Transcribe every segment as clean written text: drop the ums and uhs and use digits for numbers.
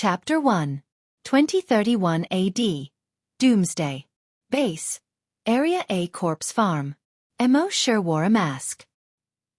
Chapter 1. 2031 AD. Doomsday. Base. Area A Corpse Farm. Mo Sure wore a mask.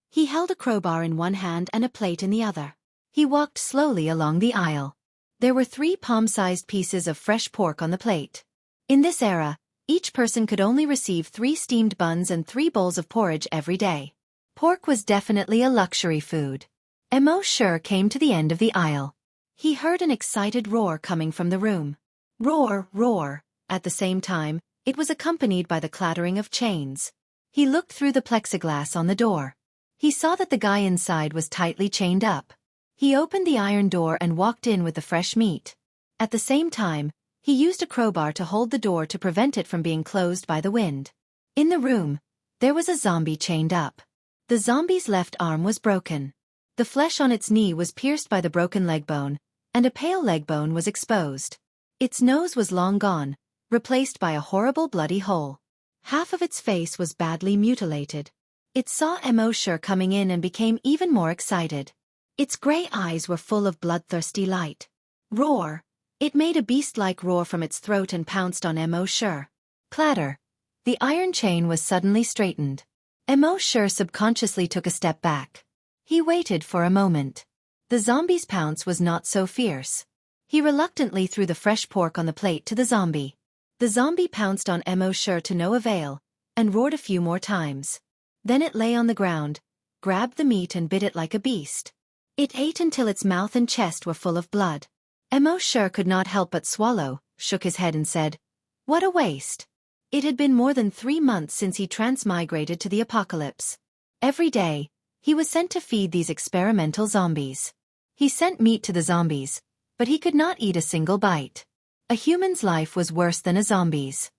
He held a crowbar in one hand and a plate in the other. He walked slowly along the aisle. There were 3 palm-sized pieces of fresh pork on the plate. In this era, each person could only receive 3 steamed buns and 3 bowls of porridge every day. Pork was definitely a luxury food. Mo Sure came to the end of the aisle. He heard an excited roar coming from the room. Roar, roar. At the same time, it was accompanied by the clattering of chains. He looked through the plexiglass on the door. He saw that the guy inside was tightly chained up. He opened the iron door and walked in with the fresh meat. At the same time, he used a crowbar to hold the door to prevent it from being closed by the wind. In the room, there was a zombie chained up. The zombie's left arm was broken. The flesh on its knee was pierced by the broken leg bone, and a pale leg bone was exposed. Its nose was long gone, replaced by a horrible bloody hole. Half of its face was badly mutilated. It saw Mo Sure coming in and became even more excited. Its gray eyes were full of bloodthirsty light. Roar! It made a beast-like roar from its throat and pounced on Mo Sure. Clatter! The iron chain was suddenly straightened. Mo Sure subconsciously took a step back. He waited for a moment. The zombie's pounce was not so fierce. He reluctantly threw the fresh pork on the plate to the zombie. The zombie pounced on Mo Sure to no avail, and roared a few more times. Then it lay on the ground, grabbed the meat and bit it like a beast. It ate until its mouth and chest were full of blood. Mo Sure could not help but swallow, shook his head and said, "What a waste." It had been more than 3 months since he transmigrated to the apocalypse. Every day, he was sent to feed these experimental zombies. He sent meat to the zombies, but he could not eat a single bite. A human's life was worse than a zombie's.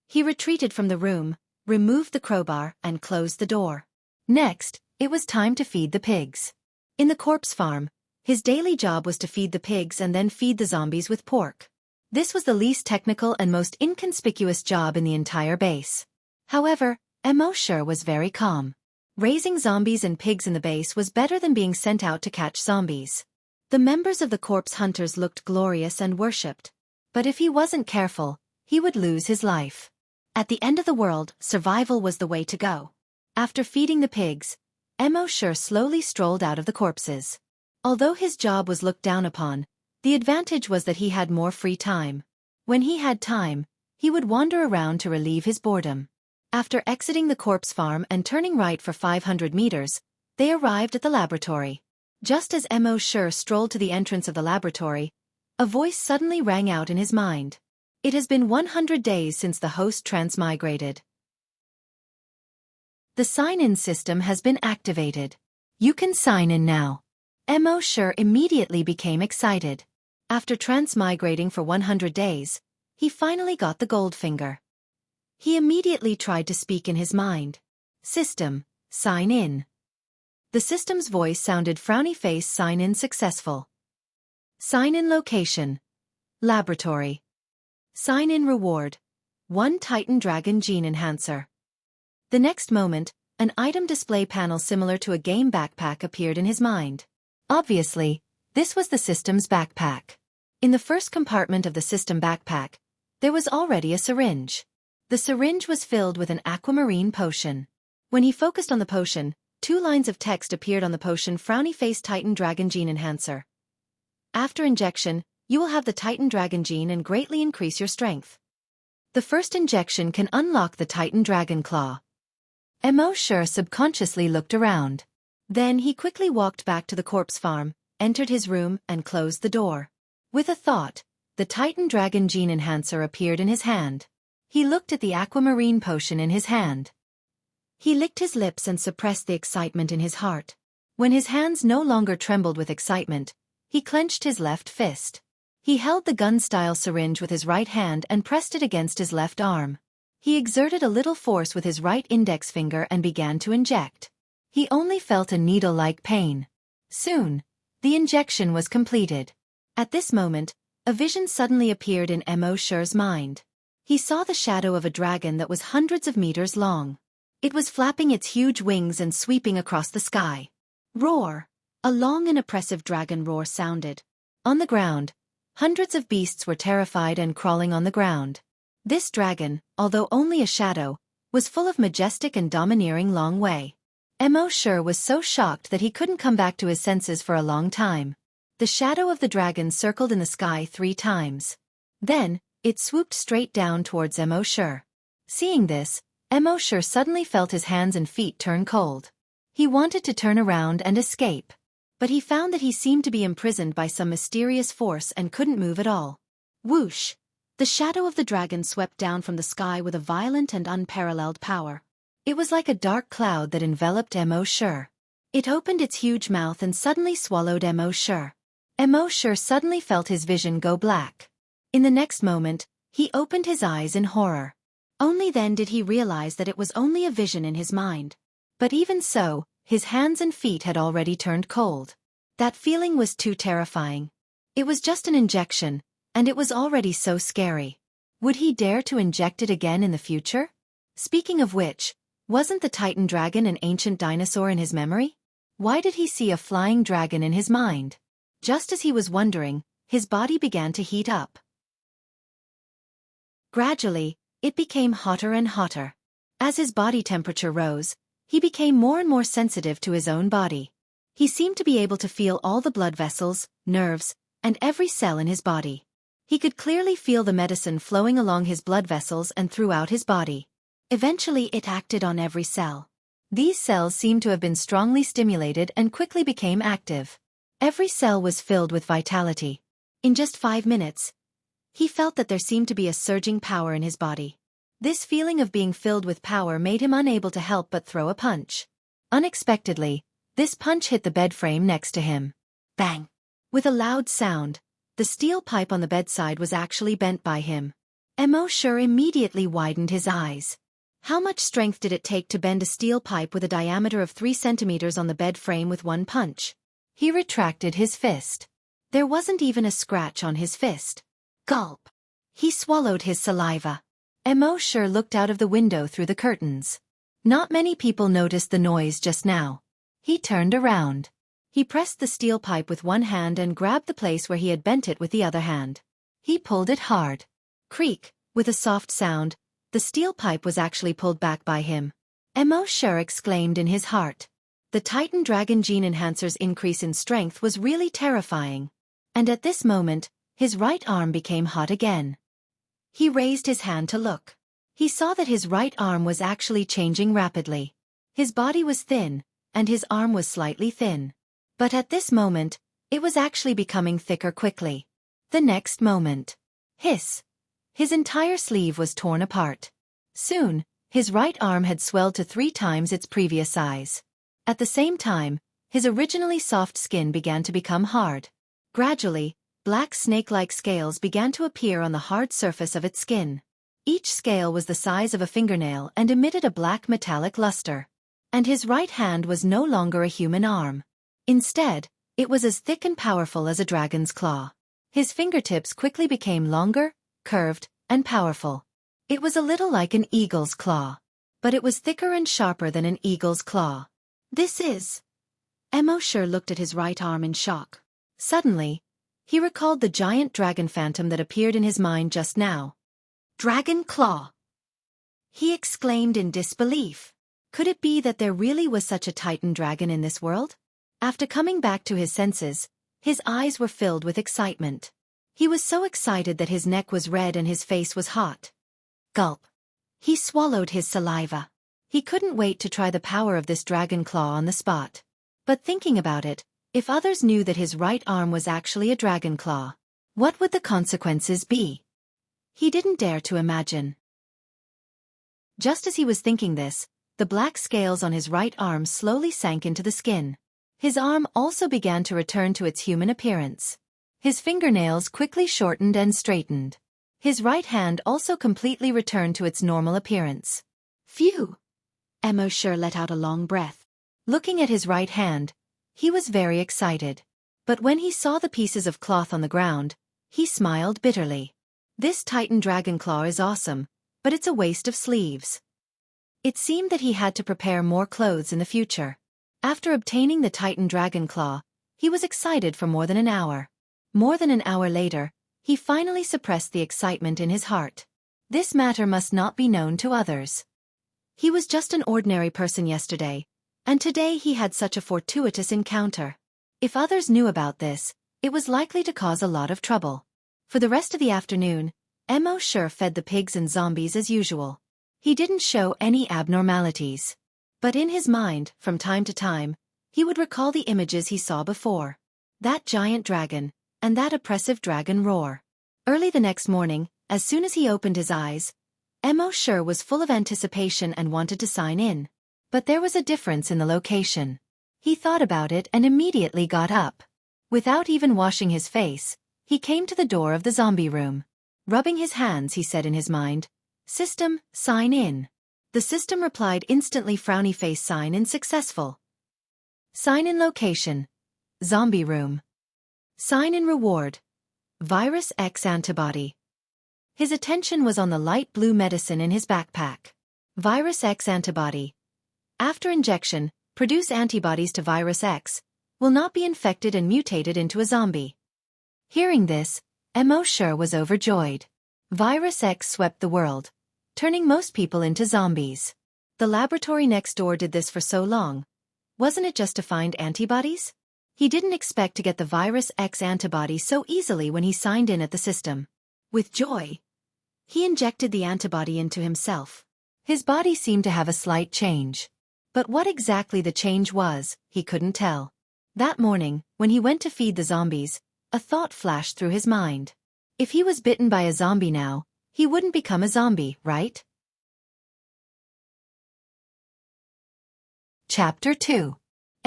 He retreated from the room, removed the crowbar, and closed the door. Next, it was time to feed the pigs. In the corpse farm, his daily job was to feed the pigs and then feed the zombies with pork. This was the least technical and most inconspicuous job in the entire base. However, Mo Sure was very calm. Raising zombies and pigs in the base was better than being sent out to catch zombies. The members of the corpse hunters looked glorious and worshipped. But if he wasn't careful, he would lose his life. At the end of the world, survival was the way to go. After feeding the pigs, Mo Sure slowly strolled out of the corpses. Although his job was looked down upon, the advantage was that he had more free time. When he had time, he would wander around to relieve his boredom. After exiting the corpse farm and turning right for 500 meters, they arrived at the laboratory. Just as Mo Sure strolled to the entrance of the laboratory, a voice suddenly rang out in his mind. It has been 100 days since the host transmigrated. The sign-in system has been activated. You can sign in now. Mo Sure immediately became excited. After transmigrating for 100 days, he finally got the gold finger. He immediately tried to speak in his mind. System, sign in. The system's voice sounded frowny face. Sign in successful. Sign in location. Laboratory. Sign in reward. 1 Titan Dragon Gene Enhancer. The next moment, an item display panel similar to a game backpack appeared in his mind. Obviously, this was the system's backpack. In the first compartment of the system backpack, there was already a syringe. The syringe was filled with an aquamarine potion. When he focused on the potion, 2 lines of text appeared on the potion. Frowny face Titan Dragon Gene Enhancer. After injection, you will have the Titan Dragon Gene and greatly increase your strength. The first injection can unlock the Titan Dragon Claw. Mo Sure subconsciously looked around. Then he quickly walked back to the corpse farm, entered his room, and closed the door. With a thought, the Titan Dragon Gene Enhancer appeared in his hand. He looked at the aquamarine potion in his hand. He licked his lips and suppressed the excitement in his heart. When his hands no longer trembled with excitement, he clenched his left fist. He held the gun-style syringe with his right hand and pressed it against his left arm. He exerted a little force with his right index finger and began to inject. He only felt a needle-like pain. Soon, the injection was completed. At this moment, a vision suddenly appeared in Mo Sure's mind. He saw the shadow of a dragon that was hundreds of meters long. It was flapping its huge wings and sweeping across the sky. Roar! A long and oppressive dragon roar sounded. On the ground, Hundreds of beasts were terrified and crawling on the ground. This dragon, although only a shadow, was full of majestic and domineering long way. Wuxia was so shocked that he couldn't come back to his senses for a long time. The shadow of the dragon circled in the sky 3 times. Then, it swooped straight down towards Wuxia. Seeing this, Wuxia suddenly felt his hands and feet turn cold. He wanted to turn around and escape. But he found that he seemed to be imprisoned by some mysterious force and couldn't move at all. Whoosh! The shadow of the dragon swept down from the sky with a violent and unparalleled power. It was like a dark cloud that enveloped Wuxia. It opened its huge mouth and suddenly swallowed Wuxia. Wuxia suddenly felt his vision go black. In the next moment, he opened his eyes in horror. Only then did he realize that it was only a vision in his mind. But even so, his hands and feet had already turned cold. That feeling was too terrifying. It was just an injection, and it was already so scary. Would he dare to inject it again in the future? Speaking of which, wasn't the Titan dragon an ancient dinosaur in his memory? Why did he see a flying dragon in his mind? Just as he was wondering, his body began to heat up. Gradually, it became hotter and hotter. As his body temperature rose, he became more and more sensitive to his own body. He seemed to be able to feel all the blood vessels, nerves, and every cell in his body. He could clearly feel the medicine flowing along his blood vessels and throughout his body. Eventually it acted on every cell. These cells seemed to have been strongly stimulated and quickly became active. Every cell was filled with vitality. In just 5 minutes, he felt that there seemed to be a surging power in his body. This feeling of being filled with power made him unable to help but throw a punch. Unexpectedly, this punch hit the bed frame next to him. Bang! With a loud sound, the steel pipe on the bedside was actually bent by him. Wuxia immediately widened his eyes. How much strength did it take to bend a steel pipe with a diameter of 3 centimeters on the bed frame with one punch? He retracted his fist. There wasn't even a scratch on his fist. Gulp! He swallowed his saliva. Wuxia looked out of the window through the curtains. Not many people noticed the noise just now. He turned around. He pressed the steel pipe with one hand and grabbed the place where he had bent it with the other hand. He pulled it hard. Creak! With a soft sound, the steel pipe was actually pulled back by him. Wuxia exclaimed in his heart. The Titan Dragon Gene Enhancer's increase in strength was really terrifying. And at this moment, his right arm became hot again. He raised his hand to look. He saw that his right arm was actually changing rapidly. His body was thin, and his arm was slightly thin. But at this moment, it was actually becoming thicker quickly. The next moment. Hiss! His entire sleeve was torn apart. Soon, his right arm had swelled to 3 times its previous size. At the same time, his originally soft skin began to become hard. Gradually, black snake-like scales began to appear on the hard surface of its skin. Each scale was the size of a fingernail and emitted a black metallic luster. And his right hand was no longer a human arm. Instead, it was as thick and powerful as a dragon's claw. His fingertips quickly became longer, curved, and powerful. It was a little like an eagle's claw. But it was thicker and sharper than an eagle's claw. This is... Wuxia looked at his right arm in shock. Suddenly, he recalled the giant dragon phantom that appeared in his mind just now. Dragon Claw! He exclaimed in disbelief. Could it be that there really was such a Titan dragon in this world? After coming back to his senses, his eyes were filled with excitement. He was so excited that his neck was red and his face was hot. Gulp! He swallowed his saliva. He couldn't wait to try the power of this dragon claw on the spot. But thinking about it, if others knew that his right arm was actually a dragon claw, what would the consequences be? He didn't dare to imagine. Just as he was thinking this, the black scales on his right arm slowly sank into the skin. His arm also began to return to its human appearance. His fingernails quickly shortened and straightened. His right hand also completely returned to its normal appearance. Phew! Wuxia let out a long breath. Looking at his right hand, he was very excited. But when he saw the pieces of cloth on the ground, he smiled bitterly. This Titan Dragon Claw is awesome, but it's a waste of sleeves. It seemed that he had to prepare more clothes in the future. After obtaining the Titan Dragon Claw, he was excited for more than an hour. More than an hour later, He finally suppressed the excitement in his heart. This matter must not be known to others. He was just an ordinary person yesterday, and today he had such a fortuitous encounter. If others knew about this, it was likely to cause a lot of trouble. For the rest of the afternoon, Mo sure fed the pigs and zombies as usual. He didn't show any abnormalities. But in his mind, from time to time, he would recall the images he saw before. That giant dragon, and that oppressive dragon roar. Early the next morning, as soon as he opened his eyes, Mo sure was full of anticipation and wanted to sign in. But there was a difference in the location. He thought about it and immediately got up. Without even washing his face, he came to the door of the zombie room. Rubbing his hands, he said in his mind, "System, sign in." The system replied instantly, frowny face, sign in successful. Sign in location. Zombie room. Sign in reward. Virus X antibody. His attention was on the light blue medicine in his backpack. Virus X antibody. After injection, produce antibodies to Virus X, will not be infected and mutated into a zombie. Hearing this, Mo sure was overjoyed. Virus X swept the world, turning most people into zombies. The laboratory next door did this for so long. Wasn't it just to find antibodies? He didn't expect to get the Virus X antibody so easily when he signed in at the system. With joy, he injected the antibody into himself. His body seemed to have a slight change. But what exactly the change was, he couldn't tell. That morning, when he went to feed the zombies, a thought flashed through his mind. If he was bitten by a zombie now, he wouldn't become a zombie, right? Chapter 2.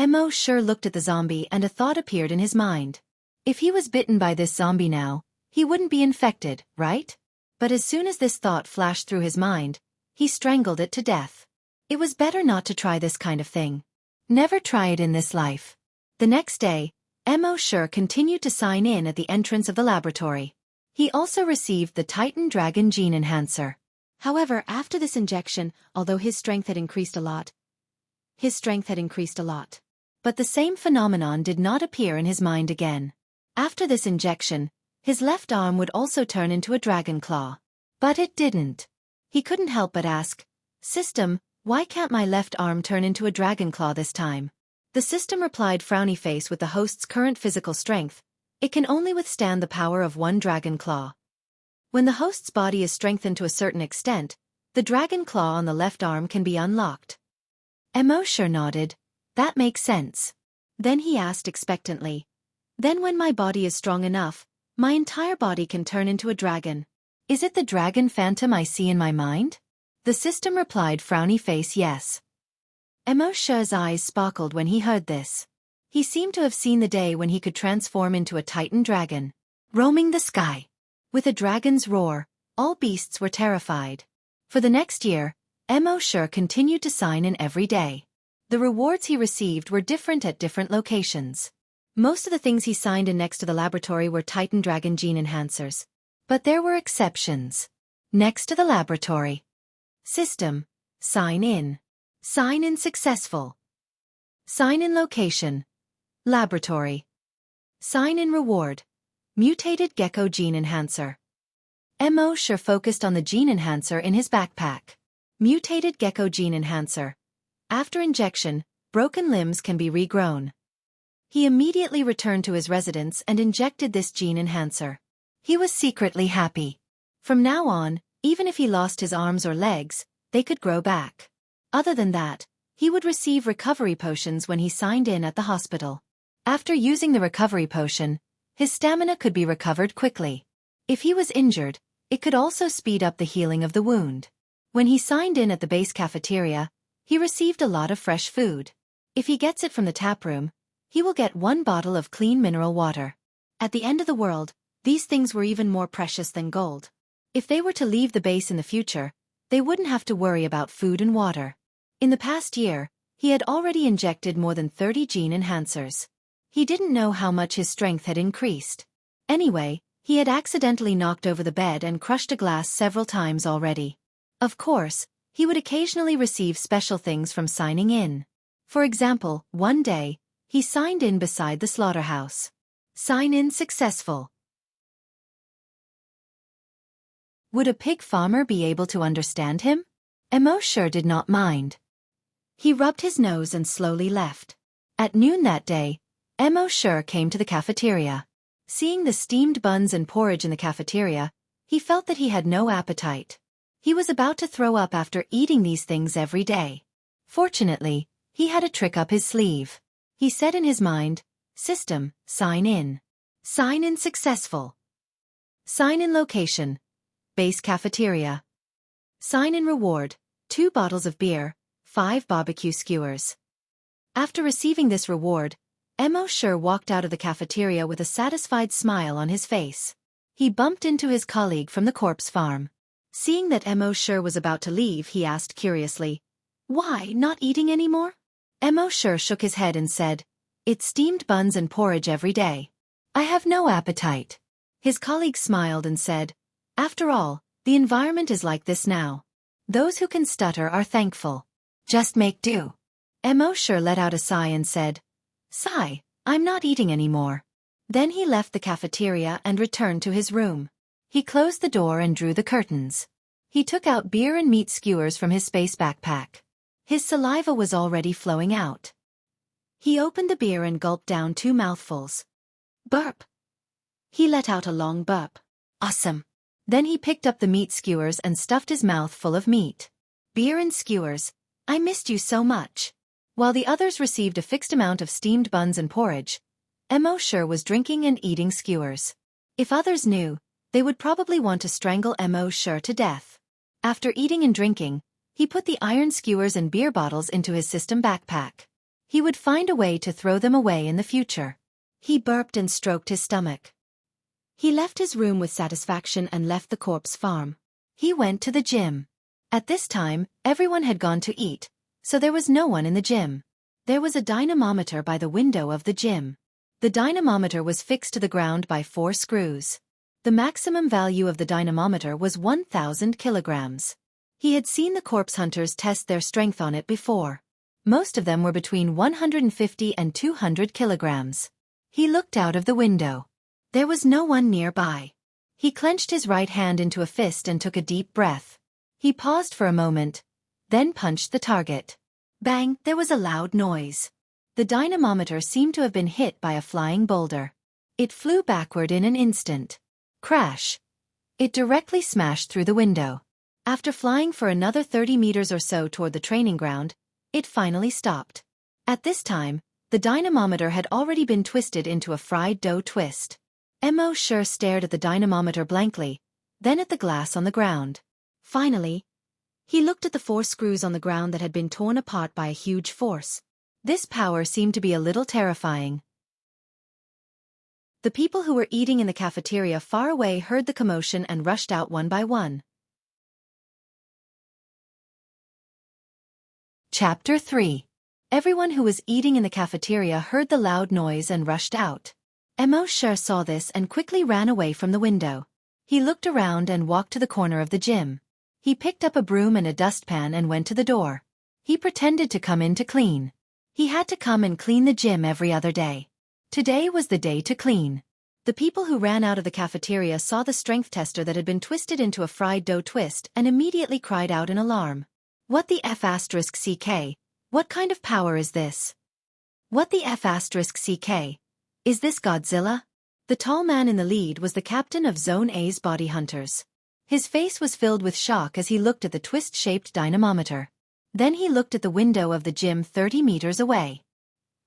Mo sure looked at the zombie and a thought appeared in his mind. If he was bitten by this zombie now, he wouldn't be infected, right? But as soon as this thought flashed through his mind, he strangled it to death. It was better not to try this kind of thing. Never try it in this life. The next day, Mo sure continued to sign in at the entrance of the laboratory. He also received the Titan Dragon Gene Enhancer. However, after this injection, although his strength had increased a lot. But the same phenomenon did not appear in his mind again. After this injection, his left arm would also turn into a dragon claw. But it didn't. He couldn't help but ask, "System, why can't my left arm turn into a dragon claw this time?" The system replied, frowny face, with the host's current physical strength, it can only withstand the power of one dragon claw. When the host's body is strengthened to a certain extent, the dragon claw on the left arm can be unlocked. Mo sure nodded. That makes sense. Then he asked expectantly, "Then when my body is strong enough, my entire body can turn into a dragon. Is it the dragon phantom I see in my mind?" The system replied, frowny face, yes. Mo sure's eyes sparkled when he heard this. He seemed to have seen the day when he could transform into a Titan dragon, roaming the sky. With a dragon's roar, all beasts were terrified. For the next year, Mo sure continued to sign in every day. The rewards he received were different at different locations. Most of the things he signed in next to the laboratory were Titan Dragon Gene Enhancers. But there were exceptions. Next to the laboratory. System. Sign in. Sign in successful. Sign in location. Laboratory. Sign in reward. Mutated Gecko Gene Enhancer. Mo sure focused on the gene enhancer in his backpack. Mutated Gecko Gene Enhancer. After injection, broken limbs can be regrown. He immediately returned to his residence and injected this gene enhancer. He was secretly happy. From now on, even if he lost his arms or legs, they could grow back. Other than that, he would receive recovery potions when he signed in at the hospital. After using the recovery potion, his stamina could be recovered quickly. If he was injured, it could also speed up the healing of the wound. When he signed in at the base cafeteria, he received a lot of fresh food. If he gets it from the tap room, he will get 1 bottle of clean mineral water. At the end of the world, these things were even more precious than gold. If they were to leave the base in the future, they wouldn't have to worry about food and water. In the past year, he had already injected more than 30 gene enhancers. He didn't know how much his strength had increased. Anyway, he had accidentally knocked over the bed and crushed a glass several times already. Of course, he would occasionally receive special things from signing in. For example, one day, he signed in beside the slaughterhouse. Sign in successful. Would a pig farmer be able to understand him? Emo sure did not mind. He rubbed his nose and slowly left. At noon that day, Emo sure came to the cafeteria. Seeing the steamed buns and porridge in the cafeteria, he felt that he had no appetite. He was about to throw up after eating these things every day. Fortunately, he had a trick up his sleeve. He said in his mind, "System, sign in. Sign in successful. Sign in location. Base cafeteria. Sign in reward, 2 bottles of beer, 5 barbecue skewers." After receiving this reward, Emo sure walked out of the cafeteria with a satisfied smile on his face. He bumped into his colleague from the corpse farm. Seeing that Emo sure was about to leave, he asked curiously, "Why, not eating anymore?" Emo sure shook his head and said, "It's steamed buns and porridge every day. I have no appetite." His colleague smiled and said, "After all, the environment is like this now. Those who can stutter are thankful. Just make do." Emo sure let out a sigh and said, "Sigh, I'm not eating anymore." Then he left the cafeteria and returned to his room. He closed the door and drew the curtains. He took out beer and meat skewers from his space backpack. His saliva was already flowing out. He opened the beer and gulped down 2 mouthfuls. Burp. He let out a long burp. Awesome. Then he picked up the meat skewers and stuffed his mouth full of meat. "Beer and skewers, I missed you so much." While the others received a fixed amount of steamed buns and porridge, Emo sure was drinking and eating skewers. If others knew, they would probably want to strangle Emo sure to death. After eating and drinking, he put the iron skewers and beer bottles into his system backpack. He would find a way to throw them away in the future. He burped and stroked his stomach. He left his room with satisfaction and left the corpse farm. He went to the gym. At this time, everyone had gone to eat, so there was no one in the gym. There was a dynamometer by the window of the gym. The dynamometer was fixed to the ground by 4 screws. The maximum value of the dynamometer was 1,000 kilograms. He had seen the corpse hunters test their strength on it before. Most of them were between 150 and 200 kilograms. He looked out of the window. There was no one nearby. He clenched his right hand into a fist and took a deep breath. He paused for a moment, then punched the target. Bang, there was a loud noise. The dynamometer seemed to have been hit by a flying boulder. It flew backward in an instant. Crash. It directly smashed through the window. After flying for another 30 meters or so toward the training ground, it finally stopped. At this time, the dynamometer had already been twisted into a fried dough twist. Emo sure stared at the dynamometer blankly, then at the glass on the ground. Finally, he looked at the 4 screws on the ground that had been torn apart by a huge force. This power seemed to be a little terrifying. The people who were eating in the cafeteria far away heard the commotion and rushed out one by one. Chapter 3. Everyone who was eating in the cafeteria heard the loud noise and rushed out. Emo sure saw this and quickly ran away from the window. He looked around and walked to the corner of the gym. He picked up a broom and a dustpan and went to the door. He pretended to come in to clean. He had to come and clean the gym every other day. Today was the day to clean. The people who ran out of the cafeteria saw the strength tester that had been twisted into a fried dough twist and immediately cried out in alarm. "What the F***CK? What kind of power is this? What the F***CK? Is this Godzilla?" The tall man in the lead was the captain of Zone A's body hunters. His face was filled with shock as he looked at the twist-shaped dynamometer. Then he looked at the window of the gym 30 meters away.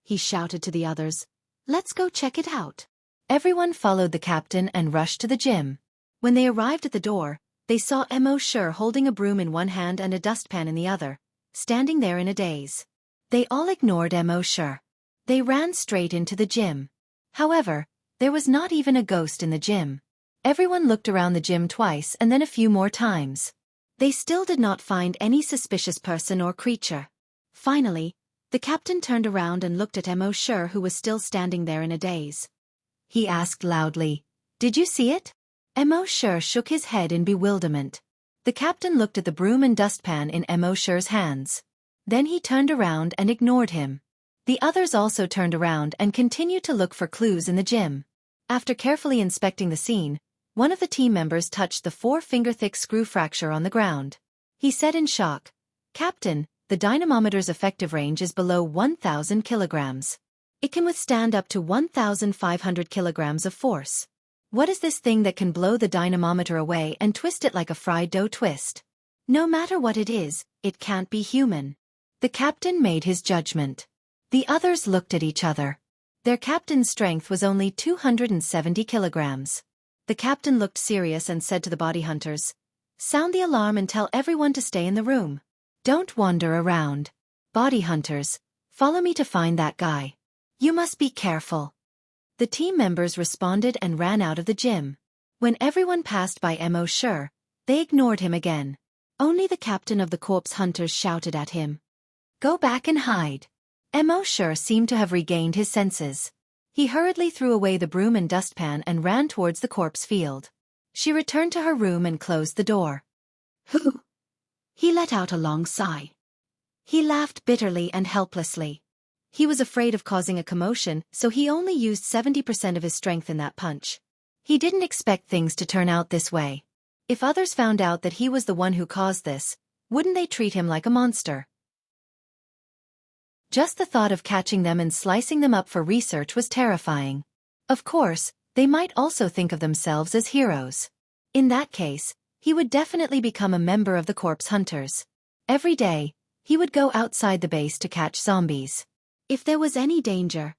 He shouted to the others, "Let's go check it out." Everyone followed the captain and rushed to the gym. When they arrived at the door, they saw Emo sure holding a broom in one hand and a dustpan in the other, standing there in a daze. They all ignored Emo sure. They ran straight into the gym. However, there was not even a ghost in the gym. Everyone looked around the gym twice and then a few more times. They still did not find any suspicious person or creature. Finally, the captain turned around and looked at Emo sure, who was still standing there in a daze. He asked loudly, "Did you see it?" Emo sure shook his head in bewilderment. The captain looked at the broom and dustpan in Emo sure's hands. Then he turned around and ignored him. The others also turned around and continued to look for clues in the gym. After carefully inspecting the scene, One of the team members touched the 4-finger-thick screw fracture on the ground. He said in shock, "Captain, the dynamometer's effective range is below 1,000 kilograms. It can withstand up to 1,500 kilograms of force. What is this thing that can blow the dynamometer away and twist it like a fried dough twist? No matter what it is, it can't be human." The captain made his judgment. The others looked at each other. Their captain's strength was only 270 kilograms. The captain looked serious and said to the body hunters, "Sound the alarm and tell everyone to stay in the room. Don't wander around. Body hunters, follow me to find that guy. You must be careful." The team members responded and ran out of the gym. When everyone passed by Mo Sure, they ignored him again. Only the captain of the corpse hunters shouted at him, "Go back and hide." Mo Sure seemed to have regained his senses. He hurriedly threw away the broom and dustpan and ran towards the corpse field. She returned to her room and closed the door. "Whew!" He let out a long sigh. He laughed bitterly and helplessly. He was afraid of causing a commotion, so he only used 70% of his strength in that punch. He didn't expect things to turn out this way. If others found out that he was the one who caused this, wouldn't they treat him like a monster? Just the thought of catching them and slicing them up for research was terrifying. Of course, they might also think of themselves as heroes. In that case, he would definitely become a member of the corpse hunters. Every day, he would go outside the base to catch zombies. If there was any danger,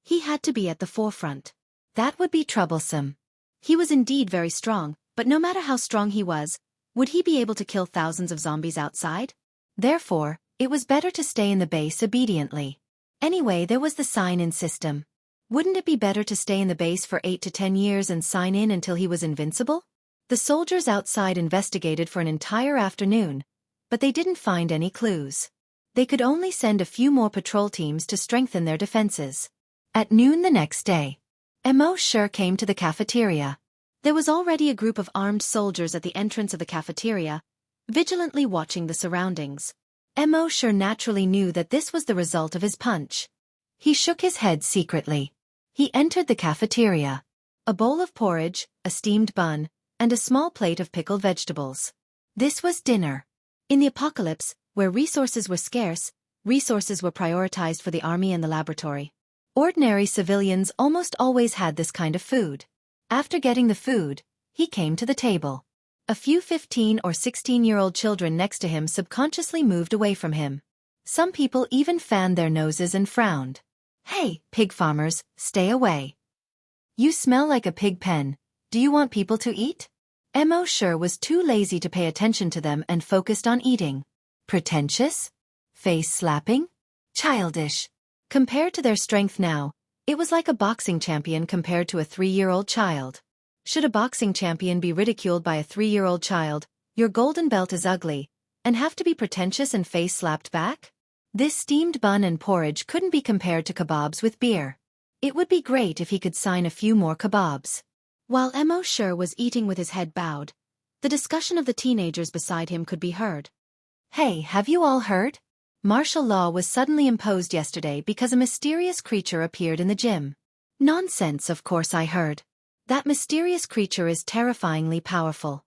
he had to be at the forefront. That would be troublesome. He was indeed very strong, but no matter how strong he was, would he be able to kill thousands of zombies outside? Therefore, it was better to stay in the base obediently. Anyway, there was the sign-in system. Wouldn't it be better to stay in the base for 8 to 10 years and sign in until he was invincible? The soldiers outside investigated for an entire afternoon, but they didn't find any clues. They could only send a few more patrol teams to strengthen their defenses. At noon the next day, Mo Sure came to the cafeteria. There was already a group of armed soldiers at the entrance of the cafeteria, vigilantly watching the surroundings. Mo Sure naturally knew that this was the result of his punch. He shook his head secretly. He entered the cafeteria. A bowl of porridge, a steamed bun, and a small plate of pickled vegetables. This was dinner. In the apocalypse, where resources were scarce, resources were prioritized for the army and the laboratory. Ordinary civilians almost always had this kind of food. After getting the food, he came to the table. A few 15 or 16-year-old children next to him subconsciously moved away from him. Some people even fanned their noses and frowned. "Hey, pig farmers, stay away. You smell like a pig pen. Do you want people to eat?" Mo Sure was too lazy to pay attention to them and focused on eating. Pretentious? Face-slapping? Childish. Compared to their strength now, it was like a boxing champion compared to a 3-year-old child. Should a boxing champion be ridiculed by a 3-year-old child, "Your golden belt is ugly," and have to be pretentious and face-slapped back? This steamed bun and porridge couldn't be compared to kebabs with beer. It would be great if he could sign a few more kebabs. While Mo Sure was eating with his head bowed, the discussion of the teenagers beside him could be heard. "Hey, have you all heard? Martial law was suddenly imposed yesterday because a mysterious creature appeared in the gym." "Nonsense, of course I heard. That mysterious creature is terrifyingly powerful."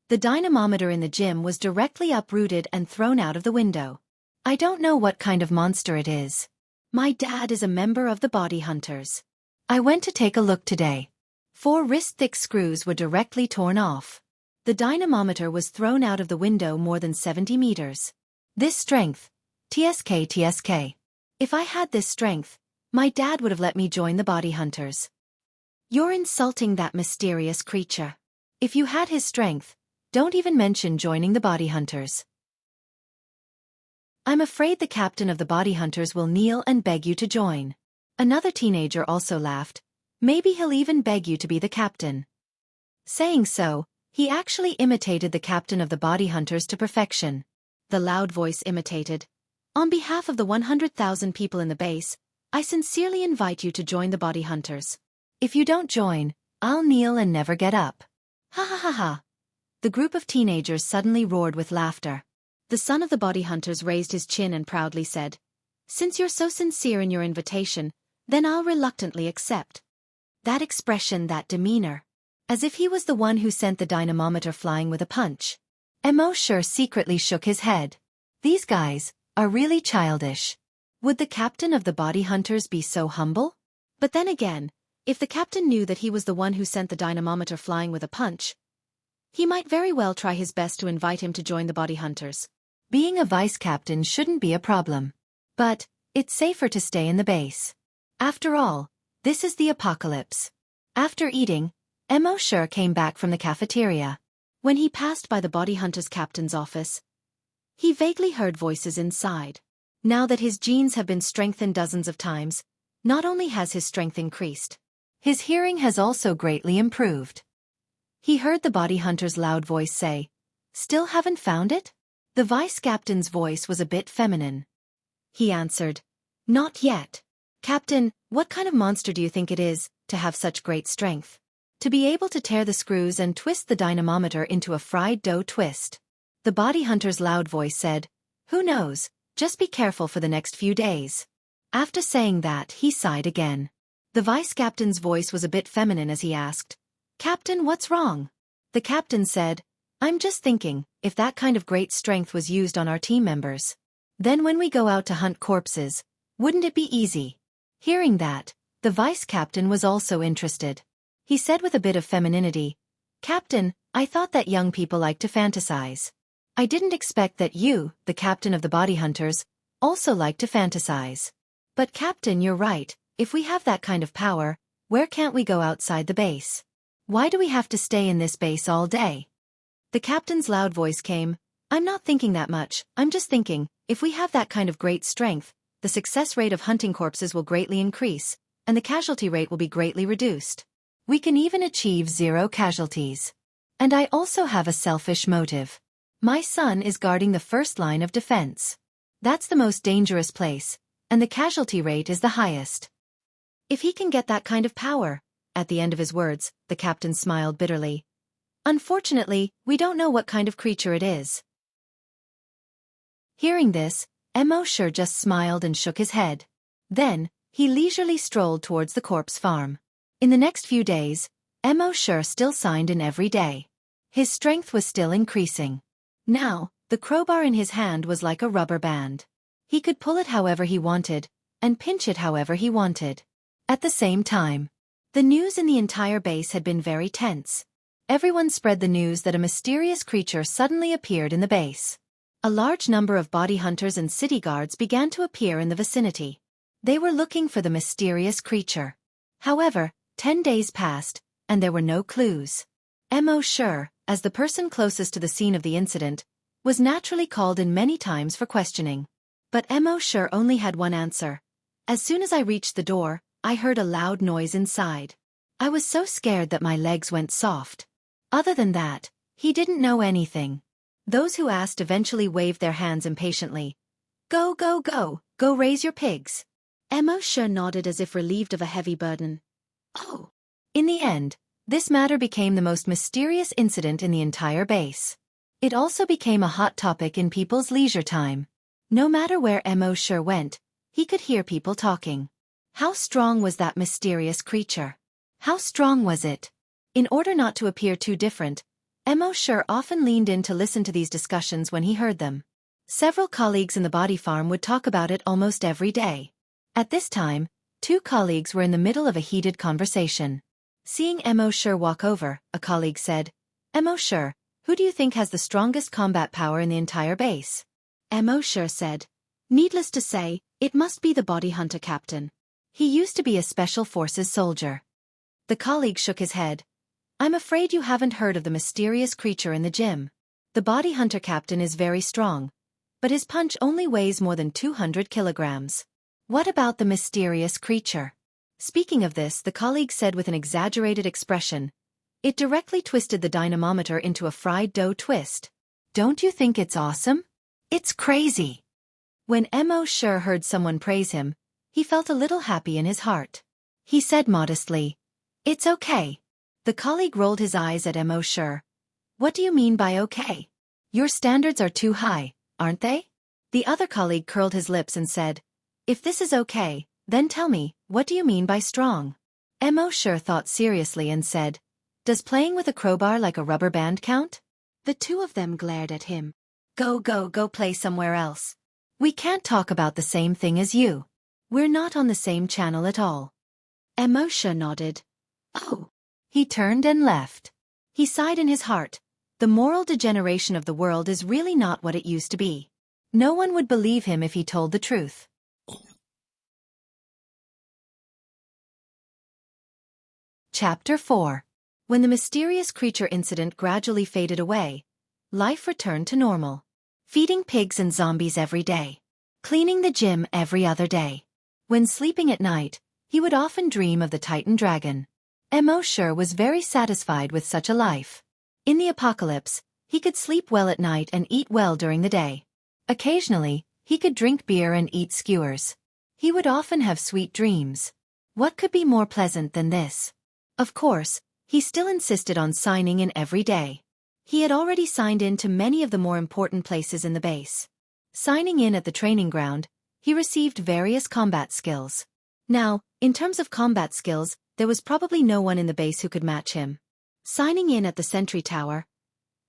The dynamometer in the gym was directly uprooted and thrown out of the window. "I don't know what kind of monster it is. My dad is a member of the body hunters. I went to take a look today. 4 wrist-thick screws were directly torn off. The dynamometer was thrown out of the window more than 70 meters. This strength, TSK. If I had this strength, my dad would have let me join the body hunters." "You're insulting that mysterious creature. If you had his strength, don't even mention joining the body hunters." "I'm afraid the captain of the body hunters will kneel and beg you to join." Another teenager also laughed. "Maybe he'll even beg you to be the captain." Saying so, he actually imitated the captain of the body hunters to perfection. The loud voice imitated, "On behalf of the 100,000 people in the base, I sincerely invite you to join the body hunters. If you don't join, I'll kneel and never get up." "Ha ha ha ha." The group of teenagers suddenly roared with laughter. The son of the body hunters raised his chin and proudly said, "Since you're so sincere in your invitation, then I'll reluctantly accept." That expression, that demeanor. as if he was the one who sent the dynamometer flying with a punch. Mo secretly shook his head. These guys are really childish. Would the captain of the body hunters be so humble? But then again, if the captain knew that he was the one who sent the dynamometer flying with a punch, he might very well try his best to invite him to join the body hunters. Being a vice captain shouldn't be a problem. But it's safer to stay in the base. After all, this is the apocalypse. After eating, Mo came back from the cafeteria. When he passed by the body hunters captain's office, he vaguely heard voices inside. Now that his genes have been strengthened dozens of times, not only has his strength increased, his hearing has also greatly improved. He heard the body hunter's loud voice say, "Still haven't found it?" The vice captain's voice was a bit feminine. He answered, "Not yet. Captain, what kind of monster do you think it is, to have such great strength? To be able to tear the screws and twist the dynamometer into a fried dough twist?" The body hunter's loud voice said, "Who knows, just be careful for the next few days." After saying that, he sighed again. The vice captain's voice was a bit feminine as he asked, "Captain, what's wrong?" The captain said, "I'm just thinking, if that kind of great strength was used on our team members, then when we go out to hunt corpses, wouldn't it be easy?" Hearing that, the vice captain was also interested. He said with a bit of femininity, "Captain, I thought that young people like to fantasize. I didn't expect that you, the captain of the body hunters, also like to fantasize. But Captain, you're right, if we have that kind of power, where can't we go outside the base? Why do we have to stay in this base all day?" The captain's loud voice came, "I'm not thinking that much, I'm just thinking, if we have that kind of great strength, the success rate of hunting corpses will greatly increase, and the casualty rate will be greatly reduced. We can even achieve 0 casualties. And I also have a selfish motive. My son is guarding the first line of defense. That's the most dangerous place, and the casualty rate is the highest. If he can get that kind of power," at the end of his words, the captain smiled bitterly. "Unfortunately, we don't know what kind of creature it is." Hearing this, Mo just smiled and shook his head. Then, he leisurely strolled towards the corpse farm. In the next few days, Mo still signed in every day. His strength was still increasing. Now, the crowbar in his hand was like a rubber band. He could pull it however he wanted, and pinch it however he wanted. At the same time, the news in the entire base had been very tense. Everyone spread the news that a mysterious creature suddenly appeared in the base. A large number of body hunters and city guards began to appear in the vicinity. They were looking for the mysterious creature. However, 10 days passed, and there were no clues. Mo as the person closest to the scene of the incident, was naturally called in many times for questioning. But Mo only had one answer. "As soon as I reached the door, I heard a loud noise inside. I was so scared that my legs went soft." Other than that, he didn't know anything. Those who asked eventually waved their hands impatiently. "Go, go, go, go raise your pigs." Mo nodded as if relieved of a heavy burden. Oh. In the end, this matter became the most mysterious incident in the entire base. It also became a hot topic in people's leisure time. No matter where Mo went, he could hear people talking. How strong was that mysterious creature? How strong was it? In order not to appear too different, Mo often leaned in to listen to these discussions when he heard them. Several colleagues in the body farm would talk about it almost every day. At this time, 2 colleagues were in the middle of a heated conversation. Seeing Mo walk over, a colleague said, "Mo who do you think has the strongest combat power in the entire base?" Mo said, "Needless to say, it must be the body hunter captain. He used to be a special forces soldier." The colleague shook his head. "I'm afraid you haven't heard of the mysterious creature in the gym. The body hunter captain is very strong, but his punch only weighs more than 200 kilograms. What about the mysterious creature?" Speaking of this, the colleague said with an exaggerated expression, "It directly twisted the dynamometer into a fried dough twist. Don't you think it's awesome? It's crazy." When Mo heard someone praise him, he felt a little happy in his heart. He said modestly, "It's okay." The colleague rolled his eyes at Mo. "What do you mean by okay? Your standards are too high, aren't they?" The other colleague curled his lips and said, "If this is okay, then tell me, what do you mean by strong?" Mo thought seriously and said, Does playing with a crowbar like a rubber band count? The two of them glared at him. Go play somewhere else. We can't talk about the same thing as you. We're not on the same channel at all. Wuxia nodded. Oh. He turned and left. He sighed in his heart. The moral degeneration of the world is really not what it used to be. No one would believe him if he told the truth. Chapter 4. When the mysterious creature incident gradually faded away, life returned to normal. Feeding pigs and zombies every day. Cleaning the gym every other day. When sleeping at night, he would often dream of the Titan dragon. Wuxia was very satisfied with such a life. In the apocalypse, he could sleep well at night and eat well during the day. Occasionally, he could drink beer and eat skewers. He would often have sweet dreams. What could be more pleasant than this? Of course, he still insisted on signing in every day. He had already signed in to many of the more important places in the base. Signing in at the training ground, he received various combat skills. Now, in terms of combat skills, there was probably no one in the base who could match him. Signing in at the sentry tower,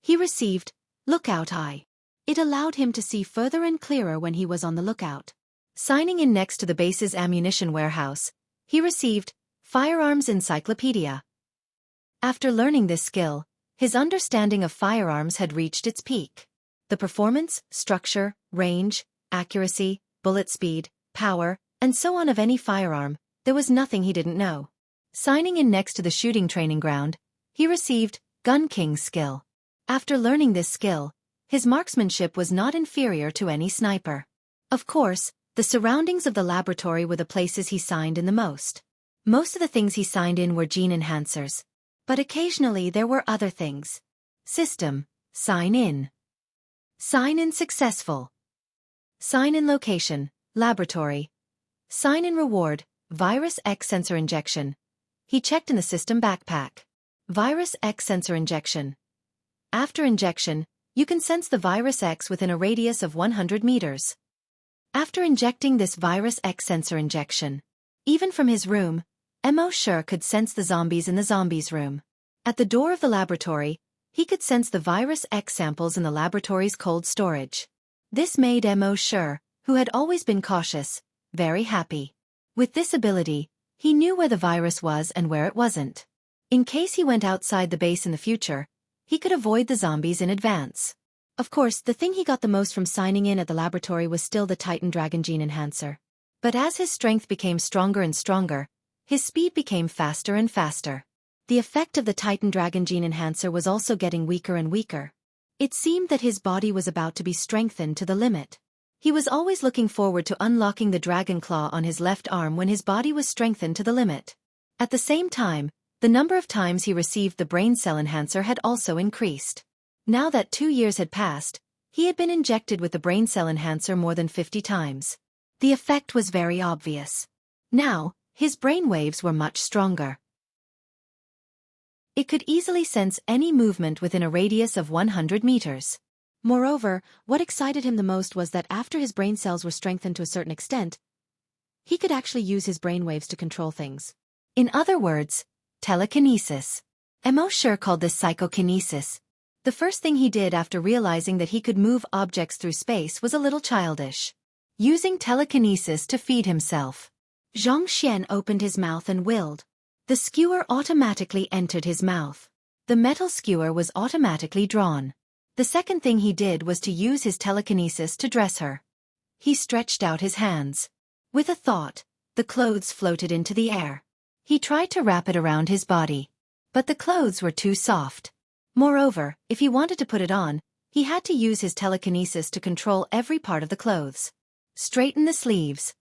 he received Lookout Eye. It allowed him to see further and clearer when he was on the lookout. Signing in next to the base's ammunition warehouse, he received Firearms Encyclopedia. After learning this skill, his understanding of firearms had reached its peak. The performance, structure, range, accuracy, bullet speed, power, and so on of any firearm, there was nothing he didn't know. Signing in next to the shooting training ground, he received Gun King's skill. After learning this skill, his marksmanship was not inferior to any sniper. Of course, the surroundings of the laboratory were the places he signed in the most. Most of the things he signed in were gene enhancers. But occasionally there were other things. System, sign in. Sign in successful. Sign in location, laboratory. Sign in reward, Virus X sensor injection. He checked in the system backpack. Virus X sensor injection. After injection, you can sense the Virus X within a radius of 100 meters. After injecting this Virus X sensor injection, even from his room, Wuxia could sense the zombies in the zombies' room. At the door of the laboratory, he could sense the Virus X samples in the laboratory's cold storage. This made Wuxia, who had always been cautious, very happy. With this ability, he knew where the virus was and where it wasn't. In case he went outside the base in the future, he could avoid the zombies in advance. Of course, the thing he got the most from signing in at the laboratory was still the Titan Dragon Gene Enhancer. But as his strength became stronger and stronger, his speed became faster and faster. The effect of the Titan Dragon Gene Enhancer was also getting weaker and weaker. It seemed that his body was about to be strengthened to the limit. He was always looking forward to unlocking the dragon claw on his left arm when his body was strengthened to the limit. At the same time, the number of times he received the brain cell enhancer had also increased. Now that 2 years had passed, he had been injected with the brain cell enhancer more than 50 times. The effect was very obvious. Now, his brain waves were much stronger. It could easily sense any movement within a radius of 100 meters. Moreover, what excited him the most was that after his brain cells were strengthened to a certain extent, he could actually use his brainwaves to control things. In other words, telekinesis. Wuxia called this psychokinesis. The first thing he did after realizing that he could move objects through space was a little childish. Using telekinesis to feed himself. Zhang Xian opened his mouth and willed. The skewer automatically entered his mouth. The metal skewer was automatically drawn. The second thing he did was to use his telekinesis to dress her. He stretched out his hands. With a thought, the clothes floated into the air. He tried to wrap it around his body. But the clothes were too soft. Moreover, if he wanted to put it on, he had to use his telekinesis to control every part of the clothes. Straighten the sleeves.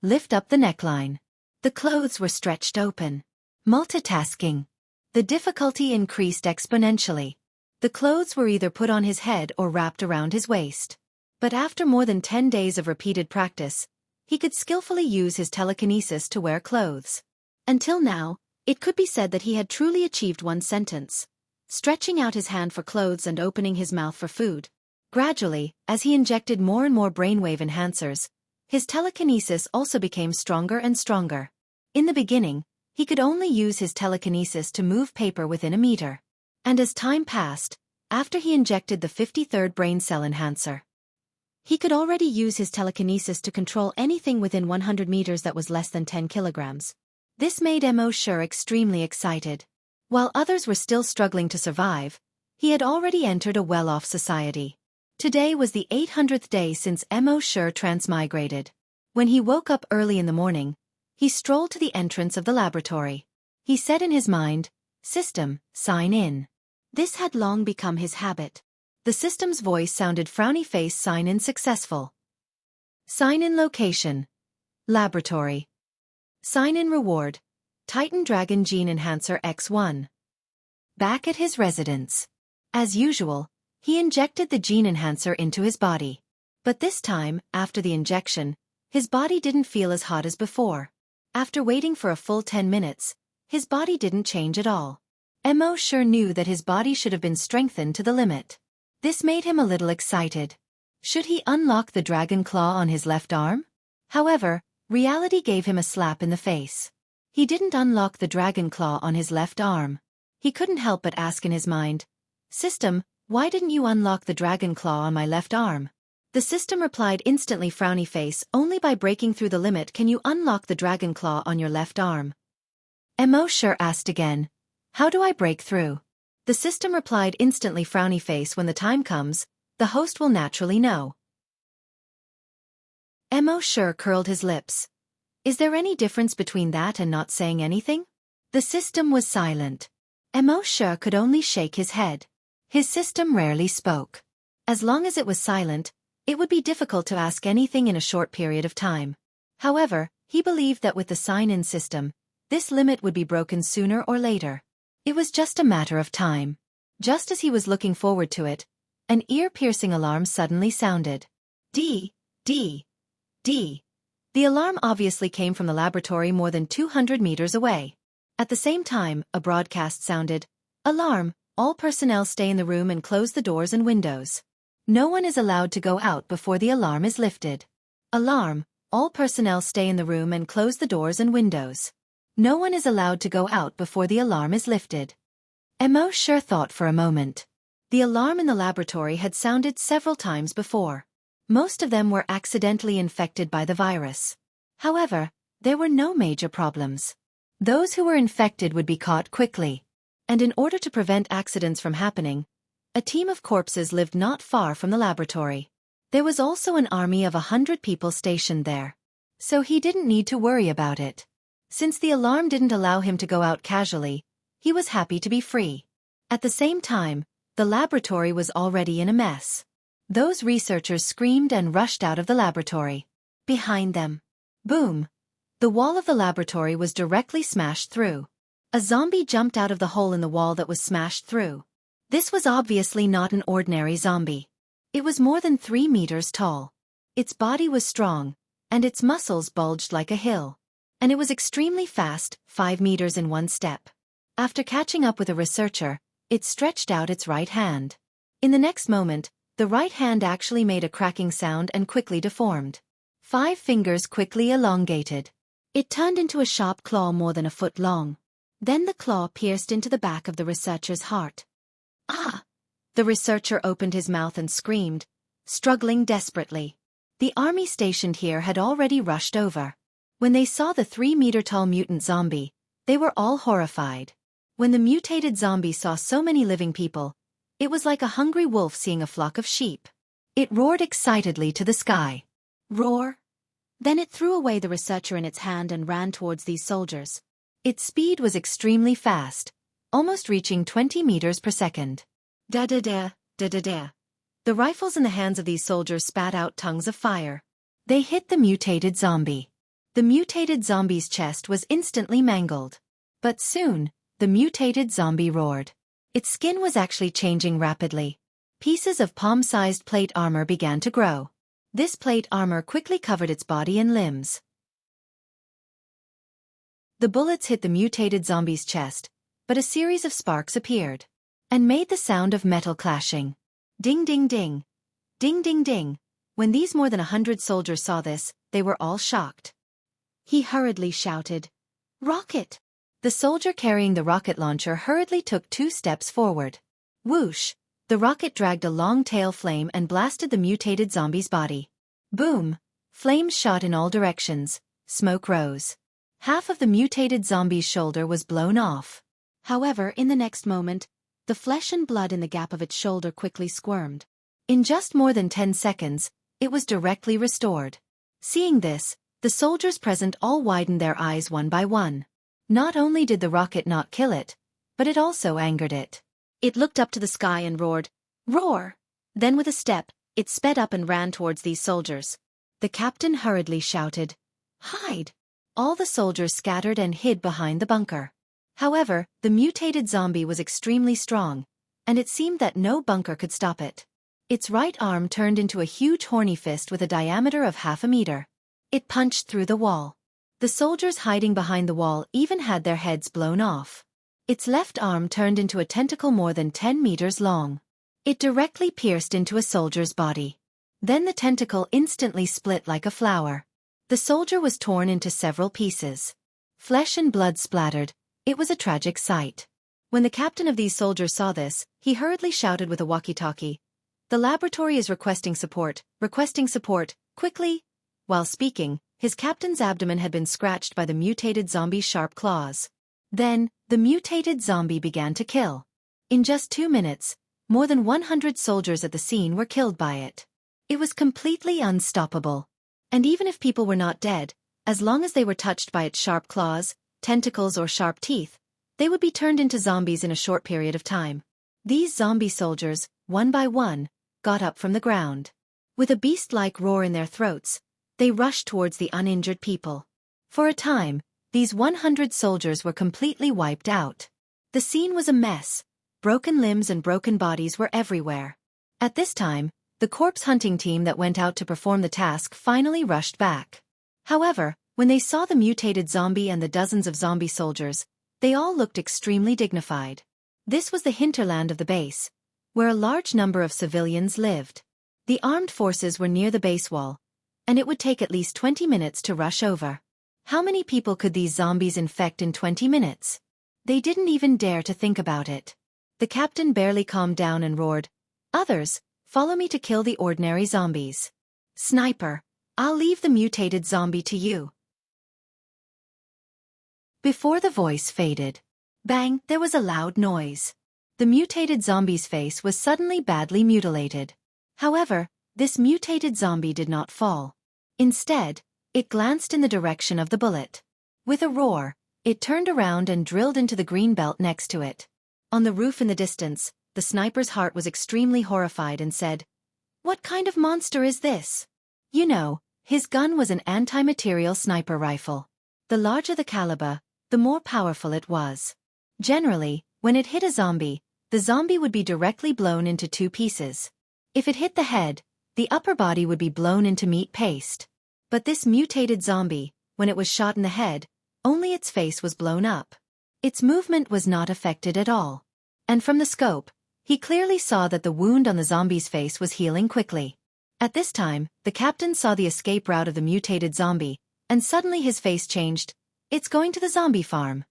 Lift up the neckline. The clothes were stretched open. Multitasking. The difficulty increased exponentially. The clothes were either put on his head or wrapped around his waist. But after more than 10 days of repeated practice, he could skillfully use his telekinesis to wear clothes. Until now, it could be said that he had truly achieved one sentence. Stretching out his hand for clothes and opening his mouth for food. Gradually, as he injected more and more brainwave enhancers, his telekinesis also became stronger and stronger. In the beginning, He could only use his telekinesis to move paper within a meter. And as time passed, after he injected the 53rd brain cell enhancer, he could already use his telekinesis to control anything within 100 meters that was less than 10 kilograms. This made Mo Shi extremely excited. While others were still struggling to survive, he had already entered a well-off society. Today was the 800th day since Mo Shi transmigrated. When he woke up early in the morning, he strolled to the entrance of the laboratory. He said in his mind, "System, sign in." This had long become his habit. The system's voice sounded frowny face sign in successful. Sign in location. Laboratory. Sign in reward. Titan Dragon Gene Enhancer X1. Back at his residence. As usual, he injected the gene enhancer into his body. But this time, after the injection, his body didn't feel as hot as before. After waiting for a full 10 minutes, his body didn't change at all. Mo Shi knew that his body should have been strengthened to the limit. This made him a little excited. Should he unlock the dragon claw on his left arm? However, reality gave him a slap in the face. He didn't unlock the dragon claw on his left arm. He couldn't help but ask in his mind, "System, why didn't you unlock the dragon claw on my left arm?" The system replied instantly frowny face, "Only by breaking through the limit can you unlock the dragon claw on your left arm." Mo Shi asked again, "How do I break through?" The system replied instantly frowny face, "When the time comes, the host will naturally know." Mo Shi curled his lips. Is there any difference between that and not saying anything? The system was silent. Mo Shi could only shake his head. His system rarely spoke. As long as it was silent, it would be difficult to ask anything in a short period of time. However, he believed that with the sign-in system, this limit would be broken sooner or later. It was just a matter of time. Just as he was looking forward to it, an ear-piercing alarm suddenly sounded. D. D. D. The alarm obviously came from the laboratory more than 200 meters away. At the same time, a broadcast sounded. Alarm, all personnel stay in the room and close the doors and windows. No one is allowed to go out before the alarm is lifted. Alarm, all personnel stay in the room and close the doors and windows. No one is allowed to go out before the alarm is lifted. Mo Shi thought for a moment. The alarm in the laboratory had sounded several times before. Most of them were accidentally infected by the virus. However, there were no major problems. Those who were infected would be caught quickly. And in order to prevent accidents from happening, a team of corpses lived not far from the laboratory. There was also an army of 100 people stationed there. So he didn't need to worry about it. Since the alarm didn't allow him to go out casually, he was happy to be free. At the same time, the laboratory was already in a mess. Those researchers screamed and rushed out of the laboratory. Behind them. Boom! The wall of the laboratory was directly smashed through. A zombie jumped out of the hole in the wall that was smashed through. This was obviously not an ordinary zombie. It was more than 3 meters tall. Its body was strong, and its muscles bulged like a hill. And it was extremely fast, 5 meters in one step. After catching up with a researcher, it stretched out its right hand. In the next moment, the right hand actually made a cracking sound and quickly deformed. 5 fingers quickly elongated. It turned into a sharp claw more than a foot long. Then the claw pierced into the back of the researcher's heart. Ah! The researcher opened his mouth and screamed, struggling desperately. The army stationed here had already rushed over. When they saw the 3-meter-tall mutant zombie, they were all horrified. When the mutated zombie saw so many living people, it was like a hungry wolf seeing a flock of sheep. It roared excitedly to the sky. Roar! Then it threw away the researcher in its hand and ran towards these soldiers. Its speed was extremely fast, almost reaching 20 meters per second. Da-da-da, da-da-da. The rifles in the hands of these soldiers spat out tongues of fire. They hit the mutated zombie. The mutated zombie's chest was instantly mangled. But soon, the mutated zombie roared. Its skin was actually changing rapidly. Pieces of palm-sized plate armor began to grow. This plate armor quickly covered its body and limbs. The bullets hit the mutated zombie's chest, but a series of sparks appeared and made the sound of metal clashing. Ding ding ding. Ding ding ding. When these more than 100 soldiers saw this, they were all shocked. He hurriedly shouted, "Rocket! The soldier carrying the rocket launcher hurriedly took 2 steps forward. Whoosh! The rocket dragged a long tail flame and blasted the mutated zombie's body. Boom! Flames shot in all directions, smoke rose. Half of the mutated zombie's shoulder was blown off. However, in the next moment, the flesh and blood in the gap of its shoulder quickly squirmed. In just more than 10 seconds, it was directly restored. Seeing this, the soldiers present all widened their eyes one by one. Not only did the rocket not kill it, but it also angered it. It looked up to the sky and roared, "Roar!" Then with a step, it sped up and ran towards these soldiers. The captain hurriedly shouted, "Hide!" All the soldiers scattered and hid behind the bunker. However, the mutated zombie was extremely strong, and it seemed that no bunker could stop it. Its right arm turned into a huge horny fist with a diameter of half a meter. It punched through the wall. The soldiers hiding behind the wall even had their heads blown off. Its left arm turned into a tentacle more than 10 meters long. It directly pierced into a soldier's body. Then the tentacle instantly split like a flower. The soldier was torn into several pieces. Flesh and blood splattered. It was a tragic sight. When the captain of these soldiers saw this, he hurriedly shouted with a walkie-talkie, "The laboratory is requesting support, quickly!" While speaking, his captain's abdomen had been scratched by the mutated zombie's sharp claws. Then, the mutated zombie began to kill. In just 2 minutes, more than 100 soldiers at the scene were killed by it. It was completely unstoppable. And even if people were not dead, as long as they were touched by its sharp claws, tentacles or sharp teeth, they would be turned into zombies in a short period of time. These zombie soldiers, one by one, got up from the ground. With a beast-like roar in their throats, they rushed towards the uninjured people. For a time, these 100 soldiers were completely wiped out. The scene was a mess. Broken limbs and broken bodies were everywhere. At this time, the corpse hunting team that went out to perform the task finally rushed back. However, when they saw the mutated zombie and the dozens of zombie soldiers, they all looked extremely dignified. This was the hinterland of the base, where a large number of civilians lived. The armed forces were near the base wall, and it would take at least 20 minutes to rush over. How many people could these zombies infect in 20 minutes? They didn't even dare to think about it. The captain barely calmed down and roared, "Others, follow me to kill the ordinary zombies. Sniper, I'll leave the mutated zombie to you." Before the voice faded, bang, there was a loud noise. The mutated zombie's face was suddenly badly mutilated. However, this mutated zombie did not fall. Instead, it glanced in the direction of the bullet. With a roar, it turned around and drilled into the green belt next to it. On the roof in the distance, the sniper's heart was extremely horrified and said, "What kind of monster is this?" You know, his gun was an anti-material sniper rifle. The larger the caliber, the more powerful it was. Generally, when it hit a zombie, the zombie would be directly blown into 2 pieces. If it hit the head, the upper body would be blown into meat paste. But this mutated zombie, when it was shot in the head, only its face was blown up. Its movement was not affected at all. And from the scope, he clearly saw that the wound on the zombie's face was healing quickly. At this time, the captain saw the escape route of the mutated zombie, and suddenly his face changed. "It's going to the zombie farm."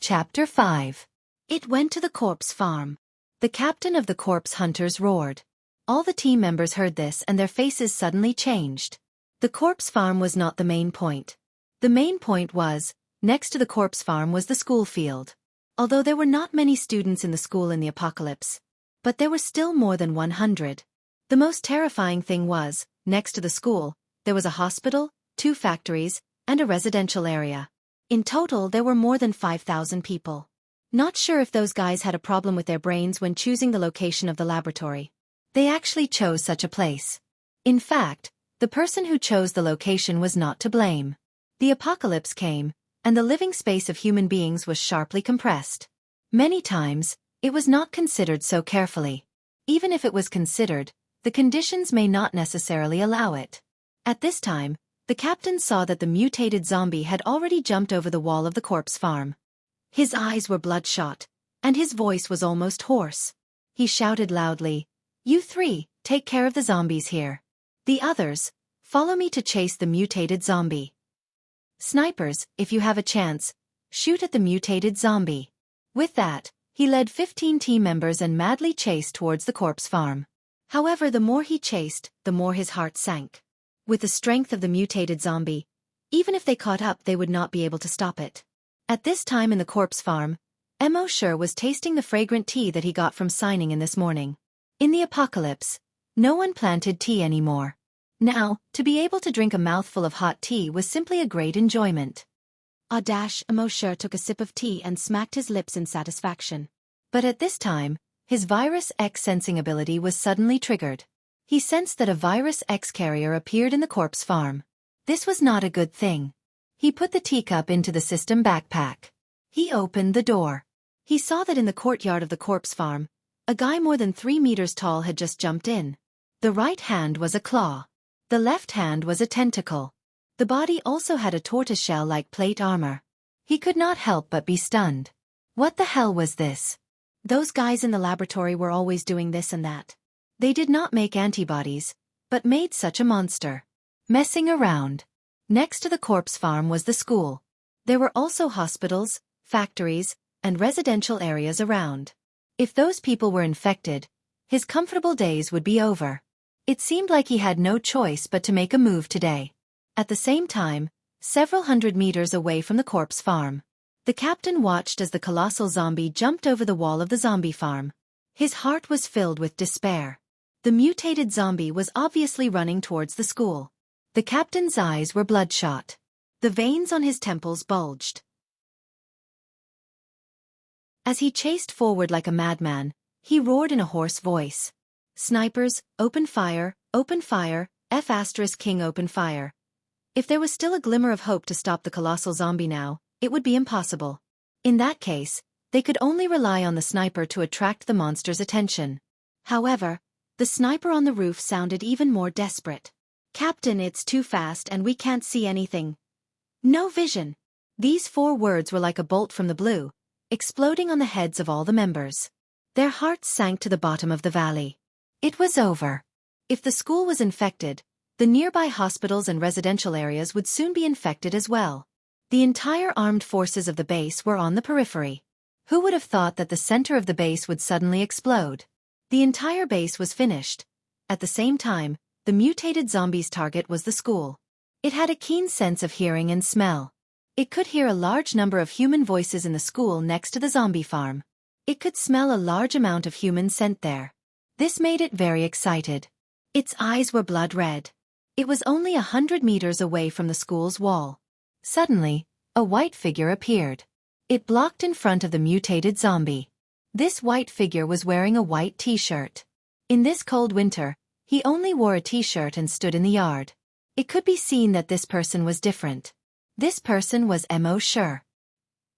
Chapter 5. It went to the corpse farm. The captain of the corpse hunters roared. All the team members heard this and their faces suddenly changed. The corpse farm was not the main point. The main point was, next to the corpse farm was the school field. Although there were not many students in the school in the apocalypse, but there were still more than 100. The most terrifying thing was, next to the school, there was a hospital, 2 factories, and a residential area. In total there were more than 5,000 people. Not sure if those guys had a problem with their brains when choosing the location of the laboratory. They actually chose such a place. In fact, the person who chose the location was not to blame. The apocalypse came, and the living space of human beings was sharply compressed. Many times, it was not considered so carefully. Even if it was considered, the conditions may not necessarily allow it. At this time, the captain saw that the mutated zombie had already jumped over the wall of the corpse farm. His eyes were bloodshot, and his voice was almost hoarse. He shouted loudly, "You 3, take care of the zombies here. The others, follow me to chase the mutated zombie." Snipers, if you have a chance, shoot at the mutated zombie. With that, he led 15 team members and madly chased towards the corpse farm. However, the more he chased, the more his heart sank. With the strength of the mutated zombie, even if they caught up, they would not be able to stop it. At this time in the corpse farm, Sure was tasting the fragrant tea that he got from signing in this morning. In the apocalypse, no one planted tea anymore. Now, to be able to drink a mouthful of hot tea was simply a great enjoyment. Sure took a sip of tea and smacked his lips in satisfaction. But at this time, his Virus X sensing ability was suddenly triggered. He sensed that a Virus X carrier appeared in the corpse farm. This was not a good thing. He put the teacup into the system backpack. He opened the door. He saw that in the courtyard of the corpse farm, a guy more than 3 meters tall had just jumped in. The right hand was a claw. The left hand was a tentacle. The body also had a tortoiseshell-like plate armor. He could not help but be stunned. What the hell was this? Those guys in the laboratory were always doing this and that. They did not make antibodies, but made such a monster. Messing around. Next to the corpse farm was the school. There were also hospitals, factories, and residential areas around. If those people were infected, his comfortable days would be over. It seemed like he had no choice but to make a move today. At the same time, several hundred meters away from the corpse farm, the captain watched as the colossal zombie jumped over the wall of the zombie farm. His heart was filled with despair. The mutated zombie was obviously running towards the school. The captain's eyes were bloodshot. The veins on his temples bulged. As he chased forward like a madman, he roared in a hoarse voice. Snipers, open fire, F*King open fire. If there was still a glimmer of hope to stop the colossal zombie now, it would be impossible. In that case, they could only rely on the sniper to attract the monster's attention. However, the sniper on the roof sounded even more desperate. Captain, it's too fast and we can't see anything. No vision. These 4 words were like a bolt from the blue, exploding on the heads of all the members. Their hearts sank to the bottom of the valley. It was over. If the school was infected, the nearby hospitals and residential areas would soon be infected as well. The entire armed forces of the base were on the periphery. Who would have thought that the center of the base would suddenly explode? The entire base was finished. At the same time, the mutated zombie's target was the school. It had a keen sense of hearing and smell. It could hear a large number of human voices in the school next to the zombie farm. It could smell a large amount of human scent there. This made it very excited. Its eyes were blood red. It was only 100 meters away from the school's wall. Suddenly, a white figure appeared. It blocked in front of the mutated zombie. This white figure was wearing a white t-shirt. In this cold winter, he only wore a t-shirt and stood in the yard. It could be seen that this person was different. This person was Sure.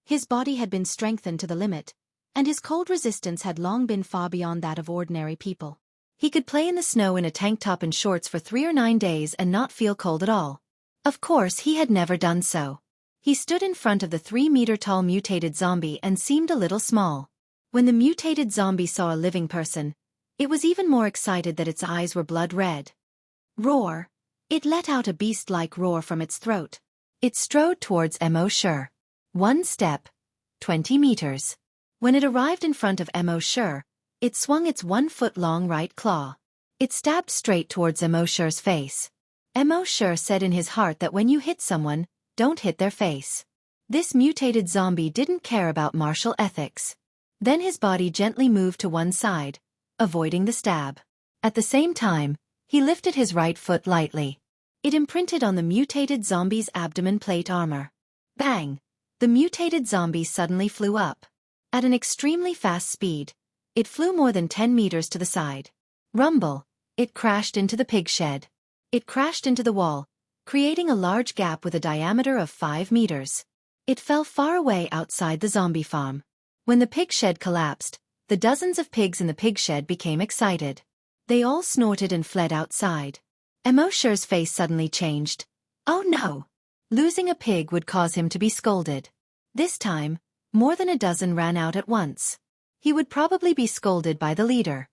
His body had been strengthened to the limit, and his cold resistance had long been far beyond that of ordinary people. He could play in the snow in a tank top and shorts for 3 or 9 days and not feel cold at all. Of course, he had never done so. He stood in front of the 3-meter-tall mutated zombie and seemed a little small. When the mutated zombie saw a living person, it was even more excited that its eyes were blood red. Roar! It let out a beast-like roar from its throat. It strode towards Sure. 1 step, 20 meters. When it arrived in front of Sure, it swung its 1-foot-long right claw. It stabbed straight towards Sure's face. Sure said in his heart that when you hit someone, don't hit their face. This mutated zombie didn't care about martial ethics. Then his body gently moved to one side, avoiding the stab. At the same time, he lifted his right foot lightly. It imprinted on the mutated zombie's abdomen plate armor. Bang! The mutated zombie suddenly flew up. At an extremely fast speed, it flew more than 10 meters to the side. Rumble! It crashed into the pig shed. It crashed into the wall, creating a large gap with a diameter of 5 meters. It fell far away outside the zombie farm. When the pig shed collapsed, the dozens of pigs in the pig shed became excited. They all snorted and fled outside. Sure's face suddenly changed. Oh no! Losing a pig would cause him to be scolded. This time, more than a dozen ran out at once. He would probably be scolded by the leader.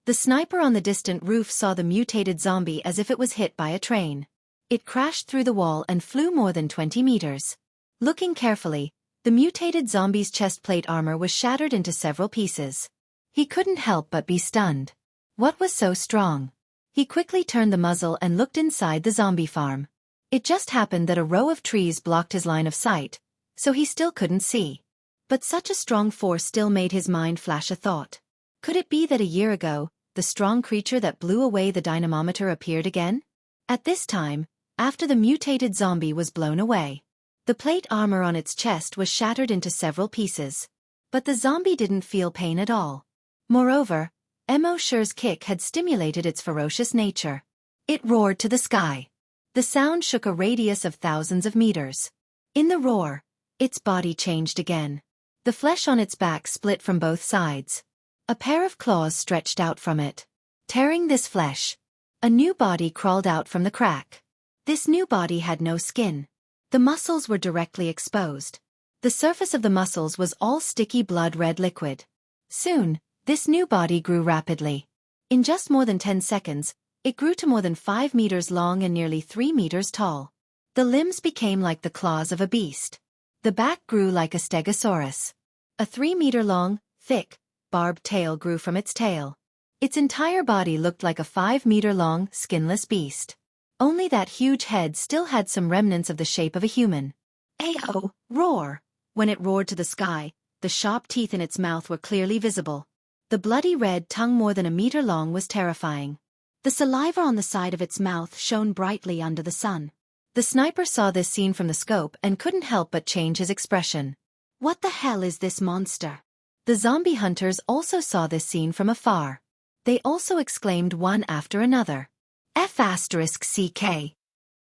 The sniper on the distant roof saw the mutated zombie as if it was hit by a train. It crashed through the wall and flew more than 20 meters. Looking carefully, the mutated zombie's chest plate armor was shattered into several pieces. He couldn't help but be stunned. What was so strong? He quickly turned the muzzle and looked inside the zombie farm. It just happened that a row of trees blocked his line of sight, so he still couldn't see. But such a strong force still made his mind flash a thought. Could it be that a year ago, the strong creature that blew away the dynamometer appeared again? At this time, after the mutated zombie was blown away, the plate armor on its chest was shattered into several pieces. But the zombie didn't feel pain at all. Moreover, Emosher's kick had stimulated its ferocious nature. It roared to the sky. The sound shook a radius of thousands of meters. In the roar, its body changed again. The flesh on its back split from both sides. A pair of claws stretched out from it. Tearing this flesh, a new body crawled out from the crack. This new body had no skin. The muscles were directly exposed. The surface of the muscles was all sticky blood-red liquid. Soon, this new body grew rapidly. In just more than 10 seconds, it grew to more than 5 meters long and nearly 3 meters tall. The limbs became like the claws of a beast. The back grew like a stegosaurus. A 3-meter-long, thick, barbed tail grew from its tail. Its entire body looked like a 5-meter-long, skinless beast. Only that huge head still had some remnants of the shape of a human. Ayo! Roar! When it roared to the sky, the sharp teeth in its mouth were clearly visible. The bloody red tongue more than a meter long was terrifying. The saliva on the side of its mouth shone brightly under the sun. The sniper saw this scene from the scope and couldn't help but change his expression. What the hell is this monster? The zombie hunters also saw this scene from afar. They also exclaimed one after another. F***CK.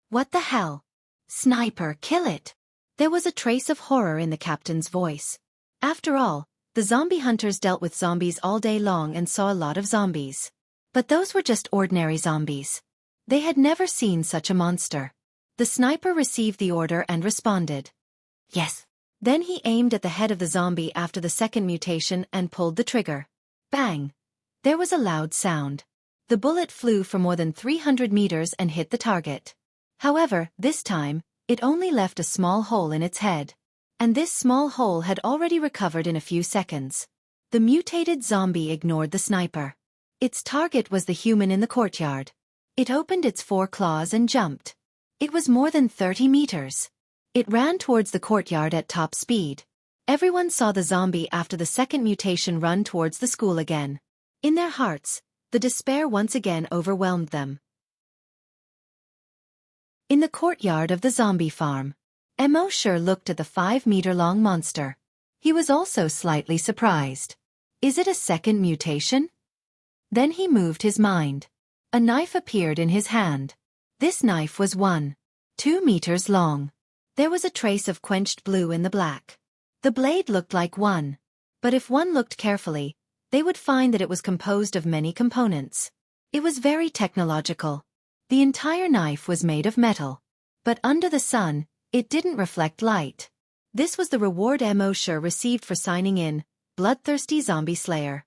What the hell? Sniper, kill it! There was a trace of horror in the captain's voice. After all, the zombie hunters dealt with zombies all day long and saw a lot of zombies. But those were just ordinary zombies. They had never seen such a monster. The sniper received the order and responded. Yes. Then he aimed at the head of the zombie after the second mutation and pulled the trigger. Bang! There was a loud sound. The bullet flew for more than 300 meters and hit the target. However, this time, it only left a small hole in its head. And this small hole had already recovered in a few seconds. The mutated zombie ignored the sniper. Its target was the human in the courtyard. It opened its 4 claws and jumped. It was more than 30 meters. It ran towards the courtyard at top speed. Everyone saw the zombie after the second mutation run towards the school again. In their hearts, the despair once again overwhelmed them. In the courtyard of the zombie farm, Emosher looked at the 5-meter-long monster. He was also slightly surprised. Is it a second mutation? Then he moved his mind. A knife appeared in his hand. This knife was 1.2 meters long. There was a trace of quenched blue in the black. The blade looked like one. But if one looked carefully, they would find that it was composed of many components. It was very technological. The entire knife was made of metal. But under the sun, it didn't reflect light. This was the reward Emosher received for signing in, Bloodthirsty Zombie Slayer.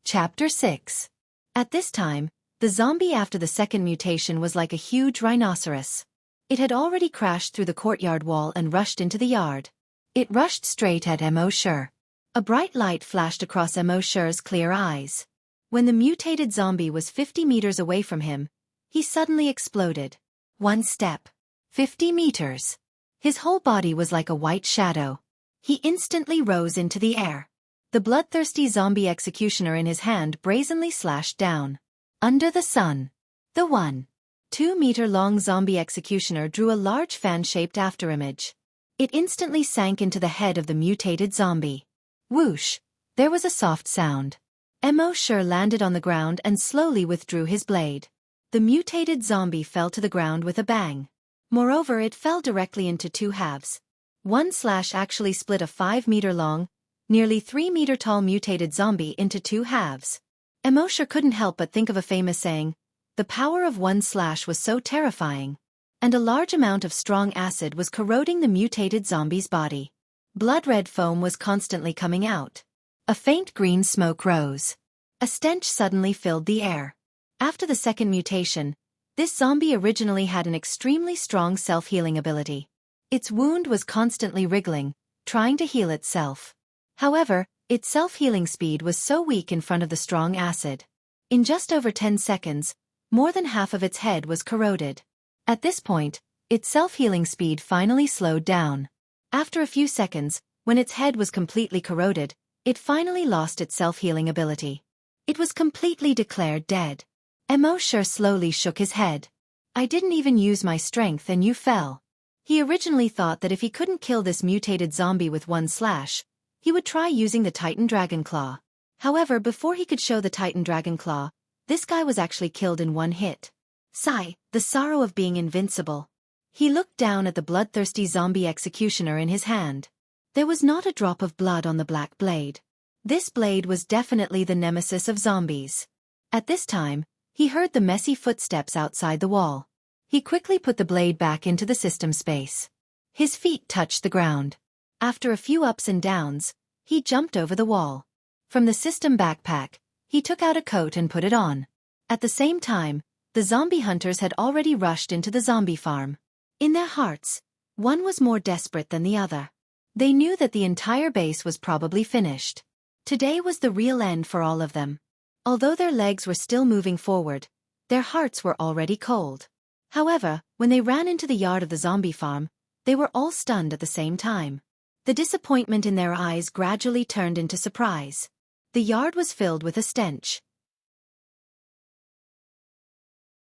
Chapter 6. At this time, the zombie after the second mutation was like a huge rhinoceros. It had already crashed through the courtyard wall and rushed into the yard. It rushed straight at Emosher. A bright light flashed across Emosher's clear eyes. When the mutated zombie was 50 meters away from him, he suddenly exploded. 1 step. 50 meters. His whole body was like a white shadow. He instantly rose into the air. The bloodthirsty zombie executioner in his hand brazenly slashed down. Under the sun. The 1.2-meter-long zombie executioner drew a large fan-shaped afterimage. It instantly sank into the head of the mutated zombie. Whoosh! There was a soft sound. Emosher landed on the ground and slowly withdrew his blade. The mutated zombie fell to the ground with a bang. Moreover, it fell directly into 2 halves. One slash actually split a 5-meter-long, nearly 3-meter-tall mutated zombie into 2 halves. Emosher couldn't help but think of a famous saying, the power of one slash was so terrifying. And a large amount of strong acid was corroding the mutated zombie's body. Blood-red foam was constantly coming out. A faint green smoke rose. A stench suddenly filled the air. After the second mutation, this zombie originally had an extremely strong self-healing ability. Its wound was constantly wriggling, trying to heal itself. However, its self-healing speed was so weak in front of the strong acid. In just over 10 seconds, more than half of its head was corroded. At this point, its self-healing speed finally slowed down. After a few seconds, when its head was completely corroded, it finally lost its self-healing ability. It was completely declared dead. Mo sure slowly shook his head. I didn't even use my strength and you fell. He originally thought that if he couldn't kill this mutated zombie with one slash, he would try using the Titan Dragon Claw. However, before he could show the Titan Dragon Claw, this guy was actually killed in one hit. Sigh, the sorrow of being invincible. He looked down at the bloodthirsty zombie executioner in his hand. There was not a drop of blood on the black blade. This blade was definitely the nemesis of zombies. At this time, he heard the messy footsteps outside the wall. He quickly put the blade back into the system space. His feet touched the ground. After a few ups and downs, he jumped over the wall. From the system backpack, he took out a coat and put it on. At the same time, the zombie hunters had already rushed into the zombie farm. In their hearts, one was more desperate than the other. They knew that the entire base was probably finished. Today was the real end for all of them. Although their legs were still moving forward, their hearts were already cold. However, when they ran into the yard of the zombie farm, they were all stunned at the same time. The disappointment in their eyes gradually turned into surprise. The yard was filled with a stench.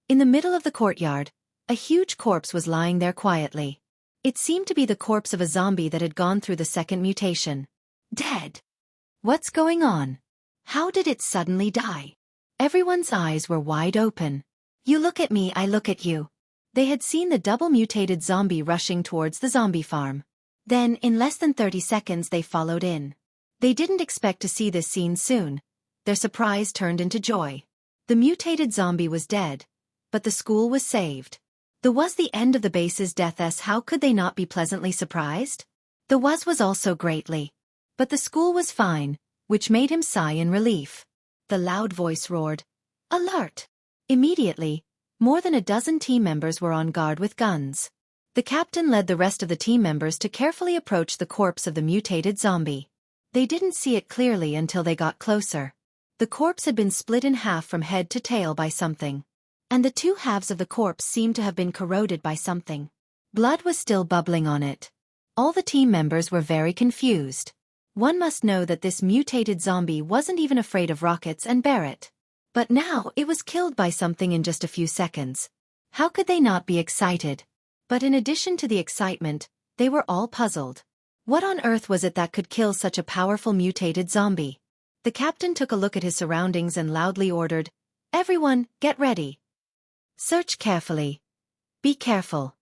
In the middle of the courtyard, a huge corpse was lying there quietly. It seemed to be the corpse of a zombie that had gone through the second mutation. Dead. What's going on? How did it suddenly die? Everyone's eyes were wide open. You look at me, I look at you. They had seen the double-mutated zombie rushing towards the zombie farm. Then, in less than 30 seconds, they followed in. They didn't expect to see this scene soon. Their surprise turned into joy. The mutated zombie was dead, but the school was saved. The was the end of the base's death. How could they not be pleasantly surprised? The was also greatly. But the school was fine, which made him sigh in relief. The loud voice roared, "Alert!" Immediately, more than a dozen team members were on guard with guns. The captain led the rest of the team members to carefully approach the corpse of the mutated zombie. They didn't see it clearly until they got closer. The corpse had been split in half from head to tail by something. And the two halves of the corpse seemed to have been corroded by something. Blood was still bubbling on it. All the team members were very confused. One must know that this mutated zombie wasn't even afraid of rockets and Barrett. But now it was killed by something in just a few seconds. How could they not be excited? But in addition to the excitement, they were all puzzled. What on earth was it that could kill such a powerful mutated zombie? The captain took a look at his surroundings and loudly ordered, "Everyone, get ready. Search carefully. Be careful."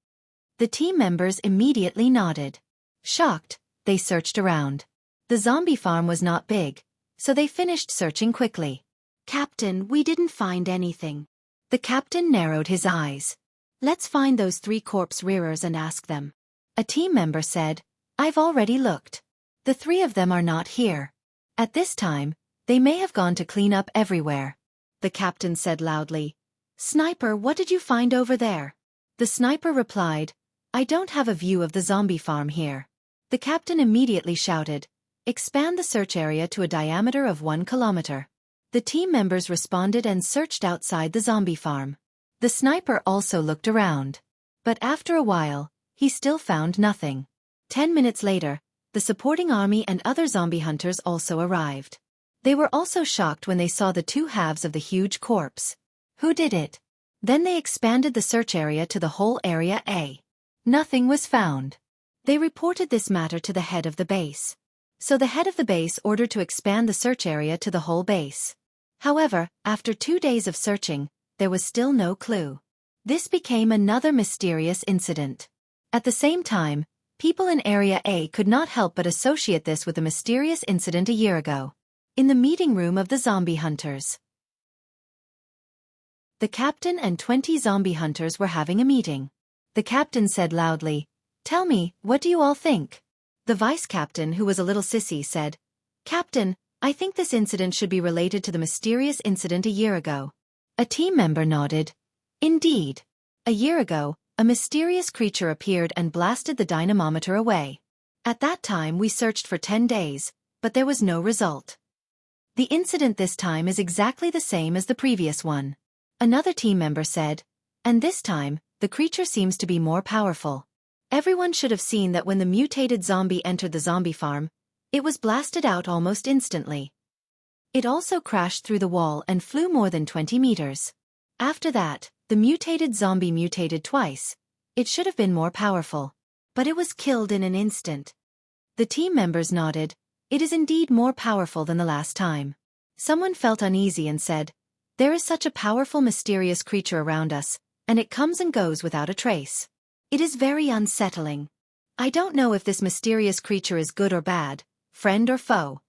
The team members immediately nodded. Shocked, they searched around. The zombie farm was not big, so they finished searching quickly. "Captain, we didn't find anything." The captain narrowed his eyes. "Let's find those 3 corpse rearers and ask them." A team member said, "I've already looked. The 3 of them are not here. At this time, they may have gone to clean up everywhere." The captain said loudly, "Sniper, what did you find over there?" The sniper replied, "I don't have a view of the zombie farm here." The captain immediately shouted, "Expand the search area to a diameter of 1 kilometer." The team members responded and searched outside the zombie farm. The sniper also looked around. But after a while, he still found nothing. 10 minutes later, the supporting army and other zombie hunters also arrived. They were also shocked when they saw the 2 halves of the huge corpse. Who did it? Then they expanded the search area to the whole area A. Nothing was found. They reported this matter to the head of the base. So the head of the base ordered to expand the search area to the whole base. However, after 2 days of searching, there was still no clue. This became another mysterious incident. At the same time, people in Area A could not help but associate this with a mysterious incident a year ago. In the meeting room of the zombie hunters, the captain and 20 zombie hunters were having a meeting. The captain said loudly, "Tell me, what do you all think?" The vice captain, who was a little sissy, said, "Captain, I think this incident should be related to the mysterious incident a year ago. A team member nodded. Indeed. A year ago, a mysterious creature appeared and blasted the dynamometer away. At that time we searched for 10 days, but there was no result. The incident this time is exactly the same as the previous one. Another team member said, and this time, the creature seems to be more powerful. Everyone should have seen that when the mutated zombie entered the zombie farm, it was blasted out almost instantly. It also crashed through the wall and flew more than 20 meters. After that, the mutated zombie mutated twice. It should have been more powerful. But it was killed in an instant. The team members nodded. It is indeed more powerful than the last time. Someone felt uneasy and said, there is such a powerful mysterious creature around us, and it comes and goes without a trace. It is very unsettling. I don't know if this mysterious creature is good or bad, friend or foe.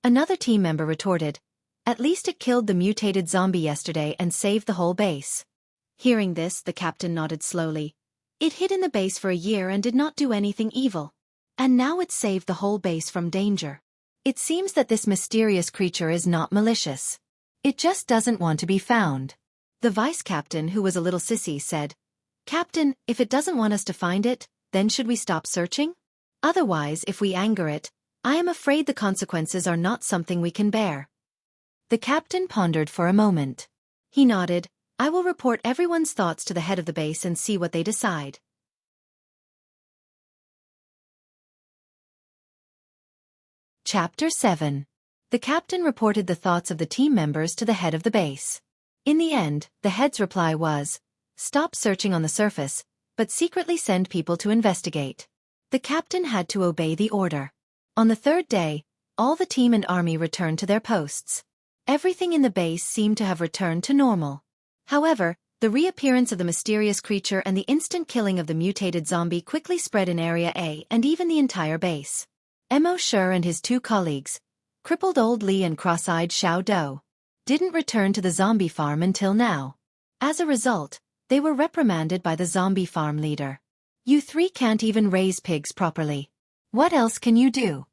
Another team member retorted, at least it killed the mutated zombie yesterday and saved the whole base. Hearing this, the captain nodded slowly. It hid in the base for a year and did not do anything evil. And now it saved the whole base from danger. It seems that this mysterious creature is not malicious. It just doesn't want to be found. The vice captain, who was a little sissy, said, Captain, if it doesn't want us to find it, then should we stop searching? Otherwise, if we anger it, I am afraid the consequences are not something we can bear. The captain pondered for a moment. He nodded, I will report everyone's thoughts to the head of the base and see what they decide. Chapter 7. The captain reported the thoughts of the team members to the head of the base. In the end, the head's reply was, stop searching on the surface, but secretly send people to investigate. The captain had to obey the order. On the third day, all the team and army returned to their posts. Everything in the base seemed to have returned to normal. However, the reappearance of the mysterious creature and the instant killing of the mutated zombie quickly spread in Area A and even the entire base. Mo Shur and his two colleagues, crippled old Li and cross-eyed Xiao Do, didn't return to the zombie farm until now. As a result, they were reprimanded by the zombie farm leader. You three can't even raise pigs properly. What else can you do?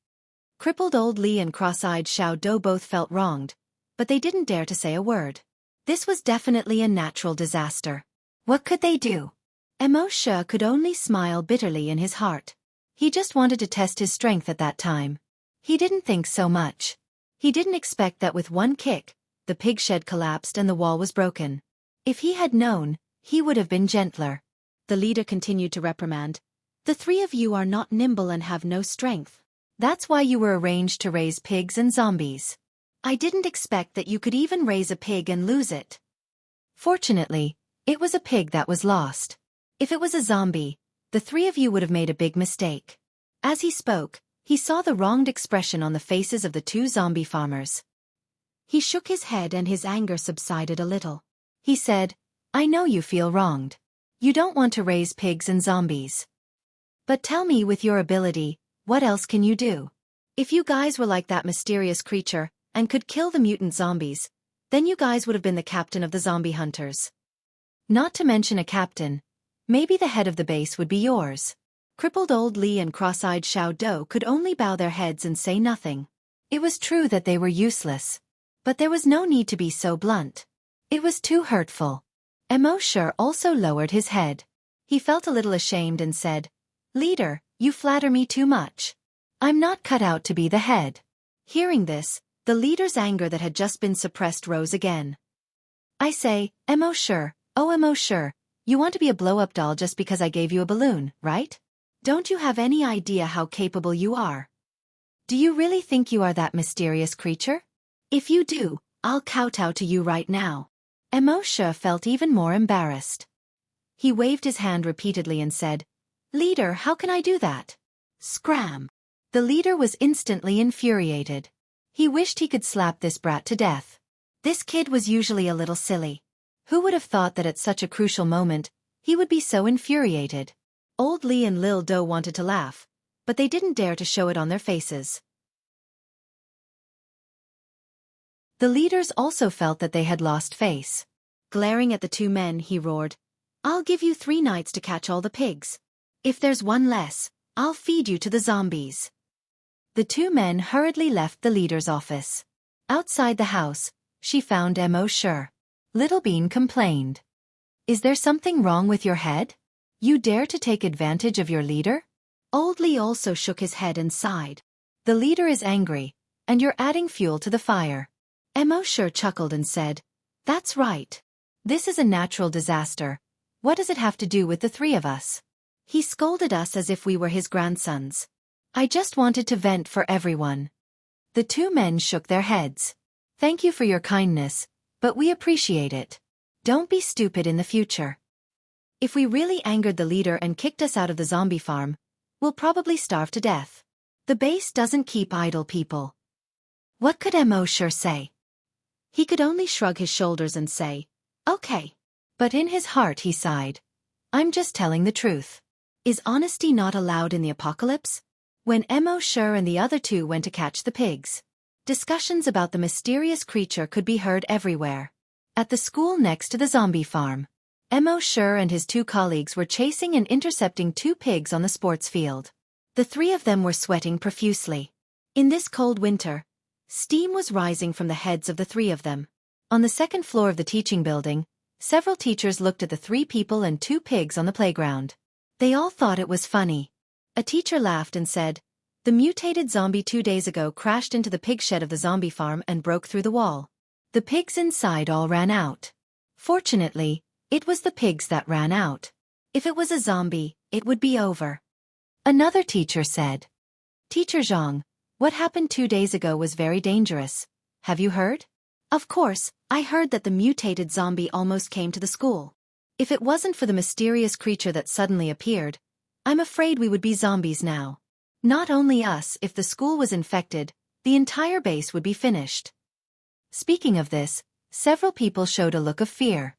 Crippled old Li and cross-eyed Xiao Do both felt wronged, but they didn't dare to say a word. This was definitely a natural disaster. What could they do? Mo Shur could only smile bitterly in his heart. He just wanted to test his strength at that time. He didn't think so much. He didn't expect that with one kick, the pig shed collapsed and the wall was broken. If he had known, he would have been gentler. The leader continued to reprimand. The three of you are not nimble and have no strength. That's why you were arranged to raise pigs and zombies. I didn't expect that you could even raise a pig and lose it. Fortunately, it was a pig that was lost. If it was a zombie, the three of you would have made a big mistake. As he spoke, he saw the wronged expression on the faces of the two zombie farmers. He shook his head and his anger subsided a little. He said, I know you feel wronged. You don't want to raise pigs and zombies. But tell me, with your ability, what else can you do? If you guys were like that mysterious creature, and could kill the mutant zombies, then you guys would have been the captain of the zombie hunters. Not to mention a captain, maybe the head of the base would be yours. Crippled old Li and cross-eyed Xiao Do could only bow their heads and say nothing. It was true that they were useless. But there was no need to be so blunt. It was too hurtful. Mo Shur also lowered his head. He felt a little ashamed and said, Leader, you flatter me too much. I'm not cut out to be the head. Hearing this, the leader's anger that had just been suppressed rose again. I say, Mo Shur, oh Mo Shur, you want to be a blow-up doll just because I gave you a balloon, right? Don't you have any idea how capable you are? Do you really think you are that mysterious creature? If you do, I'll kowtow to you right now. Mo Shur felt even more embarrassed. He waved his hand repeatedly and said, Leader, how can I do that? Scram! The leader was instantly infuriated. He wished he could slap this brat to death. This kid was usually a little silly. Who would have thought that at such a crucial moment, he would be so infuriated? Old Li and Lil Do wanted to laugh, but they didn't dare to show it on their faces. The leaders also felt that they had lost face. Glaring at the two men, he roared, I'll give you 3 nights to catch all the pigs. If there's one less, I'll feed you to the zombies. The two men hurriedly left the leader's office. Outside the house, she found Mo Sure. Little Bean complained. Is there something wrong with your head? You dare to take advantage of your leader? Old Lee also shook his head and sighed. The leader is angry, and you're adding fuel to the fire. Mo Sure chuckled and said, That's right. This is a natural disaster. What does it have to do with the three of us? He scolded us as if we were his grandsons. I just wanted to vent for everyone. The two men shook their heads. Thank you for your kindness, but we appreciate it. Don't be stupid in the future. If we really angered the leader and kicked us out of the zombie farm, we'll probably starve to death. The base doesn't keep idle people. What could Mo Sure say? He could only shrug his shoulders and say, Okay. But in his heart he sighed. I'm just telling the truth. Is honesty not allowed in the apocalypse? When Mo Sure and the other two went to catch the pigs, discussions about the mysterious creature could be heard everywhere. At the school next to the zombie farm, Mo Sure and his two colleagues were chasing and intercepting two pigs on the sports field. The three of them were sweating profusely. In this cold winter, steam was rising from the heads of the three of them. On the second floor of the teaching building, several teachers looked at the three people and two pigs on the playground. They all thought it was funny. A teacher laughed and said, The mutated zombie 2 days ago crashed into the pig shed of the zombie farm and broke through the wall. The pigs inside all ran out. Fortunately, it was the pigs that ran out. If it was a zombie, it would be over. Another teacher said, Teacher Zhang, what happened 2 days ago was very dangerous. Have you heard? Of course, I heard that the mutated zombie almost came to the school. If it wasn't for the mysterious creature that suddenly appeared, I'm afraid we would be zombies now. Not only us, if the school was infected, the entire base would be finished. Speaking of this, several people showed a look of fear.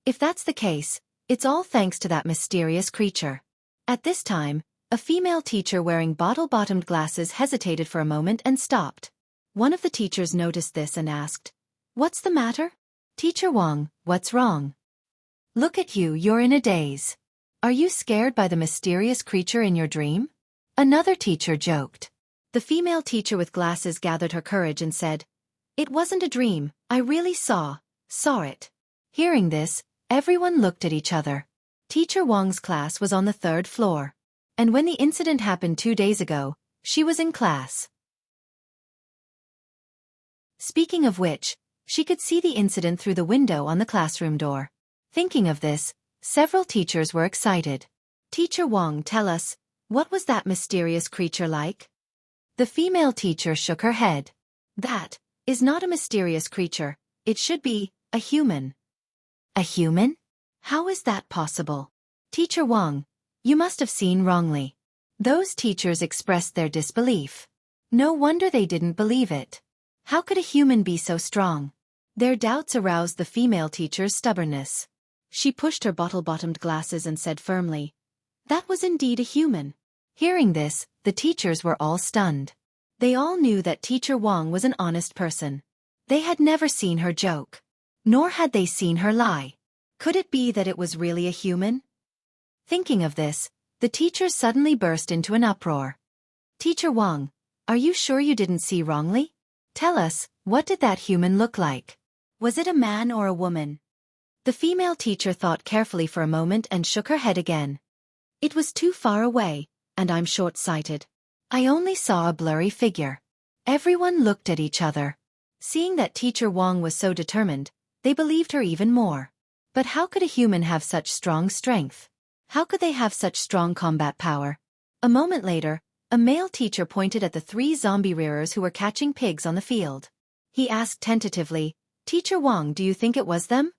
If that's the case, it's all thanks to that mysterious creature. At this time, a female teacher wearing bottle-bottomed glasses hesitated for a moment and stopped. One of the teachers noticed this and asked, What's the matter? Teacher Wang, what's wrong? Look at you, you're in a daze. Are you scared by the mysterious creature in your dream? Another teacher joked. The female teacher with glasses gathered her courage and said, It wasn't a dream, I really saw it. Hearing this, everyone looked at each other. Teacher Wang's class was on the 3rd floor. And when the incident happened 2 days ago, she was in class. Speaking of which, she could see the incident through the window on the classroom door. Thinking of this, several teachers were excited. Teacher Wang, tell us, what was that mysterious creature like? The female teacher shook her head. That is not a mysterious creature, it should be a human. A human? How is that possible? Teacher Wang, you must have seen wrongly. Those teachers expressed their disbelief. No wonder they didn't believe it. How could a human be so strong? Their doubts aroused the female teacher's stubbornness. She pushed her bottle-bottomed glasses and said firmly, That was indeed a human. Hearing this, the teachers were all stunned. They all knew that Teacher Wang was an honest person. They had never seen her joke. Nor had they seen her lie. Could it be that it was really a human? Thinking of this, the teachers suddenly burst into an uproar. Teacher Wang, are you sure you didn't see wrongly? Tell us, what did that human look like? Was it a man or a woman? The female teacher thought carefully for a moment and shook her head again. It was too far away, and I'm short-sighted. I only saw a blurry figure. Everyone looked at each other. Seeing that Teacher Wang was so determined, they believed her even more. But how could a human have such strong strength? How could they have such strong combat power? A moment later, a male teacher pointed at the 3 zombie rearers who were catching pigs on the field. He asked tentatively, Teacher Wang, do you think it was them?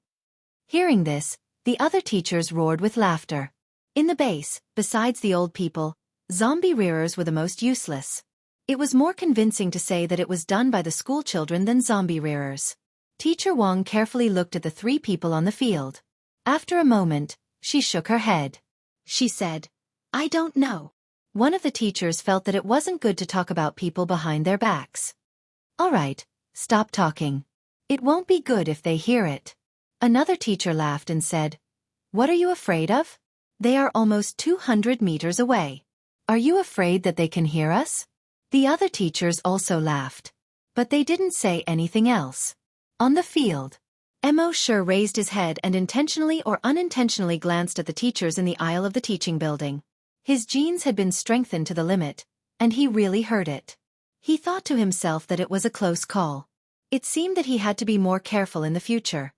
Hearing this, the other teachers roared with laughter. In the base, besides the old people, zombie rearers were the most useless. It was more convincing to say that it was done by the school children than zombie rearers. Teacher Wang carefully looked at the 3 people on the field. After a moment, she shook her head. She said, I don't know. One of the teachers felt that it wasn't good to talk about people behind their backs. All right, stop talking. It won't be good if they hear it. Another teacher laughed and said, What are you afraid of? They are almost 200 meters away. Are you afraid that they can hear us? The other teachers also laughed. But they didn't say anything else. On the field, Mo Shi raised his head and intentionally or unintentionally glanced at the teachers in the aisle of the teaching building. His genes had been strengthened to the limit, and he really heard it. He thought to himself that it was a close call. It seemed that he had to be more careful in the future.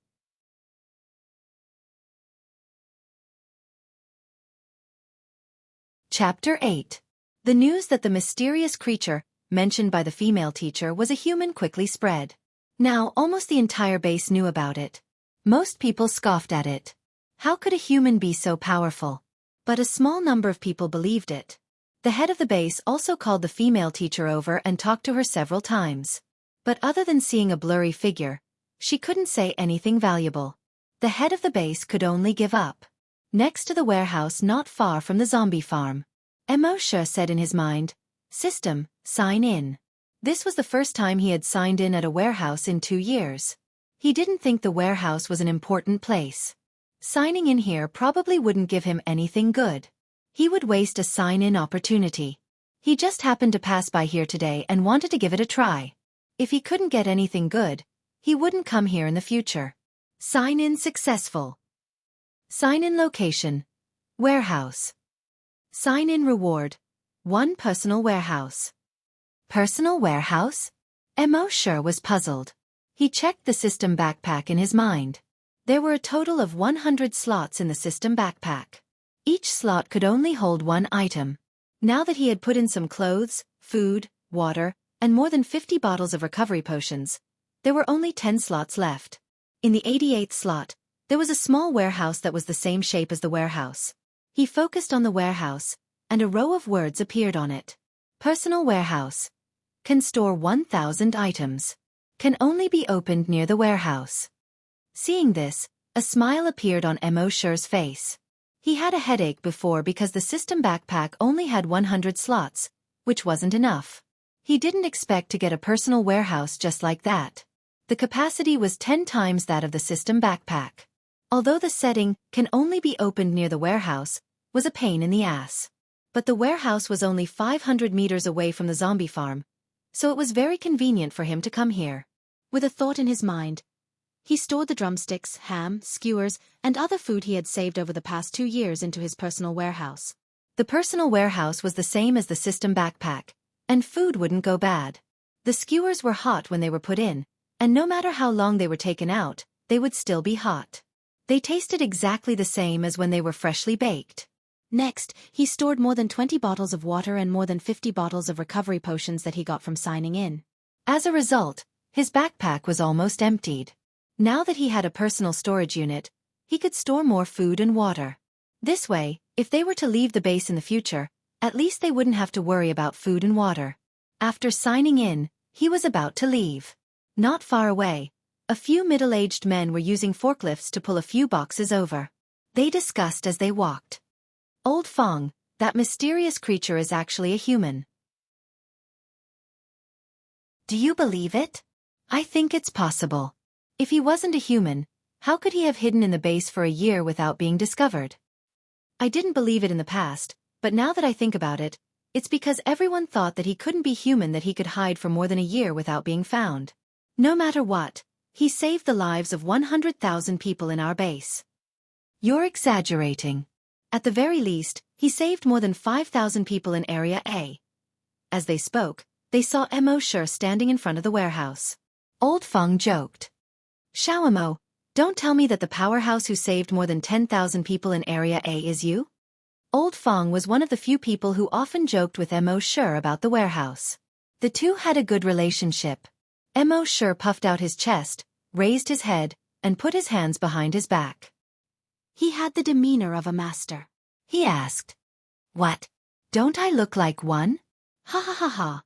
Chapter 8. The news that the mysterious creature, mentioned by the female teacher, was a human quickly spread. Now almost the entire base knew about it. Most people scoffed at it. How could a human be so powerful? But a small number of people believed it. The head of the base also called the female teacher over and talked to her several times. But other than seeing a blurry figure, she couldn't say anything valuable. The head of the base could only give up. Next to the warehouse not far from the zombie farm, Mo Shi said in his mind, "System, sign in." This was the first time he had signed in at a warehouse in 2 years. He didn't think the warehouse was an important place. Signing in here probably wouldn't give him anything good. He would waste a sign-in opportunity. He just happened to pass by here today and wanted to give it a try. If he couldn't get anything good, he wouldn't come here in the future. Sign-in successful. Sign-in location. Warehouse. Sign-in reward. 1 personal warehouse. Personal warehouse? Mo Shi was puzzled. He checked the system backpack in his mind. There were a total of 100 slots in the system backpack. Each slot could only hold 1 item. Now that he had put in some clothes, food, water, and more than 50 bottles of recovery potions, there were only 10 slots left. In the 88th slot, there was a small warehouse that was the same shape as the warehouse. He focused on the warehouse, and a row of words appeared on it. Personal warehouse. Can store 1,000 items. Can only be opened near the warehouse. Seeing this, a smile appeared on Mo Shi's face. He had a headache before because the system backpack only had 100 slots, which wasn't enough. He didn't expect to get a personal warehouse just like that. The capacity was 10 times that of the system backpack. Although the setting, can only be opened near the warehouse, was a pain in the ass. But the warehouse was only 500 meters away from the zombie farm, so it was very convenient for him to come here. With a thought in his mind, he stored the drumsticks, ham, skewers, and other food he had saved over the past 2 years into his personal warehouse. The personal warehouse was the same as the system backpack, and food wouldn't go bad. The skewers were hot when they were put in, and no matter how long they were taken out, they would still be hot. They tasted exactly the same as when they were freshly baked. Next, he stored more than 20 bottles of water and more than 50 bottles of recovery potions that he got from signing in. As a result, his backpack was almost emptied. Now that he had a personal storage unit, he could store more food and water. This way, if they were to leave the base in the future, at least they wouldn't have to worry about food and water. After signing in, he was about to leave. Not far away, a few middle-aged men were using forklifts to pull a few boxes over. They discussed as they walked. Old Fong, that mysterious creature is actually a human. Do you believe it? I think it's possible. If he wasn't a human, how could he have hidden in the base for a year without being discovered? I didn't believe it in the past, but now that I think about it, it's because everyone thought that he couldn't be human, that he could hide for more than a year without being found. No matter what, he saved the lives of 100,000 people in our base. You're exaggerating. At the very least, he saved more than 5,000 people in Area A. As they spoke, they saw Mo Shi standing in front of the warehouse. Old Feng joked. Xiaofan, don't tell me that the powerhouse who saved more than 10,000 people in Area A is you? Old Feng was one of the few people who often joked with Mo Shi about the warehouse. The two had a good relationship. Mo Shi puffed out his chest, raised his head, and put his hands behind his back. He had the demeanor of a master. He asked, "What? Don't I look like one?" Ha ha ha ha.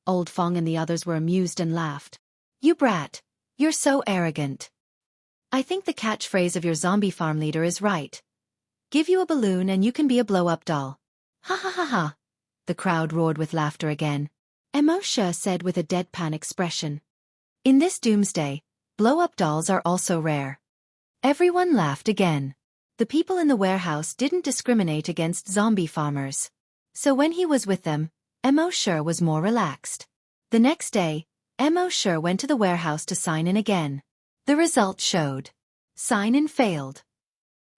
Old Feng and the others were amused and laughed. You brat, you're so arrogant. I think the catchphrase of your zombie farm leader is right. Give you a balloon and you can be a blow-up doll. Ha ha ha ha. The crowd roared with laughter again. Mo Shi said with a deadpan expression. In this doomsday, blow-up dolls are also rare. Everyone laughed again. The people in the warehouse didn't discriminate against zombie farmers. So when he was with them, Mo was more relaxed. The next day, Mo went to the warehouse to sign in again. The result showed. Sign in failed.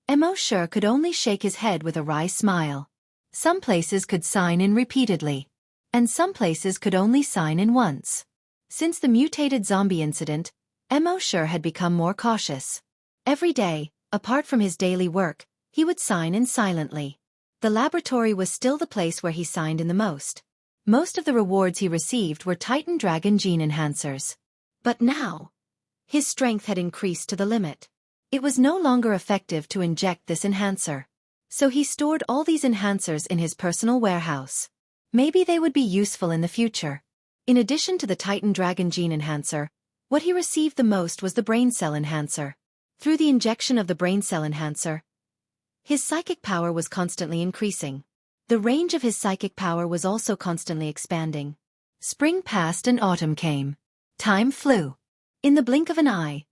Mo could only shake his head with a wry smile. Some places could sign in repeatedly, and some places could only sign in once. Since the mutated zombie incident, Mo had become more cautious. Every day, apart from his daily work, he would sign in silently. The laboratory was still the place where he signed in the most. Most of the rewards he received were Titan Dragon gene enhancers. But now, his strength had increased to the limit. It was no longer effective to inject this enhancer. So he stored all these enhancers in his personal warehouse. Maybe they would be useful in the future. In addition to the Titan Dragon gene enhancer, what he received the most was the brain cell enhancer. Through the injection of the brain cell enhancer, his psychic power was constantly increasing. The range of his psychic power was also constantly expanding. Spring passed and autumn came. Time flew. In the blink of an eye,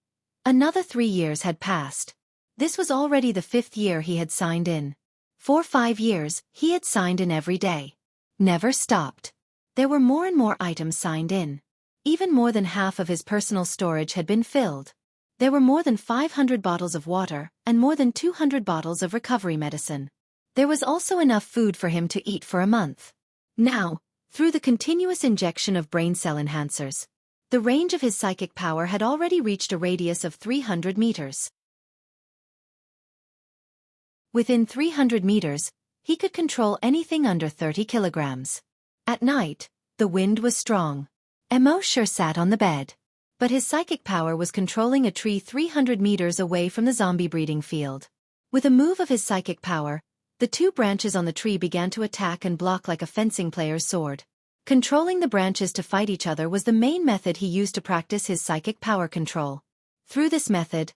another 3 years had passed. This was already the 5th year he had signed in. For 5 years, he had signed in every day. Never stopped. There were more and more items signed in. Even more than half of his personal storage had been filled. There were more than 500 bottles of water and more than 200 bottles of recovery medicine. There was also enough food for him to eat for a month. Now, through the continuous injection of brain cell enhancers, the range of his psychic power had already reached a radius of 300 meters. Within 300 meters, he could control anything under 30 kilograms. At night, the wind was strong. Mo sat on the bed. But his psychic power was controlling a tree 300 meters away from the zombie breeding field. With a move of his psychic power, the 2 branches on the tree began to attack and block like a fencing player's sword. Controlling the branches to fight each other was the main method he used to practice his psychic power control. Through this method,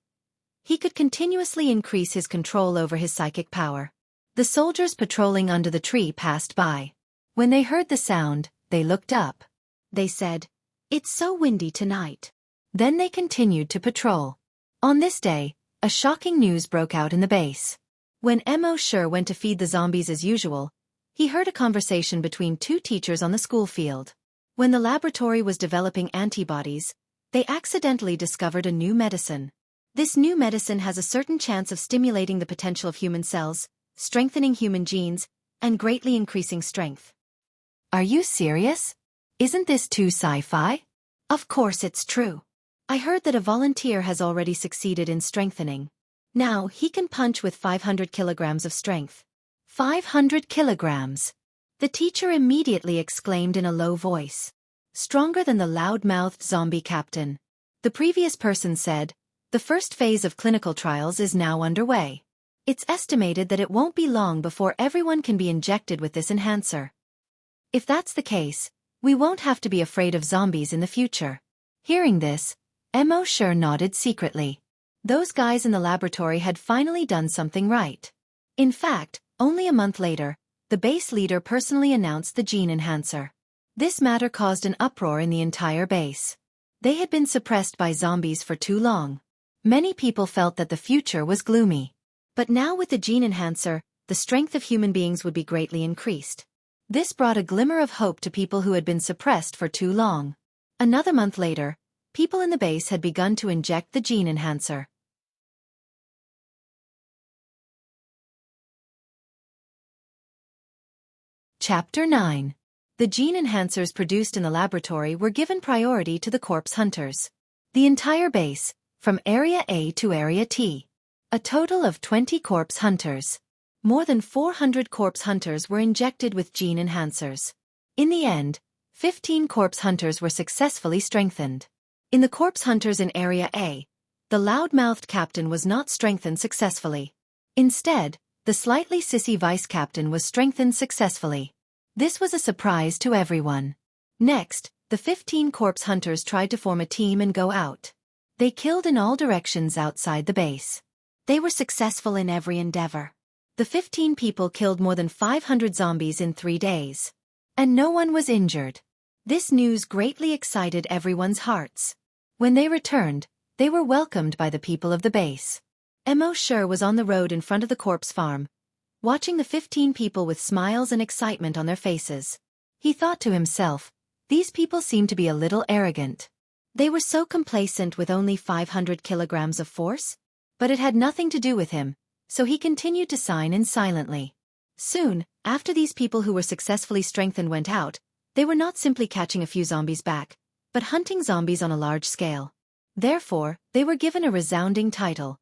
he could continuously increase his control over his psychic power. The soldiers patrolling under the tree passed by. When they heard the sound, they looked up. They said, "It's so windy tonight." Then they continued to patrol. On this day, a shocking news broke out in the base. When Mo went to feed the zombies as usual, he heard a conversation between 2 teachers on the school field. When the laboratory was developing antibodies, they accidentally discovered a new medicine. This new medicine has a certain chance of stimulating the potential of human cells, strengthening human genes, and greatly increasing strength. Are you serious? Isn't this too sci-fi? Of course it's true. I heard that a volunteer has already succeeded in strengthening. Now he can punch with 500 kilograms of strength. 500 kilograms! The teacher immediately exclaimed in a low voice. Stronger than the loud-mouthed zombie captain. The previous person said, "The first phase of clinical trials is now underway. It's estimated that it won't be long before everyone can be injected with this enhancer. If that's the case, we won't have to be afraid of zombies in the future." Hearing this, Mo nodded secretly. Those guys in the laboratory had finally done something right. In fact, only a month later, the base leader personally announced the gene enhancer. This matter caused an uproar in the entire base. They had been suppressed by zombies for too long. Many people felt that the future was gloomy. But now with the gene enhancer, the strength of human beings would be greatly increased. This brought a glimmer of hope to people who had been suppressed for too long. Another month later, people in the base had begun to inject the gene enhancer. Chapter 9. The gene enhancers produced in the laboratory were given priority to the corpse hunters. The entire base, from Area A to Area T. A total of 20 corpse hunters. More than 400 corpse hunters were injected with gene enhancers. In the end, 15 corpse hunters were successfully strengthened. In the corpse hunters in Area A, the loud-mouthed captain was not strengthened successfully. Instead, the slightly sissy vice captain was strengthened successfully. This was a surprise to everyone. Next, the 15 corpse hunters tried to form a team and go out. They killed in all directions outside the base. They were successful in every endeavor. The 15 people killed more than 500 zombies in 3 days. And no one was injured. This news greatly excited everyone's hearts. When they returned, they were welcomed by the people of the base. Mo was on the road in front of the corpse farm, watching the 15 people with smiles and excitement on their faces. He thought to himself, these people seem to be a little arrogant. They were so complacent with only 500 kilograms of force? But it had nothing to do with him, so he continued to sign in silently. Soon, after these people who were successfully strengthened went out, they were not simply catching a few zombies back, but hunting zombies on a large scale. Therefore, they were given a resounding title: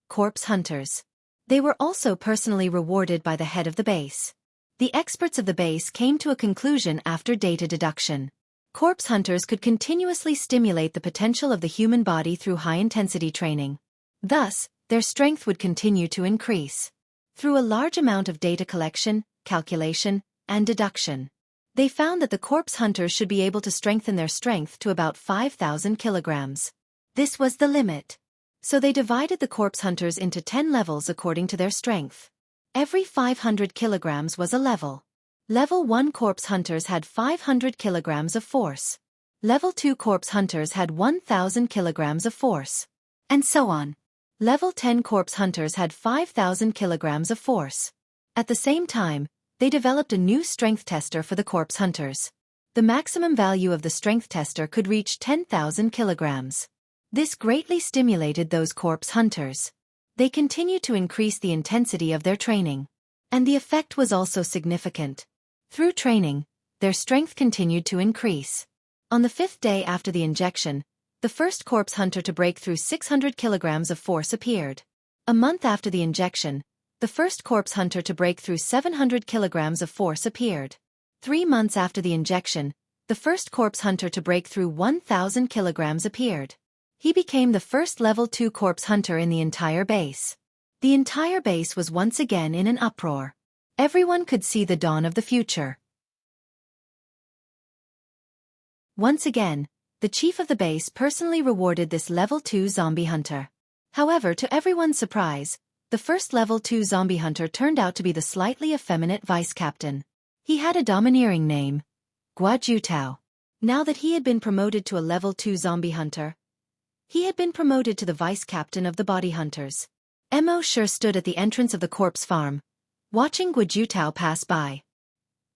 Corpse Hunters. They were also personally rewarded by the head of the base. The experts of the base came to a conclusion after data deduction. Corpse hunters could continuously stimulate the potential of the human body through high-intensity training. Thus, their strength would continue to increase. Through a large amount of data collection, calculation, and deduction, they found that the corpse hunters should be able to strengthen their strength to about 5,000 kilograms. This was the limit. So they divided the corpse hunters into 10 levels according to their strength. Every 500 kilograms was a level. Level 1 corpse hunters had 500 kilograms of force. Level 2 corpse hunters had 1,000 kilograms of force. And so on. Level 10 corpse hunters had 5,000 kilograms of force. At the same time, they developed a new strength tester for the corpse hunters. The maximum value of the strength tester could reach 10,000 kilograms. This greatly stimulated those corpse hunters. They continued to increase the intensity of their training. And the effect was also significant. Through training, their strength continued to increase. On the 5th day after the injection, the first corpse hunter to break through 600 kilograms of force appeared. A month after the injection, the first corpse hunter to break through 700 kilograms of force appeared. 3 months after the injection, the first corpse hunter to break through 1,000 kilograms appeared. He became the first level 2 corpse hunter in the entire base. The entire base was once again in an uproar. Everyone could see the dawn of the future. Once again, the chief of the base personally rewarded this level 2 zombie hunter. However, to everyone's surprise, the first level 2 zombie hunter turned out to be the slightly effeminate vice captain. He had a domineering name, Guajutao. Now that he had been promoted to a level 2 zombie hunter, he had been promoted to the vice captain of the body hunters. Mo Sure stood at the entrance of the corpse farm, watching Guajutao pass by.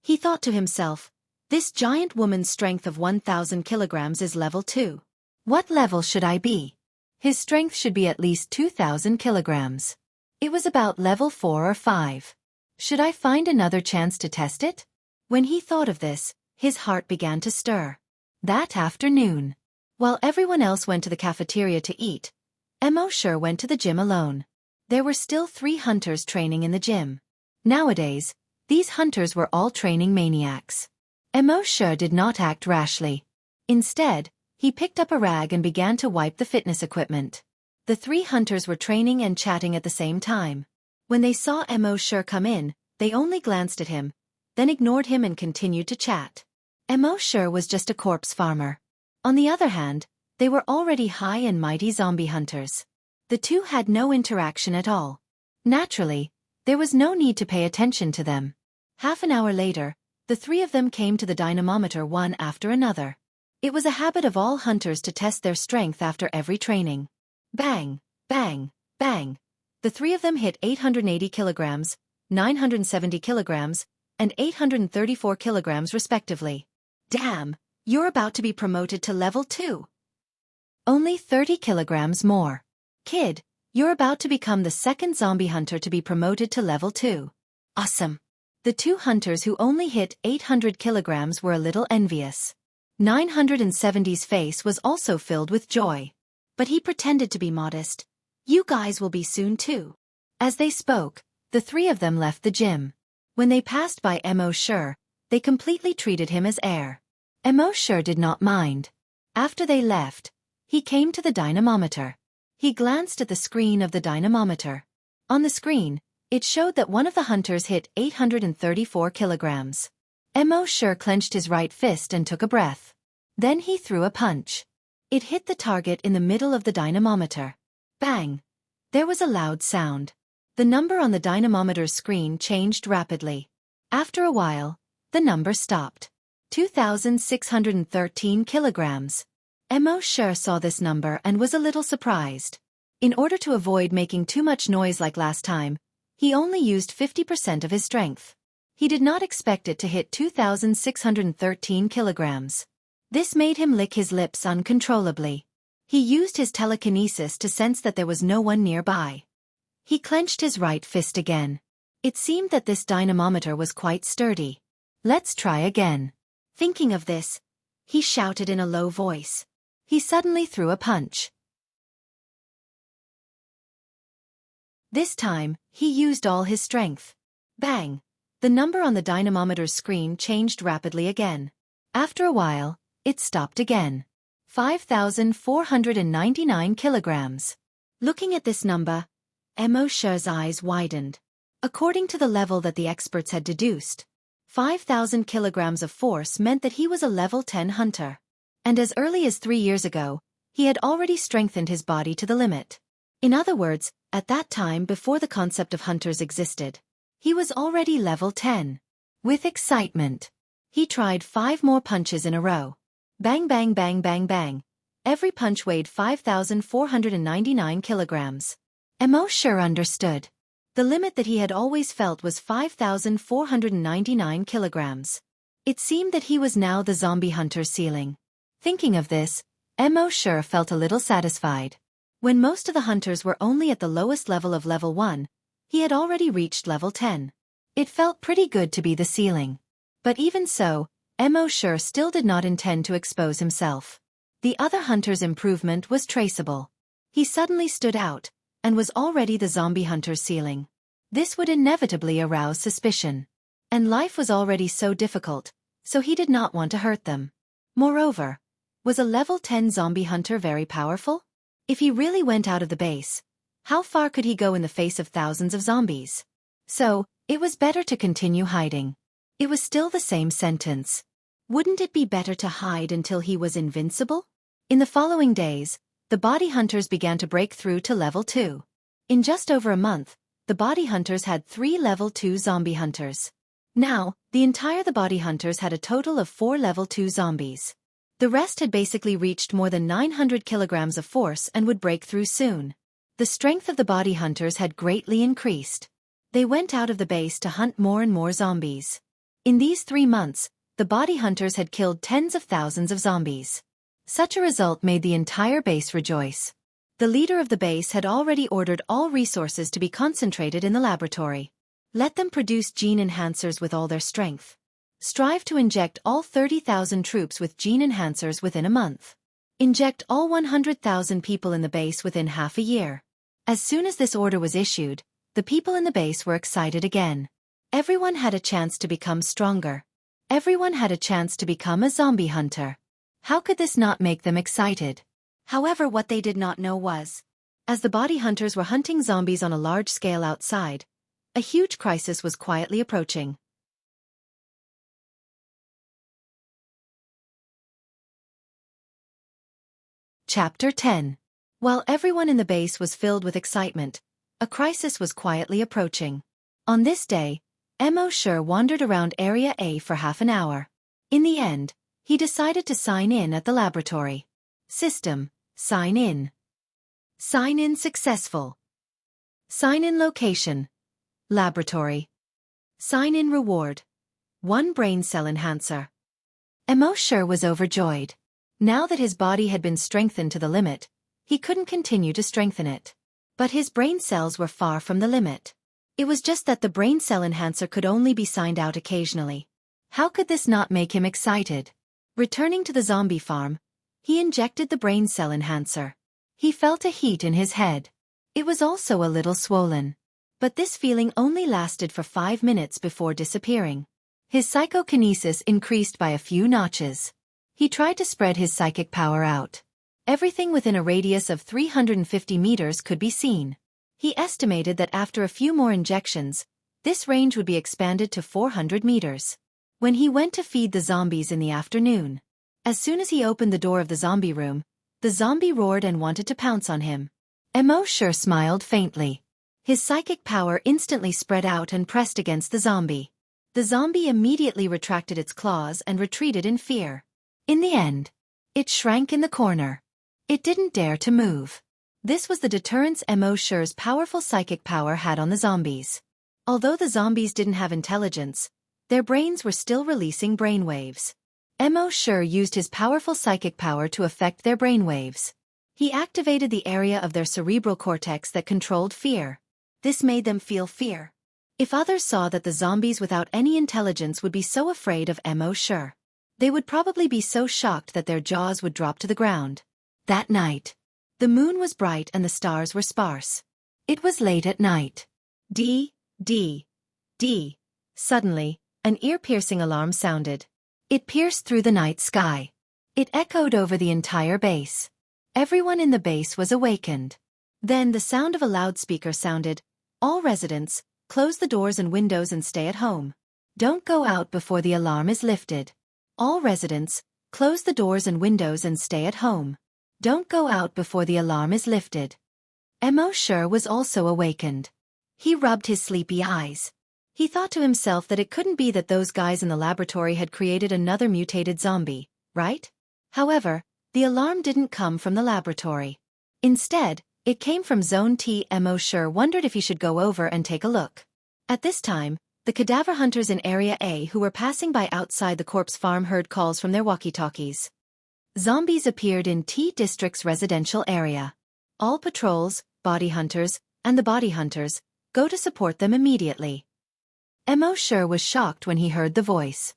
He thought to himself, this giant woman's strength of 1,000 kilograms is level 2. What level should I be? His strength should be at least 2,000 kilograms. It was about level 4 or 5. Should I find another chance to test it? When he thought of this, his heart began to stir. That afternoon, while everyone else went to the cafeteria to eat, Mo Sure went to the gym alone. There were still 3 hunters training in the gym. Nowadays, these hunters were all training maniacs. Mo Sure did not act rashly. Instead, he picked up a rag and began to wipe the fitness equipment. The 3 hunters were training and chatting at the same time. When they saw Mo Sure come in, they only glanced at him, then ignored him and continued to chat. Mo Sure was just a corpse farmer. On the other hand, they were already high and mighty zombie hunters. The 2 had no interaction at all. Naturally, there was no need to pay attention to them. Half an hour later, the 3 of them came to the dynamometer one after another. It was a habit of all hunters to test their strength after every training. Bang, bang, bang. The 3 of them hit 880 kilograms, 970 kilograms, and 834 kilograms respectively. Damn, you're about to be promoted to level 2. Only 30 kilograms more. Kid, you're about to become the second zombie hunter to be promoted to level 2. Awesome. The 2 hunters who only hit 800 kilograms were a little envious. 970's face was also filled with joy. But he pretended to be modest. You guys will be soon too. As they spoke, the 3 of them left the gym. When they passed by Mo Sure, they completely treated him as air. Mo Sure did not mind. After they left, he came to the dynamometer. He glanced at the screen of the dynamometer. On the screen, it showed that one of the hunters hit 834 kilograms. Mo Sure clenched his right fist and took a breath. Then he threw a punch. It hit the target in the middle of the dynamometer. Bang! There was a loud sound. The number on the dynamometer's screen changed rapidly. After a while, the number stopped. 2,613 kilograms. Mo Sure saw this number and was a little surprised. In order to avoid making too much noise like last time, he only used 50% of his strength. He did not expect it to hit 2,613 kilograms. This made him lick his lips uncontrollably. He used his telekinesis to sense that there was no one nearby. He clenched his right fist again. It seemed that this dynamometer was quite sturdy. Let's try again. Thinking of this, he shouted in a low voice. He suddenly threw a punch. This time, he used all his strength. Bang! The number on the dynamometer's screen changed rapidly again. After a while, it stopped again. 5,499 kilograms. Looking at this number, Emo's eyes widened. According to the level that the experts had deduced, 5,000 kilograms of force meant that he was a level 10 hunter. And as early as 3 years ago, he had already strengthened his body to the limit. In other words, at that time before the concept of hunters existed, he was already level 10. With excitement, he tried 5 more punches in a row. Bang bang bang bang bang. Every punch weighed 5,499 kilograms. Emo sure understood. The limit that he had always felt was 5,499 kilograms. It seemed that he was now the zombie hunter's ceiling. Thinking of this, Emo sure felt a little satisfied. When most of the hunters were only at the lowest level of level 1, he had already reached level 10. It felt pretty good to be the ceiling. But even so, Emo sure still did not intend to expose himself. The other hunter's improvement was traceable. He suddenly stood out, and was already the zombie hunter's ceiling. This would inevitably arouse suspicion. And life was already so difficult, so he did not want to hurt them. Moreover, was a level 10 zombie hunter very powerful? If he really went out of the base, how far could he go in the face of thousands of zombies? So, it was better to continue hiding. It was still the same sentence. Wouldn't it be better to hide until he was invincible? In the following days, the body hunters began to break through to level 2. In just over a month, the body hunters had 3 level 2 zombie hunters. Now, the body hunters had a total of 4 level 2 zombies. The rest had basically reached more than 900 kilograms of force and would break through soon. The strength of the body hunters had greatly increased. They went out of the base to hunt more and more zombies. In these 3 months, the body hunters had killed tens of thousands of zombies. Such a result made the entire base rejoice. The leader of the base had already ordered all resources to be concentrated in the laboratory. Let them produce gene enhancers with all their strength. Strive to inject all 30,000 troops with gene enhancers within a month. Inject all 100,000 people in the base within half a year. As soon as this order was issued, the people in the base were excited again. Everyone had a chance to become stronger. Everyone had a chance to become a zombie hunter. How could this not make them excited? However, what they did not know was, as the body hunters were hunting zombies on a large scale outside, a huge crisis was quietly approaching. Chapter 10. While everyone in the base was filled with excitement, a crisis was quietly approaching. On this day, Emo sure wandered around Area A for half an hour. In the end, he decided to sign in at the laboratory. System, sign in. Sign in successful. Sign in location. Laboratory. Sign in reward. 1 brain cell enhancer. Emo sure was overjoyed. Now that his body had been strengthened to the limit, he couldn't continue to strengthen it. But his brain cells were far from the limit. It was just that the brain cell enhancer could only be signed out occasionally. How could this not make him excited? Returning to the zombie farm, he injected the brain cell enhancer. He felt a heat in his head. It was also a little swollen. But this feeling only lasted for 5 minutes before disappearing. His psychokinesis increased by a few notches. He tried to spread his psychic power out. Everything within a radius of 350 meters could be seen. He estimated that after a few more injections, this range would be expanded to 400 meters. When he went to feed the zombies in the afternoon, as soon as he opened the door of the zombie room, the zombie roared and wanted to pounce on him. Emo sure smiled faintly. His psychic power instantly spread out and pressed against the zombie. The zombie immediately retracted its claws and retreated in fear. In the end, it shrank in the corner. It didn't dare to move. This was the deterrence Emo sure's powerful psychic power had on the zombies. Although the zombies didn't have intelligence, Their brains were still releasing brainwaves. Mo used his powerful psychic power to affect their brainwaves. He activated the area of their cerebral cortex that controlled fear. This made them feel fear. If others saw that the zombies without any intelligence would be so afraid of Mo, they would probably be so shocked that their jaws would drop to the ground. That night, the moon was bright and the stars were sparse. It was late at night. D. Suddenly, an ear-piercing alarm sounded. It pierced through the night sky. It echoed over the entire base. Everyone in the base was awakened. Then the sound of a loudspeaker sounded. All residents, close the doors and windows and stay at home. Don't go out before the alarm is lifted. All residents, close the doors and windows and stay at home. Don't go out before the alarm is lifted. Mo was also awakened. He rubbed his sleepy eyes. He thought to himself that it couldn't be that those guys in the laboratory had created another mutated zombie, right? However, the alarm didn't come from the laboratory. Instead, it came from Zone T. Mo wondered if he should go over and take a look. At this time, the cadaver hunters in Area A who were passing by outside the corpse farm heard calls from their walkie-talkies. Zombies appeared in T District's residential area. All patrols, body hunters, and the body hunters, go to support them immediately. Mo was shocked when he heard the voice.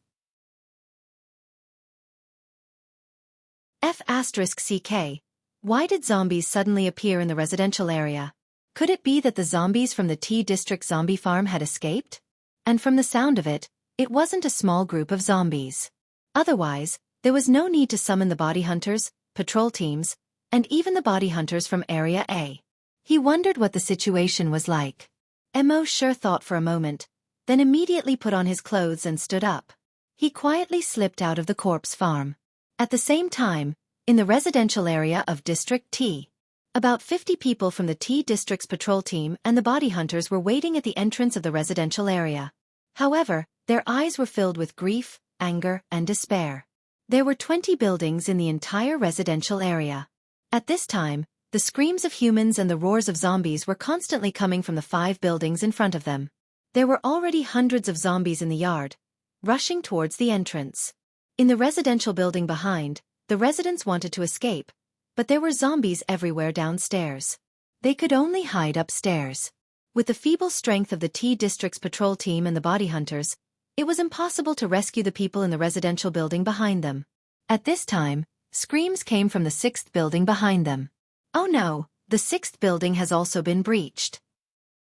F***CK. Why did zombies suddenly appear in the residential area? Could it be that the zombies from the T District zombie farm had escaped? And from the sound of it, it wasn't a small group of zombies. Otherwise, there was no need to summon the body hunters, patrol teams, and even the body hunters from Area A. He wondered what the situation was like. Mo thought for a moment, then immediately put on his clothes and stood up. He quietly slipped out of the corpse farm. At the same time, in the residential area of District T, about 50 people from the T District's patrol team and the body hunters were waiting at the entrance of the residential area. However, their eyes were filled with grief, anger, and despair. There were 20 buildings in the entire residential area. At this time, the screams of humans and the roars of zombies were constantly coming from the 5 buildings in front of them. There were already hundreds of zombies in the yard, rushing towards the entrance. In the residential building behind, the residents wanted to escape, but there were zombies everywhere downstairs. They could only hide upstairs. With the feeble strength of the T District's patrol team and the body hunters, it was impossible to rescue the people in the residential building behind them. At this time, screams came from the 6th building behind them. Oh no, the 6th building has also been breached.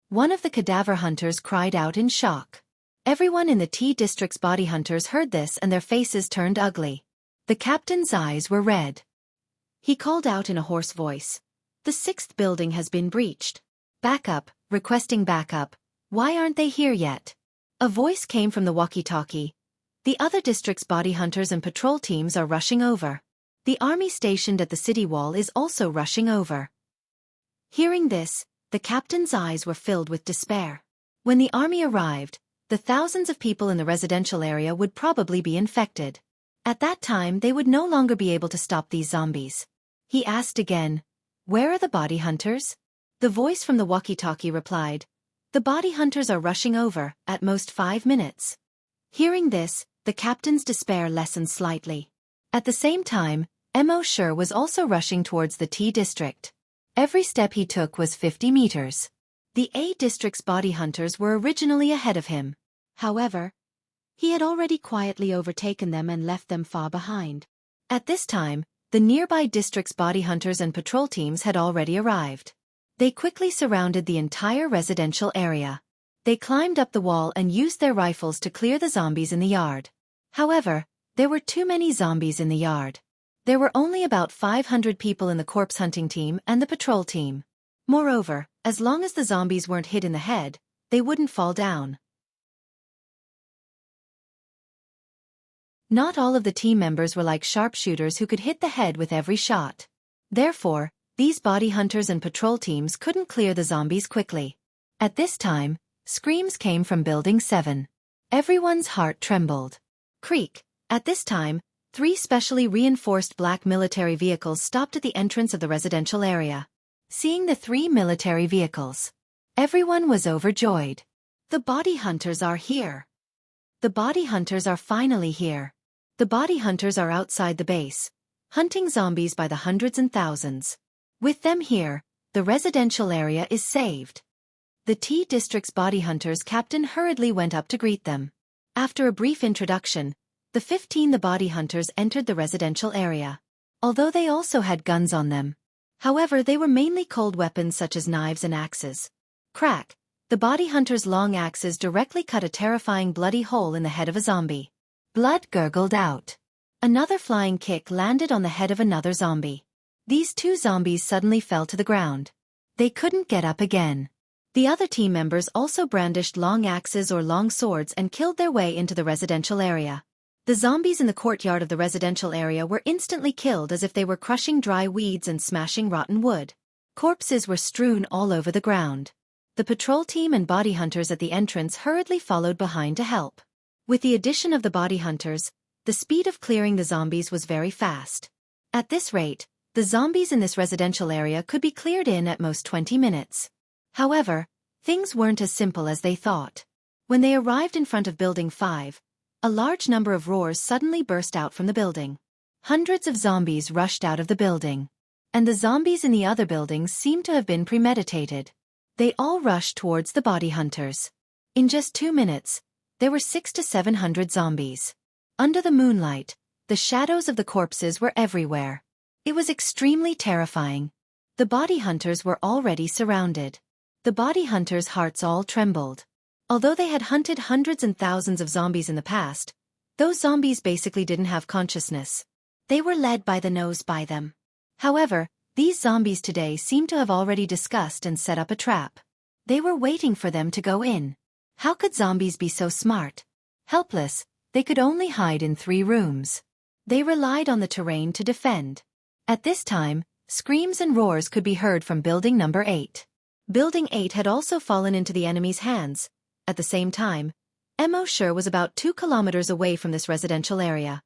One of the cadaver hunters cried out in shock. Everyone in the T District's body hunters heard this and their faces turned ugly. The captain's eyes were red. He called out in a hoarse voice. The 6th building has been breached. Backup, requesting backup. Why aren't they here yet? A voice came from the walkie-talkie. The other district's body hunters and patrol teams are rushing over. The army stationed at the city wall is also rushing over. Hearing this, the captain's eyes were filled with despair. When the army arrived, the thousands of people in the residential area would probably be infected. At that time they would no longer be able to stop these zombies. He asked again, "Where are the body hunters?" The voice from the walkie-talkie replied, "The body hunters are rushing over, at most 5 minutes." Hearing this, the captain's despair lessened slightly. At the same time, Mo was also rushing towards the T District. Every step he took was 50 meters. The A District's body hunters were originally ahead of him. However, he had already quietly overtaken them and left them far behind. At this time, the nearby district's body hunters and patrol teams had already arrived. They quickly surrounded the entire residential area. They climbed up the wall and used their rifles to clear the zombies in the yard. However, there were too many zombies in the yard. There were only about 500 people in the corpse hunting team and the patrol team. Moreover, as long as the zombies weren't hit in the head, they wouldn't fall down. Not all of the team members were like sharpshooters who could hit the head with every shot. Therefore, these body hunters and patrol teams couldn't clear the zombies quickly. At this time, screams came from Building 7. Everyone's heart trembled. Creak. At this time, 3 specially reinforced black military vehicles stopped at the entrance of the residential area. Seeing the 3 military vehicles, everyone was overjoyed. The body hunters are here. The body hunters are finally here. The body hunters are outside the base, hunting zombies by the hundreds and thousands. With them here, the residential area is saved. The T District's body hunters captain hurriedly went up to greet them. After a brief introduction, the body hunters entered the residential area. Although they also had guns on them. However, they were mainly cold weapons such as knives and axes. Crack! The body hunters' long axes directly cut a terrifying bloody hole in the head of a zombie. Blood gurgled out. Another flying kick landed on the head of another zombie. These two zombies suddenly fell to the ground. They couldn't get up again. The other team members also brandished long axes or long swords and killed their way into the residential area. The zombies in the courtyard of the residential area were instantly killed as if they were crushing dry weeds and smashing rotten wood. Corpses were strewn all over the ground. The patrol team and body hunters at the entrance hurriedly followed behind to help. With the addition of the body hunters, the speed of clearing the zombies was very fast. At this rate, the zombies in this residential area could be cleared in at most 20 minutes. However, things weren't as simple as they thought. When they arrived in front of Building 5, a large number of roars suddenly burst out from the building. Hundreds of zombies rushed out of the building. And the zombies in the other buildings seemed to have been premeditated. They all rushed towards the body hunters. In just 2 minutes, there were 600 to 700 zombies. Under the moonlight, the shadows of the corpses were everywhere. It was extremely terrifying. The body hunters were already surrounded. The body hunters' hearts all trembled. Although they had hunted hundreds and thousands of zombies in the past, those zombies basically didn't have consciousness. They were led by the nose by them. However, these zombies today seemed to have already discussed and set up a trap. They were waiting for them to go in. How could zombies be so smart? Helpless, they could only hide in 3 rooms. They relied on the terrain to defend. At this time, screams and roars could be heard from Building Number 8. Building 8 had also fallen into the enemy's hands. At the same time, Wuxia was about 2 kilometers away from this residential area.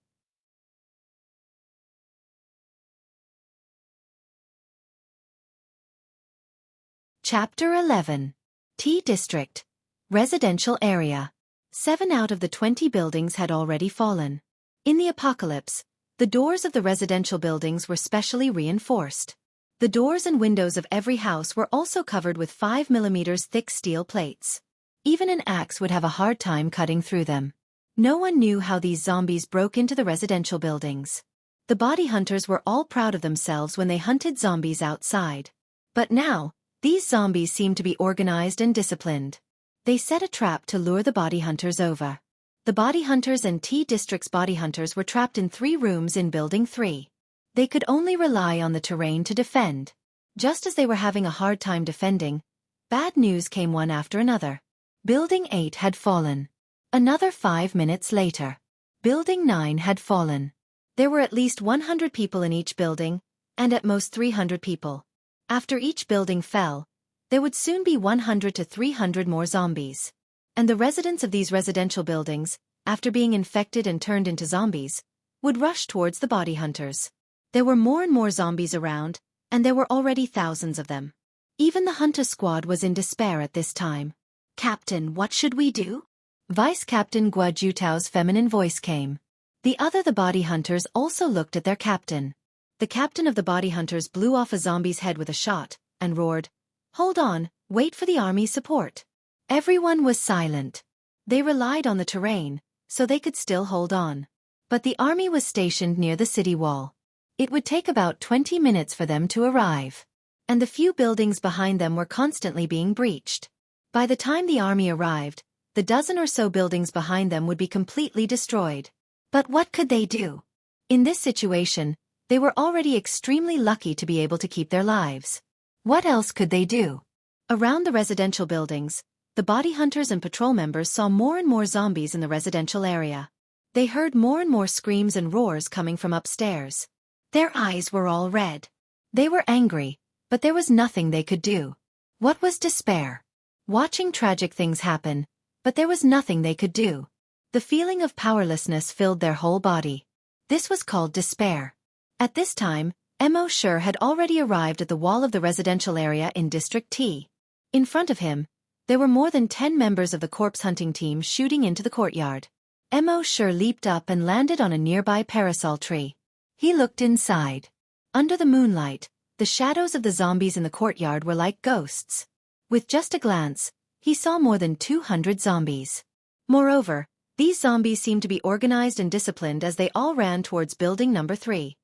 Chapter 11. T District. Residential Area. 7 out of the 20 buildings had already fallen. In the apocalypse, the doors of the residential buildings were specially reinforced. The doors and windows of every house were also covered with 5 mm thick steel plates. Even an axe would have a hard time cutting through them. No one knew how these zombies broke into the residential buildings. The body hunters were all proud of themselves when they hunted zombies outside. But now, these zombies seemed to be organized and disciplined. They set a trap to lure the body hunters over. The body hunters and T District's body hunters were trapped in 3 rooms in Building 3. They could only rely on the terrain to defend. Just as they were having a hard time defending, bad news came one after another. Building 8 had fallen. Another 5 minutes later, Building 9 had fallen. There were at least 100 people in each building, and at most 300 people. After each building fell, there would soon be 100 to 300 more zombies. And the residents of these residential buildings, after being infected and turned into zombies, would rush towards the body hunters. There were more and more zombies around, and there were already thousands of them. Even the hunter squad was in despair at this time. "Captain, what should we do?" Vice Captain Guo Jutao's feminine voice came. The body hunters also looked at their captain. The captain of the body hunters blew off a zombie's head with a shot, and roared, "Hold on, wait for the army's support." Everyone was silent. They relied on the terrain, so they could still hold on. But the army was stationed near the city wall. It would take about 20 minutes for them to arrive. And the few buildings behind them were constantly being breached. By the time the army arrived, the dozen or so buildings behind them would be completely destroyed. But what could they do? In this situation, they were already extremely lucky to be able to keep their lives. What else could they do? Around the residential buildings, the body hunters and patrol members saw more and more zombies in the residential area. They heard more and more screams and roars coming from upstairs. Their eyes were all red. They were angry, but there was nothing they could do. What was despair? Watching tragic things happen, but there was nothing they could do. The feeling of powerlessness filled their whole body. This was called despair. At this time, Wuxia had already arrived at the wall of the residential area in District T. In front of him, there were more than 10 members of the corpse hunting team shooting into the courtyard. Mo sure leaped up and landed on a nearby parasol tree. He looked inside. Under the moonlight, the shadows of the zombies in the courtyard were like ghosts. With just a glance, he saw more than 200 zombies. Moreover, these zombies seemed to be organized and disciplined as they all ran towards building number 3.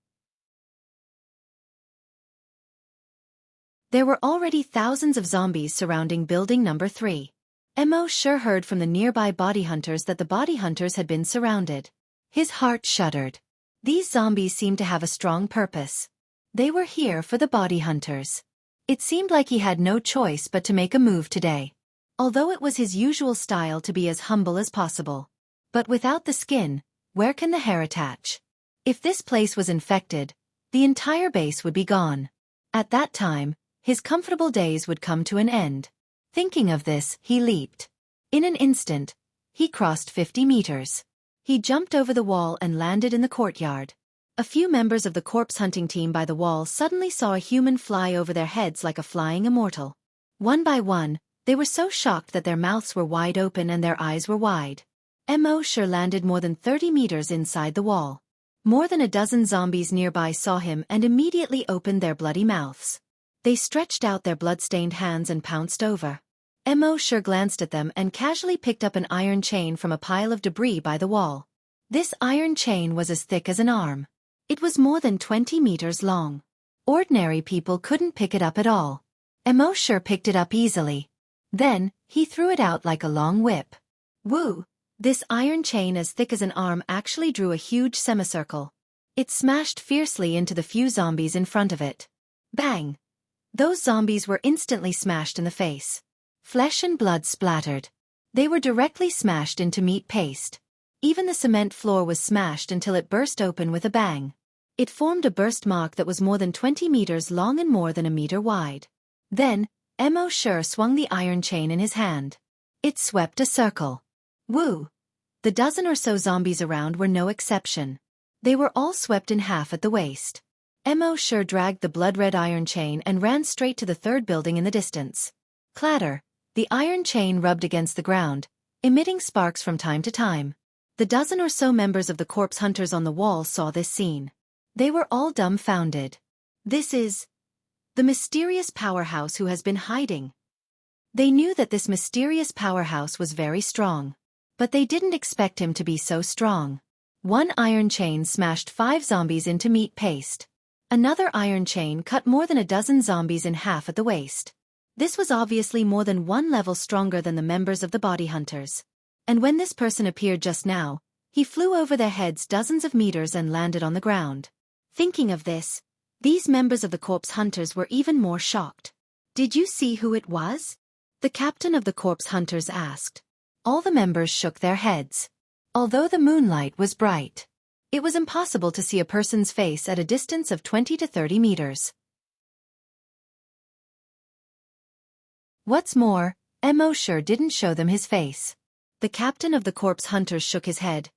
There were already thousands of zombies surrounding building number 3. Mo sure heard from the nearby body hunters that the body hunters had been surrounded. His heart shuddered. These zombies seemed to have a strong purpose. They were here for the body hunters. It seemed like he had no choice but to make a move today. Although it was his usual style to be as humble as possible. But without the skin, where can the hair attach? If this place was infected, the entire base would be gone. At that time, his comfortable days would come to an end. Thinking of this, he leaped. In an instant, he crossed 50 meters. He jumped over the wall and landed in the courtyard. A few members of the corpse hunting team by the wall suddenly saw a human fly over their heads like a flying immortal. One by one, they were so shocked that their mouths were wide open and their eyes were wide. Mo sure landed more than 30 meters inside the wall. More than a dozen zombies nearby saw him and immediately opened their bloody mouths. They stretched out their blood-stained hands and pounced over. Mo sure glanced at them and casually picked up an iron chain from a pile of debris by the wall. This iron chain was as thick as an arm. It was more than 20 meters long. Ordinary people couldn't pick it up at all. Mo sure picked it up easily. Then, he threw it out like a long whip. Woo! This iron chain as thick as an arm actually drew a huge semicircle. It smashed fiercely into the few zombies in front of it. Bang! Those zombies were instantly smashed in the face. Flesh and blood splattered. They were directly smashed into meat paste. Even the cement floor was smashed until it burst open with a bang. It formed a burst mark that was more than 20 meters long and more than a meter wide. Then, Mo sure swung the iron chain in his hand. It swept a circle. Woo! The dozen or so zombies around were no exception. They were all swept in half at the waist. Mo sure dragged the blood-red iron chain and ran straight to the third building in the distance. Clatter! The iron chain rubbed against the ground, emitting sparks from time to time. The dozen or so members of the corpse hunters on the wall saw this scene. They were all dumbfounded. This is the mysterious powerhouse who has been hiding. They knew that this mysterious powerhouse was very strong. But they didn't expect him to be so strong. One iron chain smashed 5 zombies into meat paste. Another iron chain cut more than a dozen zombies in half at the waist. This was obviously more than one level stronger than the members of the body hunters. And when this person appeared just now, he flew over their heads dozens of meters and landed on the ground. Thinking of this, these members of the corpse hunters were even more shocked. Did you see who it was? The captain of the corpse hunters asked. All the members shook their heads. Although the moonlight was bright, it was impossible to see a person's face at a distance of 20 to 30 meters. What's more, Mo sure didn't show them his face. The captain of the corpse hunters shook his head.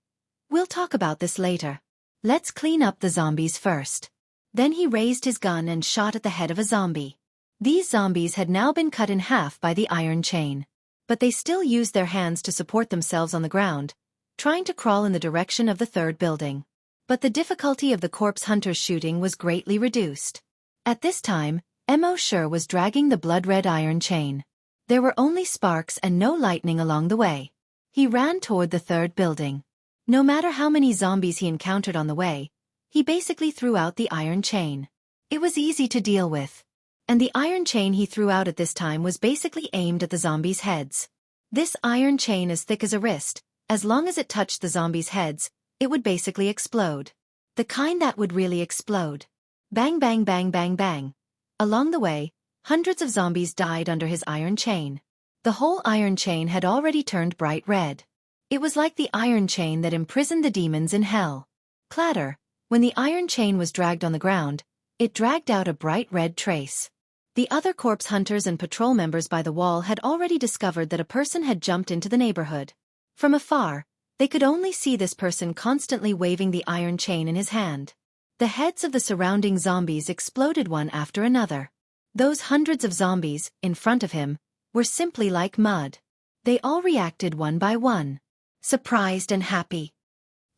We'll talk about this later. Let's clean up the zombies first. Then he raised his gun and shot at the head of a zombie. These zombies had now been cut in half by the iron chain. But they still used their hands to support themselves on the ground, trying to crawl in the direction of the third building. But the difficulty of the corpse hunter's shooting was greatly reduced. At this time, Mo sure was dragging the blood-red iron chain. There were only sparks and no lightning along the way. He ran toward the third building. No matter how many zombies he encountered on the way, he basically threw out the iron chain. It was easy to deal with. And the iron chain he threw out at this time was basically aimed at the zombies' heads. This iron chain as thick as a wrist, as long as it touched the zombies' heads, it would basically explode. The kind that would really explode. Bang bang bang bang bang. Along the way, hundreds of zombies died under his iron chain. The whole iron chain had already turned bright red. It was like the iron chain that imprisoned the demons in hell. Clatter! When the iron chain was dragged on the ground, it dragged out a bright red trace. The other corpse hunters and patrol members by the wall had already discovered that a person had jumped into the neighborhood. From afar, they could only see this person constantly waving the iron chain in his hand. The heads of the surrounding zombies exploded one after another. Those hundreds of zombies, in front of him, were simply like mud. They all reacted one by one. surprised and happy.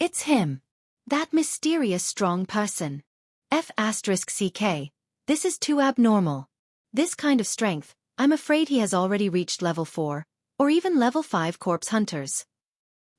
It's him. That mysterious strong person. F***CK. This is too abnormal. This kind of strength, I'm afraid he has already reached level 4, or even level 5 corpse hunters.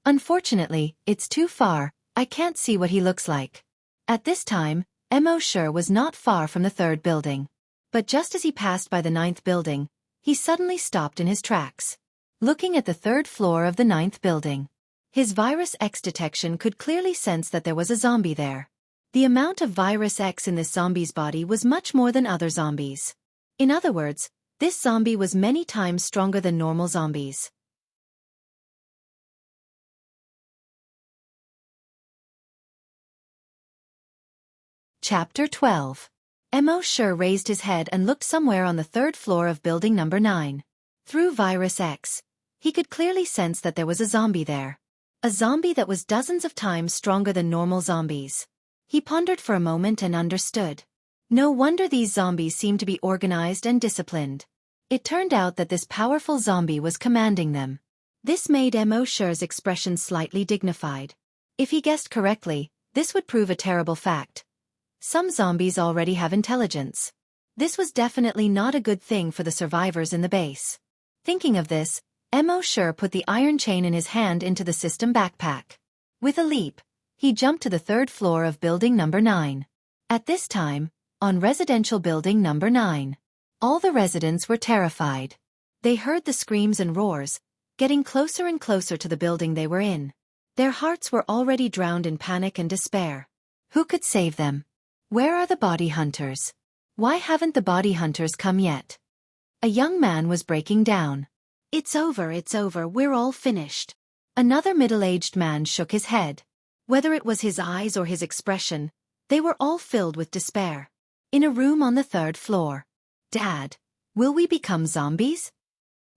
Unfortunately, it's too far, I can't see what he looks like. At this time, Mo Sure was not far from the 3rd building. But just as he passed by the 9th building, he suddenly stopped in his tracks. Looking at the 3rd floor of the 9th building. His Virus X detection could clearly sense that there was a zombie there. The amount of Virus X in this zombie's body was much more than other zombies. In other words, this zombie was many times stronger than normal zombies. Chapter 12. Mo Sure raised his head and looked somewhere on the 3rd floor of building number 9. Through Virus X, he could clearly sense that there was a zombie there. A zombie that was dozens of times stronger than normal zombies. He pondered for a moment and understood. No wonder these zombies seemed to be organized and disciplined. It turned out that this powerful zombie was commanding them. This made Mo Sure's expression slightly dignified. If he guessed correctly, this would prove a terrible fact. Some zombies already have intelligence. This was definitely not a good thing for the survivors in the base. Thinking of this, Mo Sure put the iron chain in his hand into the system backpack. With a leap, he jumped to the 3rd floor of building number 9. At this time, on residential building number 9, all the residents were terrified. They heard the screams and roars, getting closer and closer to the building they were in. Their hearts were already drowned in panic and despair. Who could save them? Where are the body hunters? Why haven't the body hunters come yet? A young man was breaking down. It's over, we're all finished. Another middle-aged man shook his head. Whether it was his eyes or his expression, they were all filled with despair. In a room on the 3rd floor. Dad, will we become zombies?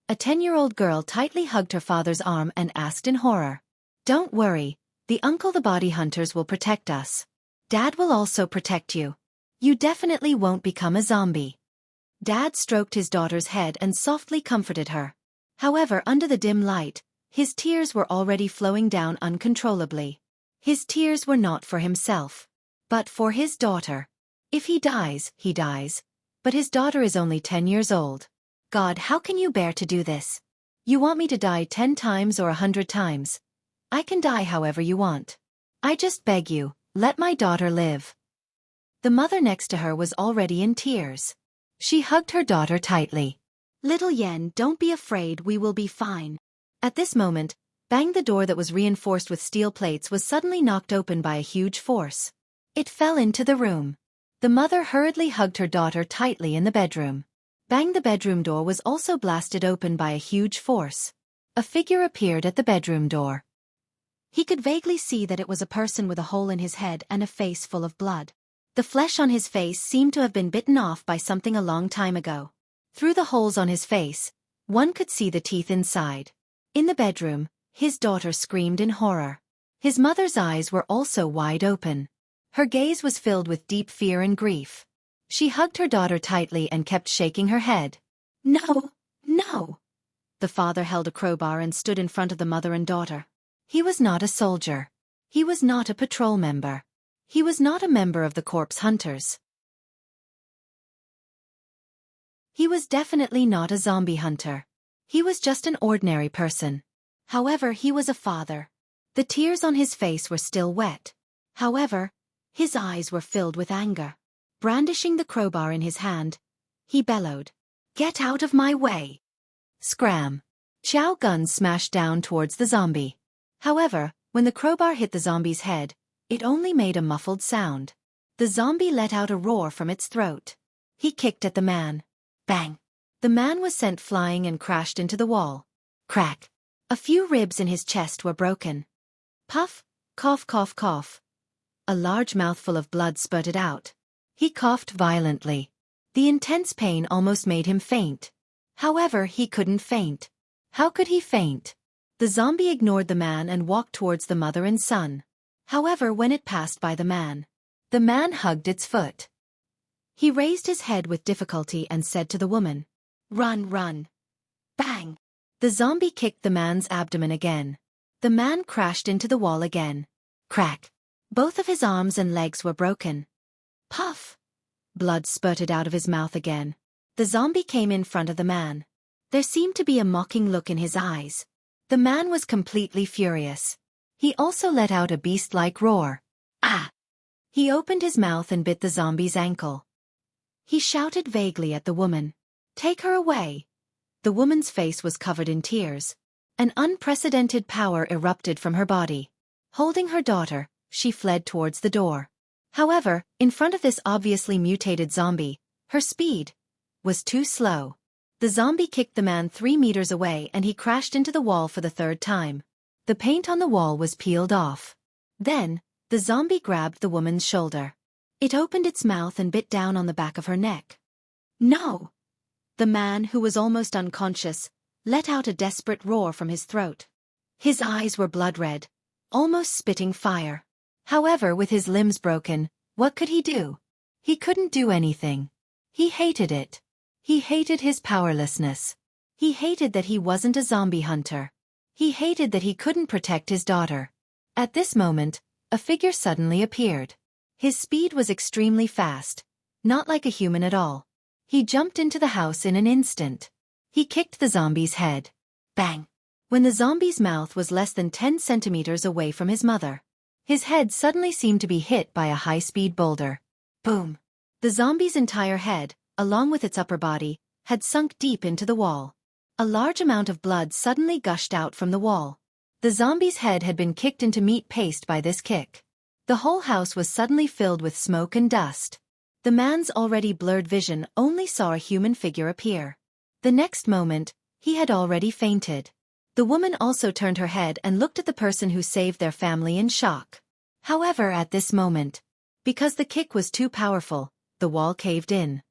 A 10-year-old girl tightly hugged her father's arm and asked in horror. Don't worry, the body hunters will protect us. Dad will also protect you. You definitely won't become a zombie. Dad stroked his daughter's head and softly comforted her. However, under the dim light, his tears were already flowing down uncontrollably. His tears were not for himself, but for his daughter. If he dies, he dies. But his daughter is only 10 years old. God, how can you bear to do this? You want me to die 10 times or 100 times? I can die however you want. I just beg you, let my daughter live. The mother next to her was already in tears. She hugged her daughter tightly. Little Yen, don't be afraid, we will be fine. At this moment, bang, the door that was reinforced with steel plates was suddenly knocked open by a huge force. It fell into the room. The mother hurriedly hugged her daughter tightly in the bedroom. Bang, the bedroom door was also blasted open by a huge force. A figure appeared at the bedroom door. He could vaguely see that it was a person with a hole in his head and a face full of blood. The flesh on his face seemed to have been bitten off by something a long time ago. Through the holes on his face, one could see the teeth inside. In the bedroom, his daughter screamed in horror. His mother's eyes were also wide open. Her gaze was filled with deep fear and grief. She hugged her daughter tightly and kept shaking her head. No, no. The father held a crowbar and stood in front of the mother and daughter. He was not a soldier. He was not a patrol member. He was not a member of the corpse hunters. He was definitely not a zombie hunter. He was just an ordinary person. However, he was a father. The tears on his face were still wet. However, his eyes were filled with anger. Brandishing the crowbar in his hand, he bellowed, "Get out of my way!" Scram! Chow guns smashed down towards the zombie. However, when the crowbar hit the zombie's head, it only made a muffled sound. The zombie let out a roar from its throat. He kicked at the man. Bang! The man was sent flying and crashed into the wall. Crack! A few ribs in his chest were broken. Puff! Cough, cough, cough. A large mouthful of blood spurted out. He coughed violently. The intense pain almost made him faint. However, he couldn't faint. How could he faint? The zombie ignored the man and walked towards the mother and son. However, when it passed by the man hugged its foot. He raised his head with difficulty and said to the woman, "Run, run." Bang! The zombie kicked the man's abdomen again. The man crashed into the wall again. Crack. Both of his arms and legs were broken. Puff. Blood spurted out of his mouth again. The zombie came in front of the man. There seemed to be a mocking look in his eyes. The man was completely furious. He also let out a beast-like roar. Ah! He opened his mouth and bit the zombie's ankle. He shouted vaguely at the woman. Take her away. The woman's face was covered in tears. An unprecedented power erupted from her body. Holding her daughter, she fled towards the door. However, in front of this obviously mutated zombie, her speed was too slow. The zombie kicked the man 3 meters away and he crashed into the wall for the third time. The paint on the wall was peeled off. Then, the zombie grabbed the woman's shoulder. It opened its mouth and bit down on the back of her neck. No! The man, who was almost unconscious, let out a desperate roar from his throat. His eyes were blood red, almost spitting fire. However, with his limbs broken, what could he do? He couldn't do anything. He hated it. He hated his powerlessness. He hated that he wasn't a zombie hunter. He hated that he couldn't protect his daughter. At this moment, a figure suddenly appeared. His speed was extremely fast, not like a human at all. He jumped into the house in an instant. He kicked the zombie's head. Bang! When the zombie's mouth was less than 10 centimeters away from his mother, his head suddenly seemed to be hit by a high-speed boulder. Boom! The zombie's entire head, along with its upper body, had sunk deep into the wall. A large amount of blood suddenly gushed out from the wall. The zombie's head had been kicked into meat paste by this kick. The whole house was suddenly filled with smoke and dust. The man's already blurred vision only saw a human figure appear. The next moment, he had already fainted. The woman also turned her head and looked at the person who saved their family in shock. However, at this moment, because the kick was too powerful, the wall caved in.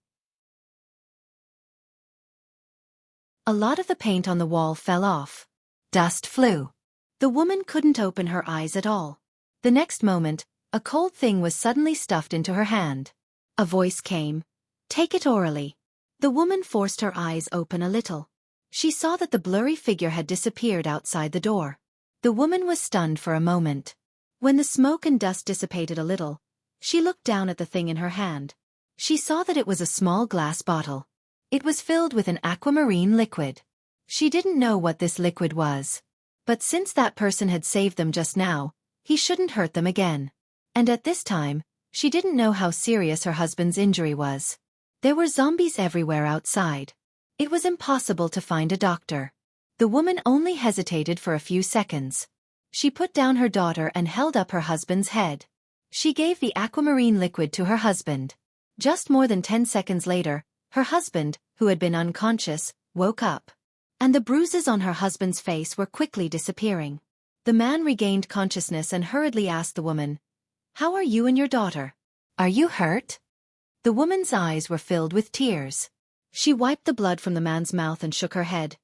A lot of the paint on the wall fell off. Dust flew. The woman couldn't open her eyes at all. The next moment, a cold thing was suddenly stuffed into her hand. A voice came. Take it orally. The woman forced her eyes open a little. She saw that the blurry figure had disappeared outside the door. The woman was stunned for a moment. When the smoke and dust dissipated a little, she looked down at the thing in her hand. She saw that it was a small glass bottle. It was filled with an aquamarine liquid. She didn't know what this liquid was. But since that person had saved them just now, he shouldn't hurt them again. And at this time, she didn't know how serious her husband's injury was. There were zombies everywhere outside. It was impossible to find a doctor. The woman only hesitated for a few seconds. She put down her daughter and held up her husband's head. She gave the aquamarine liquid to her husband. Just more than 10 seconds later, her husband, who had been unconscious, woke up. And the bruises on her husband's face were quickly disappearing. The man regained consciousness and hurriedly asked the woman, "How are you and your daughter? Are you hurt?" The woman's eyes were filled with tears. She wiped the blood from the man's mouth and shook her head.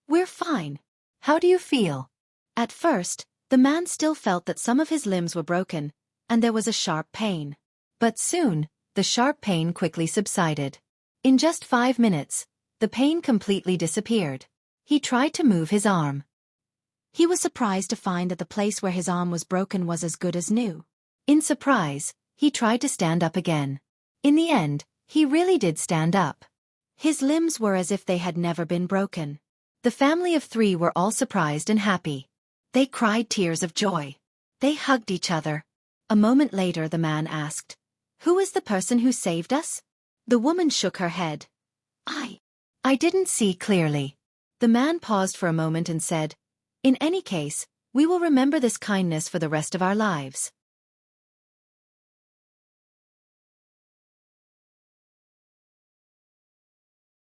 "We're fine. How do you feel?" At first, the man still felt that some of his limbs were broken, and there was a sharp pain. But soon, the sharp pain quickly subsided. In just 5 minutes, the pain completely disappeared. He tried to move his arm. He was surprised to find that the place where his arm was broken was as good as new. In surprise, he tried to stand up again. In the end, he really did stand up. His limbs were as if they had never been broken. The family of 3 were all surprised and happy. They cried tears of joy. They hugged each other. A moment later the man asked, "Who is the person who saved us?" The woman shook her head. I didn't see clearly." The man paused for a moment and said, "In any case, we will remember this kindness for the rest of our lives."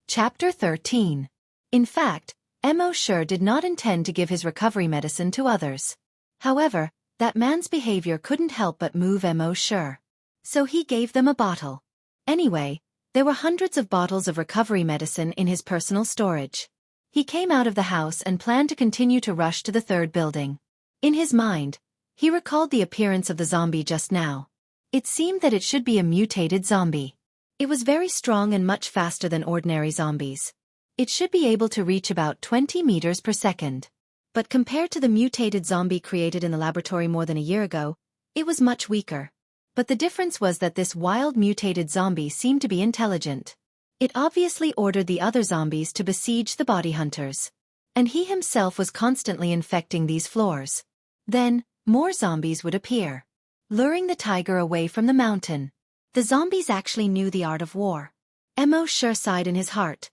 Chapter 13. In fact, Mo sure did not intend to give his recovery medicine to others. However, that man's behavior couldn't help but move Mo sure. So he gave them a bottle. Anyway, there were hundreds of bottles of recovery medicine in his personal storage. He came out of the house and planned to continue to rush to the 3rd building. In his mind, he recalled the appearance of the zombie just now. It seemed that it should be a mutated zombie. It was very strong and much faster than ordinary zombies. It should be able to reach about 20 meters per second. but compared to the mutated zombie created in the laboratory more than a year ago, it was much weaker. But the difference was that this wild mutated zombie seemed to be intelligent. It obviously ordered the other zombies to besiege the body hunters. And he himself was constantly infecting these floors. Then, more zombies would appear, luring the tiger away from the mountain. The zombies actually knew the art of war. Emo sure sighed in his heart.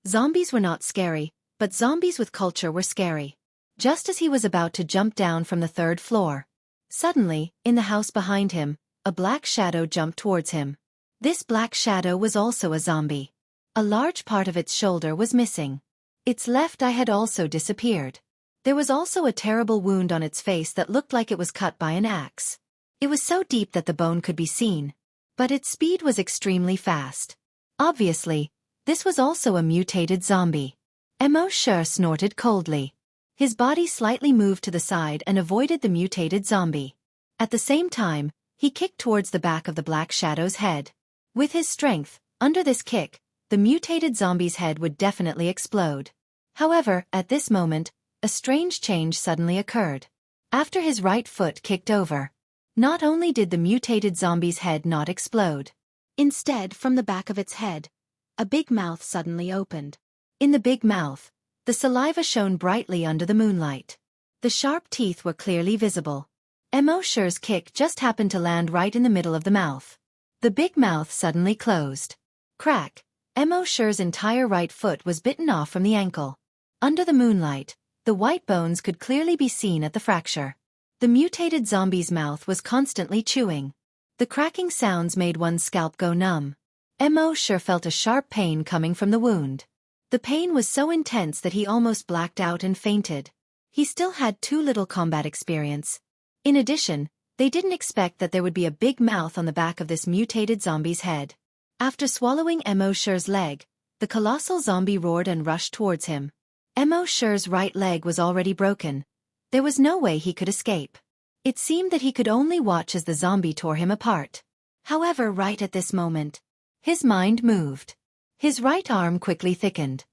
Zombies were not scary, but zombies with culture were scary. Just as he was about to jump down from the 3rd floor, suddenly, in the house behind him, a black shadow jumped towards him. This black shadow was also a zombie. A large part of its shoulder was missing. Its left eye had also disappeared. There was also a terrible wound on its face that looked like it was cut by an axe. It was so deep that the bone could be seen. But its speed was extremely fast. Obviously, this was also a mutated zombie. Emo sure snorted coldly. His body slightly moved to the side and avoided the mutated zombie. At the same time, he kicked towards the back of the black shadow's head. With his strength, under this kick, the mutated zombie's head would definitely explode. However, at this moment, a strange change suddenly occurred. After his right foot kicked over, not only did the mutated zombie's head not explode, instead, from the back of its head, a big mouth suddenly opened. In the big mouth, the saliva shone brightly under the moonlight. The sharp teeth were clearly visible. Emo sure's kick just happened to land right in the middle of the mouth. The big mouth suddenly closed. Crack! Emo sure's entire right foot was bitten off from the ankle. Under the moonlight, the white bones could clearly be seen at the fracture. The mutated zombie's mouth was constantly chewing. The cracking sounds made one's scalp go numb. Emo sure felt a sharp pain coming from the wound. The pain was so intense that he almost blacked out and fainted. He still had too little combat experience. In addition, they didn't expect that there would be a big mouth on the back of this mutated zombie's head. After swallowing Emo sure's leg, the colossal zombie roared and rushed towards him. Emo sure's right leg was already broken. There was no way he could escape. It seemed that he could only watch as the zombie tore him apart. However, right at this moment, his mind moved. His right arm quickly thickened.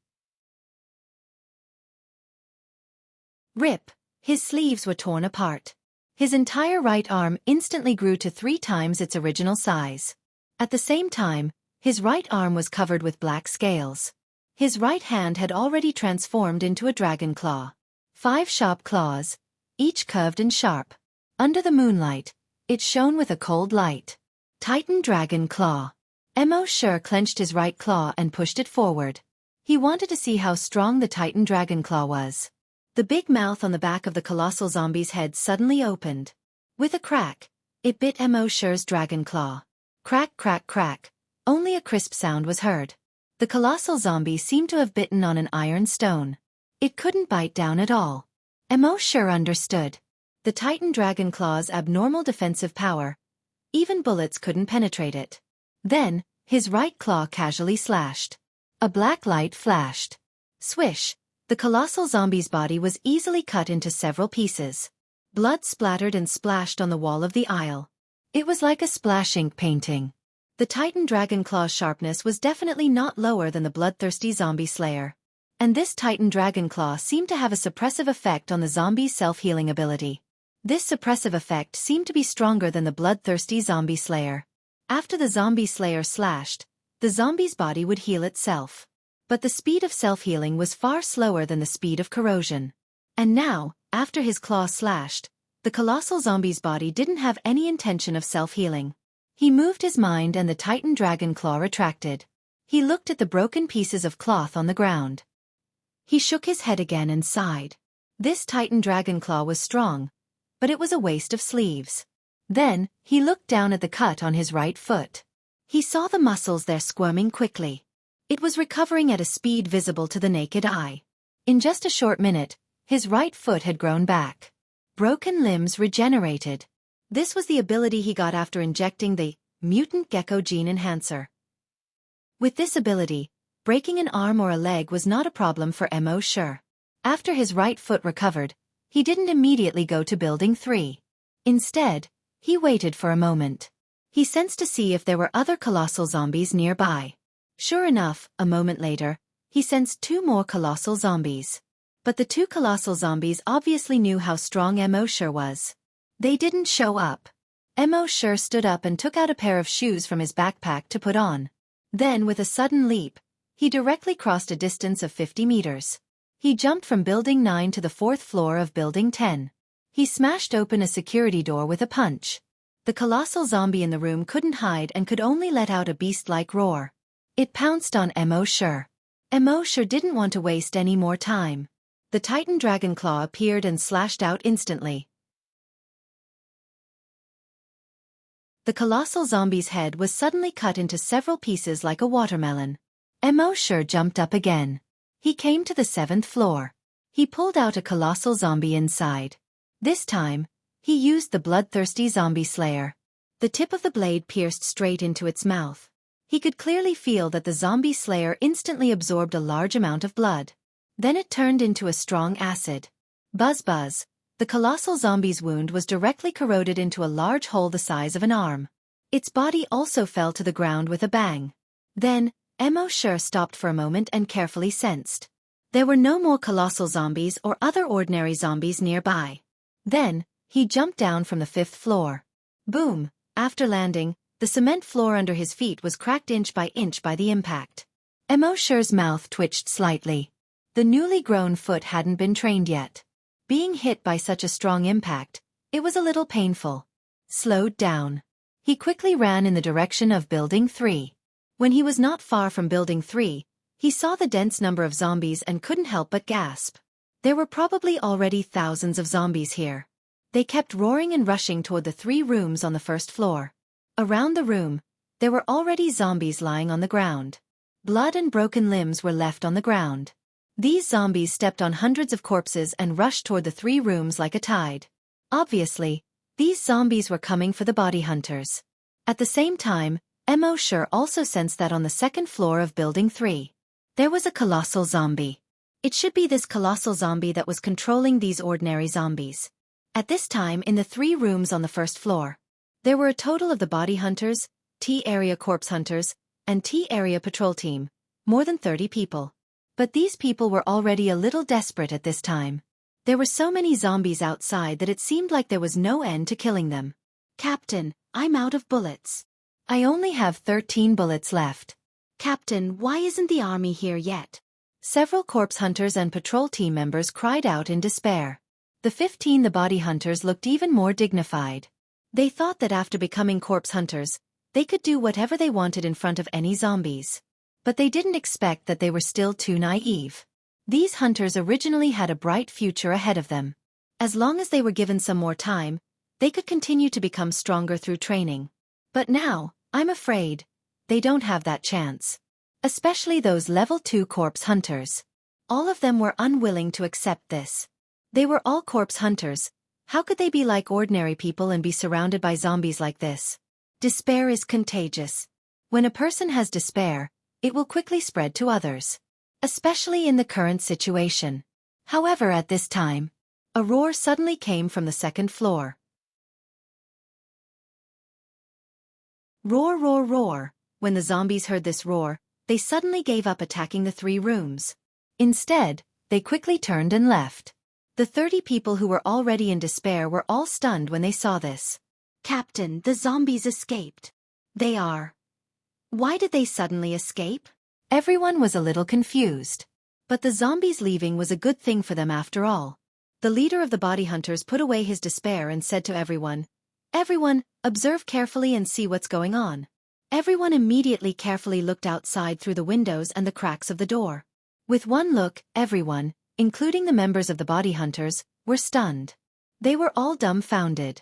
Rip! His sleeves were torn apart. His entire right arm instantly grew to 3 times its original size. At the same time, his right arm was covered with black scales. His right hand had already transformed into a dragon claw. 5 sharp claws, each curved and sharp. Under the moonlight, it shone with a cold light. Titan Dragon Claw. Emo sure clenched his right claw and pushed it forward. He wanted to see how strong the Titan Dragon Claw was. The big mouth on the back of the colossal zombie's head suddenly opened. With a crack, it bit Emo sure's dragon claw. Crack, crack, crack. Only a crisp sound was heard. The colossal zombie seemed to have bitten on an iron stone. It couldn't bite down at all. Emo sure understood. The Titan Dragon Claw's abnormal defensive power. Even bullets couldn't penetrate it. Then, his right claw casually slashed. A black light flashed. Swish! The colossal zombie's body was easily cut into several pieces. Blood splattered and splashed on the wall of the aisle. It was like a splash ink painting. The Titan Dragon Claw's sharpness was definitely not lower than the bloodthirsty zombie slayer. And this Titan Dragon Claw seemed to have a suppressive effect on the zombie's self-healing ability. This suppressive effect seemed to be stronger than the bloodthirsty zombie slayer. After the zombie slayer slashed, the zombie's body would heal itself. But the speed of self-healing was far slower than the speed of corrosion. And now, after his claw slashed, the colossal zombie's body didn't have any intention of self-healing. He moved his mind and the Titan Dragon Claw retracted. He looked at the broken pieces of cloth on the ground. He shook his head again and sighed. This Titan Dragon Claw was strong, but it was a waste of sleeves. Then, he looked down at the cut on his right foot. He saw the muscles there squirming quickly. It was recovering at a speed visible to the naked eye. In just a short minute, his right foot had grown back. Broken limbs regenerated. This was the ability he got after injecting the mutant gecko gene enhancer. With this ability, breaking an arm or a leg was not a problem for Emo sure. After his right foot recovered, he didn't immediately go to Building 3. Instead, he waited for a moment. He sensed to see if there were other colossal zombies nearby. Sure enough, a moment later, he sensed 2 more colossal zombies. But the two colossal zombies obviously knew how strong Mo sure was. They didn't show up. Mo sure stood up and took out a pair of shoes from his backpack to put on. Then, with a sudden leap, he directly crossed a distance of 50 meters. He jumped from Building 9 to the 4th floor of Building 10. He smashed open a security door with a punch. The colossal zombie in the room couldn't hide and could only let out a beast-like roar. It pounced on Mo sure. Mo sure didn't want to waste any more time. The Titan Dragon Claw appeared and slashed out instantly. The colossal zombie's head was suddenly cut into several pieces like a watermelon. Mo sure jumped up again. He came to the 7th floor. He pulled out a colossal zombie inside. This time, he used the bloodthirsty zombie slayer. The tip of the blade pierced straight into its mouth. He could clearly feel that the zombie slayer instantly absorbed a large amount of blood. Then it turned into a strong acid. Buzz buzz. The colossal zombie's wound was directly corroded into a large hole the size of an arm. Its body also fell to the ground with a bang. Then, Mo sure stopped for a moment and carefully sensed. There were no more colossal zombies or other ordinary zombies nearby. Then, he jumped down from the 5th floor. Boom! After landing, the cement floor under his feet was cracked inch by the impact. Mo sure's mouth twitched slightly. The newly grown foot hadn't been trained yet. Being hit by such a strong impact, it was a little painful. Slowed down. He quickly ran in the direction of Building 3. When he was not far from Building 3, he saw the dense number of zombies and couldn't help but gasp. There were probably already thousands of zombies here. They kept roaring and rushing toward the 3 rooms on the 1st floor. Around the room, there were already zombies lying on the ground. Blood and broken limbs were left on the ground. These zombies stepped on hundreds of corpses and rushed toward the 3 rooms like a tide. Obviously, these zombies were coming for the body hunters. At the same time, Mo sure also sensed that on the 2nd floor of Building 3, there was a colossal zombie. It should be this colossal zombie that was controlling these ordinary zombies. At this time, in the 3 rooms on the 1st floor, there were a total of the body hunters, T-area corpse hunters, and T-area patrol team, more than 30 people. But these people were already a little desperate at this time. There were so many zombies outside that it seemed like there was no end to killing them. Captain, I'm out of bullets. I only have 13 bullets left. Captain, why isn't the army here yet? Several corpse hunters and patrol team members cried out in despair. The body hunters looked even more dignified. They thought that after becoming corpse hunters, they could do whatever they wanted in front of any zombies. But they didn't expect that they were still too naive. These hunters originally had a bright future ahead of them. As long as they were given some more time, they could continue to become stronger through training. But now, I'm afraid, they don't have that chance. Especially those level 2 corpse hunters. All of them were unwilling to accept this. They were all corpse hunters. How could they be like ordinary people and be surrounded by zombies like this? Despair is contagious. When a person has despair, it will quickly spread to others. Especially in the current situation. However, at this time, a roar suddenly came from the 2nd floor. Roar, roar, roar. When the zombies heard this roar, they suddenly gave up attacking the 3 rooms. Instead, they quickly turned and left. The 30 people who were already in despair were all stunned when they saw this. Captain, the zombies escaped. They are. Why did they suddenly escape? Everyone was a little confused. But the zombies leaving was a good thing for them after all. The leader of the body hunters put away his despair and said to everyone, "Everyone, observe carefully and see what's going on." Everyone immediately carefully looked outside through the windows and the cracks of the door. With one look, everyone, including the members of the body hunters, were stunned. They were all dumbfounded.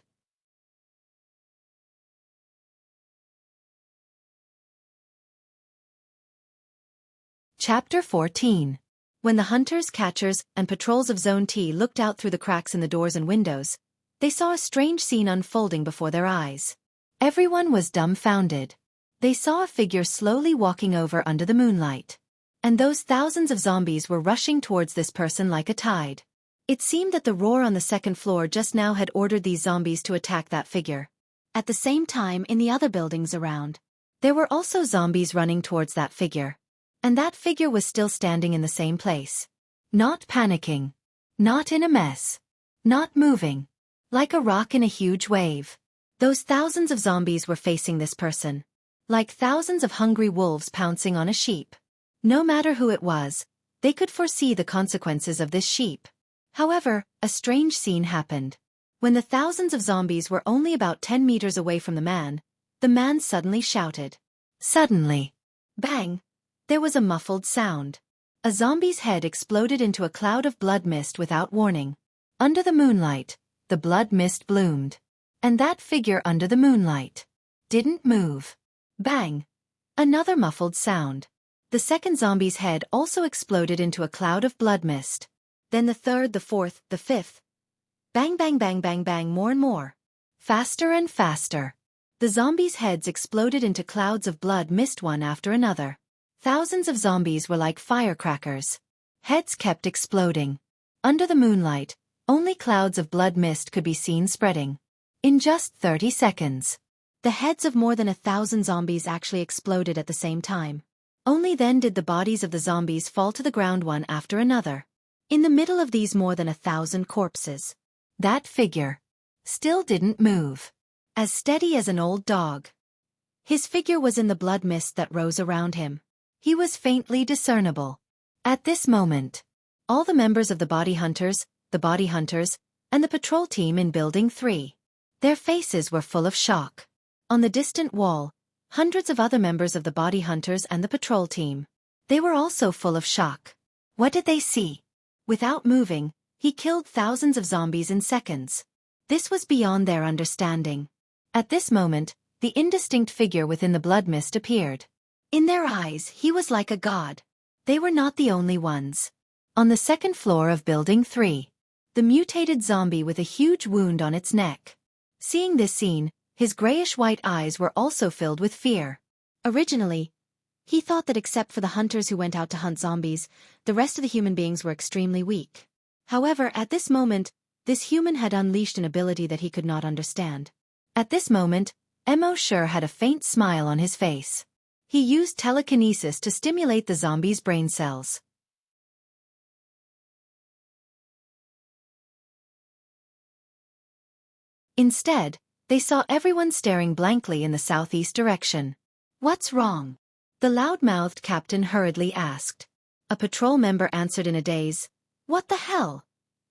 Chapter 14. When the hunters, catchers, and patrols of Zone T looked out through the cracks in the doors and windows, they saw a strange scene unfolding before their eyes. Everyone was dumbfounded. They saw a figure slowly walking over under the moonlight. And those thousands of zombies were rushing towards this person like a tide. It seemed that the roar on the 2nd floor just now had ordered these zombies to attack that figure. At the same time, in the other buildings around, there were also zombies running towards that figure. And that figure was still standing in the same place. Not panicking. Not in a mess. Not moving. Like a rock in a huge wave. Those thousands of zombies were facing this person. Like thousands of hungry wolves pouncing on a sheep. No matter who it was, they could foresee the consequences of this sheep. However, a strange scene happened. When the thousands of zombies were only about 10 meters away from the man suddenly shouted. Suddenly. Bang! There was a muffled sound. A zombie's head exploded into a cloud of blood mist without warning. Under the moonlight, the blood mist bloomed. And that figure under the moonlight didn't move. Bang! Another muffled sound. The second zombie's head also exploded into a cloud of blood mist. Then the third, the fourth, the fifth. Bang bang bang bang bang, more and more. Faster and faster. The zombies' heads exploded into clouds of blood mist one after another. Thousands of zombies were like firecrackers. Heads kept exploding. Under the moonlight, only clouds of blood mist could be seen spreading. In just 30 seconds. The heads of more than 1,000 zombies actually exploded at the same time. Only then did the bodies of the zombies fall to the ground one after another. In the middle of these more than 1,000 corpses, that figure still didn't move. As steady as an old dog. His figure was in the blood mist that rose around him. He was faintly discernible. At this moment, all the members of the body hunters, and the patrol team in Building 3. Their faces were full of shock. On the distant wall, hundreds of other members of the body hunters and the patrol team. They were also full of shock. What did they see? Without moving, he killed thousands of zombies in seconds. This was beyond their understanding. At this moment, the indistinct figure within the blood mist appeared. In their eyes, he was like a god. They were not the only ones. On the second floor of Building 3, the mutated zombie with a huge wound on its neck. Seeing this scene, his grayish-white eyes were also filled with fear. Originally, he thought that except for the hunters who went out to hunt zombies, the rest of the human beings were extremely weak. However, at this moment, this human had unleashed an ability that he could not understand. At this moment, Mo Sure had a faint smile on his face. He used telekinesis to stimulate the zombies' brain cells. Instead, they saw everyone staring blankly in the southeast direction. What's wrong? The loud-mouthed captain hurriedly asked. A patrol member answered in a daze. What the hell?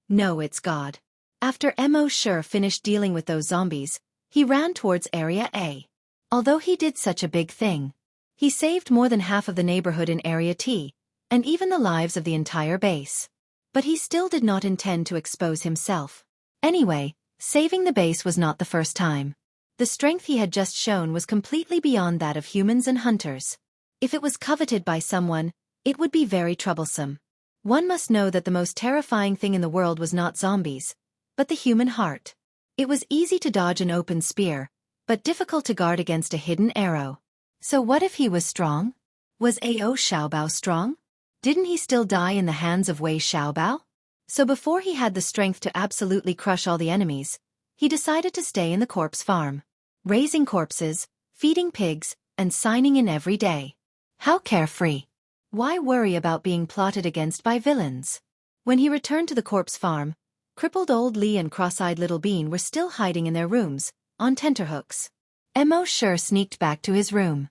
No, it's God. After Mo Sure finished dealing with those zombies, he ran towards Area A. Although he did such a big thing, he saved more than half of the neighborhood in Area T, and even the lives of the entire base. But he still did not intend to expose himself. Anyway, saving the base was not the first time. The strength he had just shown was completely beyond that of humans and hunters. If it was coveted by someone, it would be very troublesome. One must know that the most terrifying thing in the world was not zombies, but the human heart. It was easy to dodge an open spear, but difficult to guard against a hidden arrow. So what if he was strong? Was Ao Xiaobao strong? Didn't he still die in the hands of Wei Xiaobao? So before he had the strength to absolutely crush all the enemies, he decided to stay in the corpse farm, raising corpses, feeding pigs, and signing in every day. How carefree. Why worry about being plotted against by villains? When he returned to the corpse farm, crippled old Lee and cross-eyed little Bean were still hiding in their rooms, on tenterhooks. Mo Sure sneaked back to his room.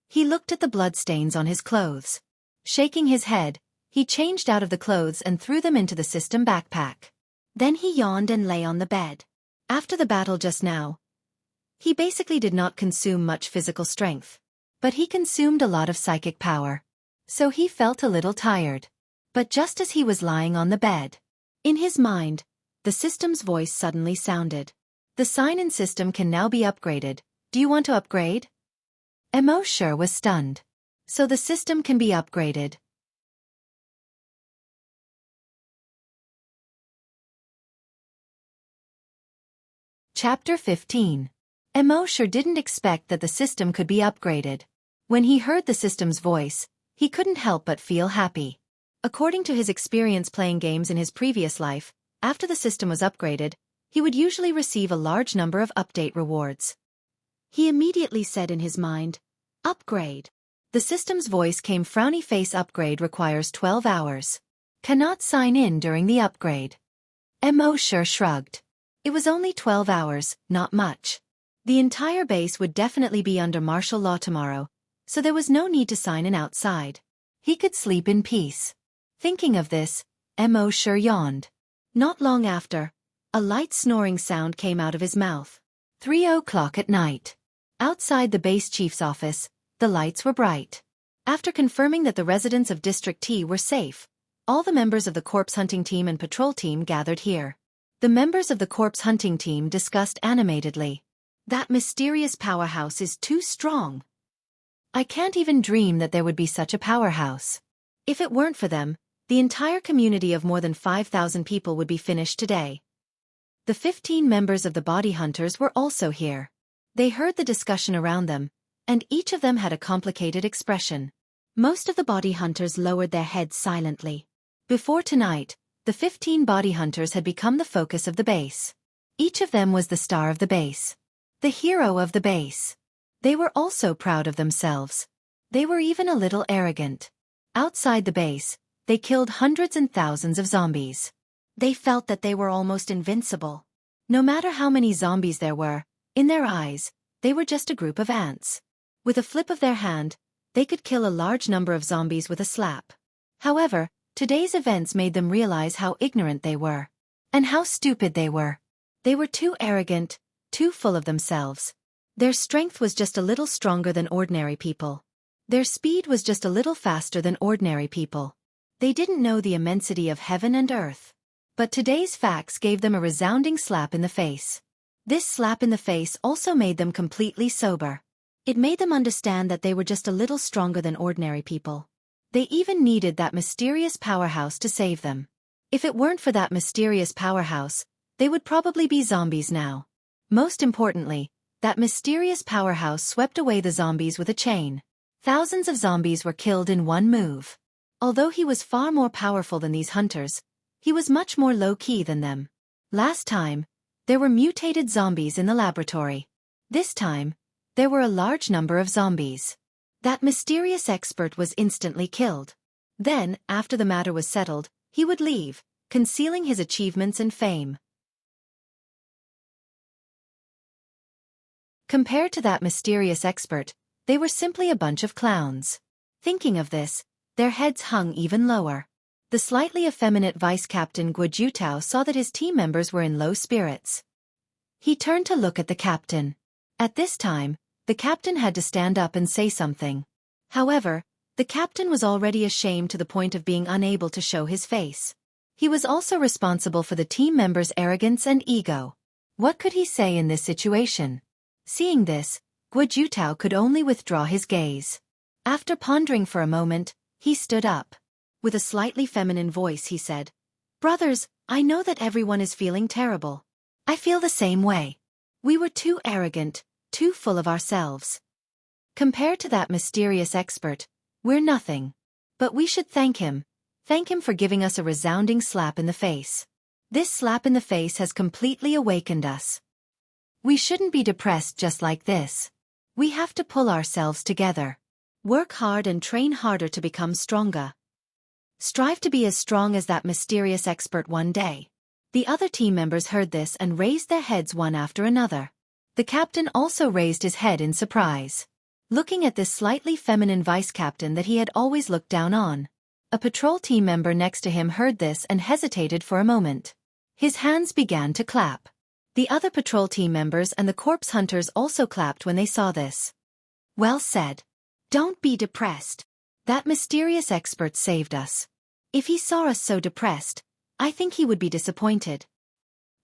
He looked at the bloodstains on his clothes. Shaking his head, he changed out of the clothes and threw them into the system backpack. Then he yawned and lay on the bed. After the battle just now, he basically did not consume much physical strength. But he consumed a lot of psychic power. So he felt a little tired. But just as he was lying on the bed, in his mind, the system's voice suddenly sounded. The sign-in system can now be upgraded. Do you want to upgrade? Mo Sure was stunned. So the system can be upgraded. Chapter 15. Mo Sure didn't expect that the system could be upgraded. When he heard the system's voice, he couldn't help but feel happy. According to his experience playing games in his previous life, after the system was upgraded, he would usually receive a large number of update rewards. He immediately said in his mind, "Upgrade." The system's voice came, "Frowny face upgrade requires 12 hours. Cannot sign in during the upgrade. Mo sure shrugged. It was only 12 hours, not much. The entire base would definitely be under martial law tomorrow, so there was no need to sign in outside. He could sleep in peace. Thinking of this, Mo sure yawned. Not long after, a light snoring sound came out of his mouth. 3 o'clock at night. Outside the base chief's office, the lights were bright. After confirming that the residents of District T were safe, all the members of the corpse hunting team and patrol team gathered here. The members of the corpse hunting team discussed animatedly. That mysterious powerhouse is too strong. I can't even dream that there would be such a powerhouse. If it weren't for them, the entire community of more than 5,000 people would be finished today. The 15 members of the body hunters were also here. They heard the discussion around them, and each of them had a complicated expression. Most of the body hunters lowered their heads silently. Before tonight, the 15 body hunters had become the focus of the base. Each of them was the star of the base. The hero of the base. They were also proud of themselves. They were even a little arrogant. Outside the base, they killed hundreds and thousands of zombies. They felt that they were almost invincible. No matter how many zombies there were, in their eyes, they were just a group of ants. With a flip of their hand, they could kill a large number of zombies with a slap. However, today's events made them realize how ignorant they were. And how stupid they were. They were too arrogant, too full of themselves. Their strength was just a little stronger than ordinary people. Their speed was just a little faster than ordinary people. They didn't know the immensity of heaven and earth. But today's facts gave them a resounding slap in the face. This slap in the face also made them completely sober. It made them understand that they were just a little stronger than ordinary people. They even needed that mysterious powerhouse to save them. If it weren't for that mysterious powerhouse, they would probably be zombies now. Most importantly, that mysterious powerhouse swept away the zombies with a chain. Thousands of zombies were killed in one move. Although he was far more powerful than these hunters, he was much more low-key than them. Last time, there were mutated zombies in the laboratory. This time, there were a large number of zombies. That mysterious expert was instantly killed. Then, after the matter was settled, he would leave, concealing his achievements and fame. Compared to that mysterious expert, they were simply a bunch of clowns. Thinking of this, their heads hung even lower. The slightly effeminate vice-captain Guojutao saw that his team members were in low spirits. He turned to look at the captain. At this time, the captain had to stand up and say something. However, the captain was already ashamed to the point of being unable to show his face. He was also responsible for the team members' arrogance and ego. What could he say in this situation? Seeing this, Guojutao could only withdraw his gaze. After pondering for a moment, he stood up. With a slightly feminine voice he said, "Brothers, I know that everyone is feeling terrible. I feel the same way. We were too arrogant, too full of ourselves. Compared to that mysterious expert, we're nothing. But we should thank him for giving us a resounding slap in the face. This slap in the face has completely awakened us. We shouldn't be depressed just like this. We have to pull ourselves together. Work hard and train harder to become stronger. Strive to be as strong as that mysterious expert one day." The other team members heard this and raised their heads one after another. The captain also raised his head in surprise. Looking at this slightly feminine vice-captain that he had always looked down on. A patrol team member next to him heard this and hesitated for a moment. His hands began to clap. The other patrol team members and the corpse hunters also clapped when they saw this. "Well said. Don't be depressed. That mysterious expert saved us. If he saw us so depressed, I think he would be disappointed.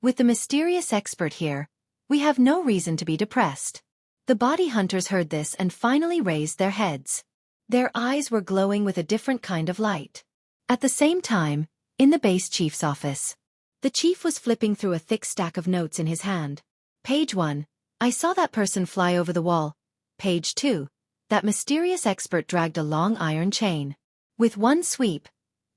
With the mysterious expert here, we have no reason to be depressed." The body hunters heard this and finally raised their heads. Their eyes were glowing with a different kind of light. At the same time, in the base chief's office, the chief was flipping through a thick stack of notes in his hand. Page 1. I saw that person fly over the wall. Page 2. That mysterious expert dragged a long iron chain. With one sweep,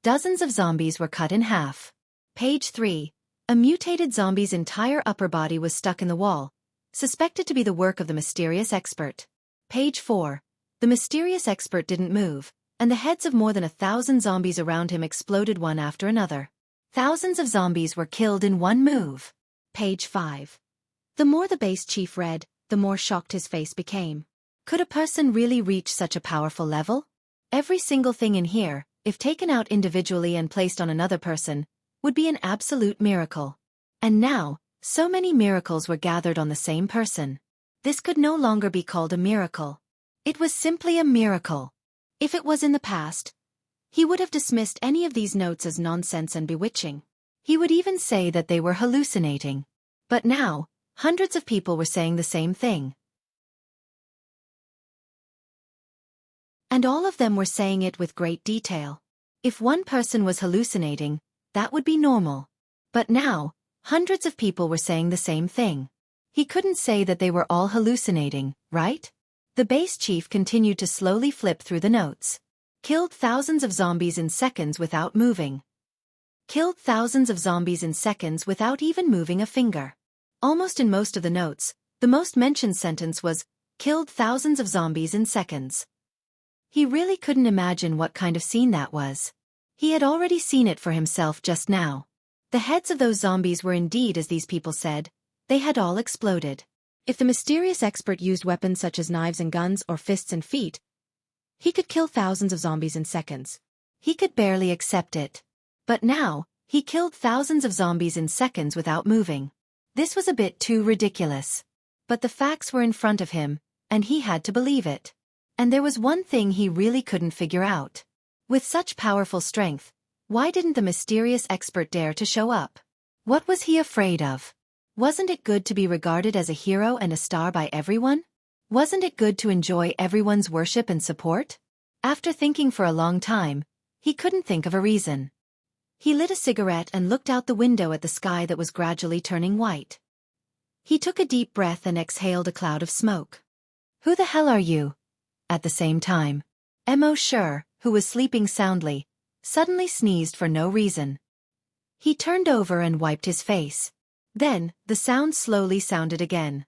dozens of zombies were cut in half. Page 3. A mutated zombie's entire upper body was stuck in the wall, suspected to be the work of the mysterious expert. Page 4. The mysterious expert didn't move, and the heads of more than 1,000 zombies around him exploded one after another. Thousands of zombies were killed in one move. Page 5. The more the base chief read, the more shocked his face became. Could a person really reach such a powerful level? Every single thing in here, if taken out individually and placed on another person, would be an absolute miracle. And now, so many miracles were gathered on the same person. This could no longer be called a miracle. It was simply a miracle. If it was in the past, he would have dismissed any of these notes as nonsense and bewitching. He would even say that they were hallucinating. But now, hundreds of people were saying the same thing. And all of them were saying it with great detail. If one person was hallucinating, that would be normal. But now, hundreds of people were saying the same thing. He couldn't say that they were all hallucinating, right? The base chief continued to slowly flip through the notes. Killed thousands of zombies in seconds without moving. Killed thousands of zombies in seconds without even moving a finger. Almost in most of the notes, the most mentioned sentence was, killed thousands of zombies in seconds. He really couldn't imagine what kind of scene that was. He had already seen it for himself just now. The heads of those zombies were indeed as these people said. They had all exploded. If the mysterious expert used weapons such as knives and guns or fists and feet, he could kill thousands of zombies in seconds. He could barely accept it. But now, he killed thousands of zombies in seconds without moving. This was a bit too ridiculous. But the facts were in front of him, and he had to believe it. And there was one thing he really couldn't figure out. With such powerful strength, why didn't the mysterious expert dare to show up? What was he afraid of? Wasn't it good to be regarded as a hero and a star by everyone? Wasn't it good to enjoy everyone's worship and support? After thinking for a long time, he couldn't think of a reason. He lit a cigarette and looked out the window at the sky that was gradually turning white. He took a deep breath and exhaled a cloud of smoke. Who the hell are you? At the same time, Mo Sure, who was sleeping soundly, suddenly sneezed for no reason. He turned over and wiped his face. Then, the sound slowly sounded again.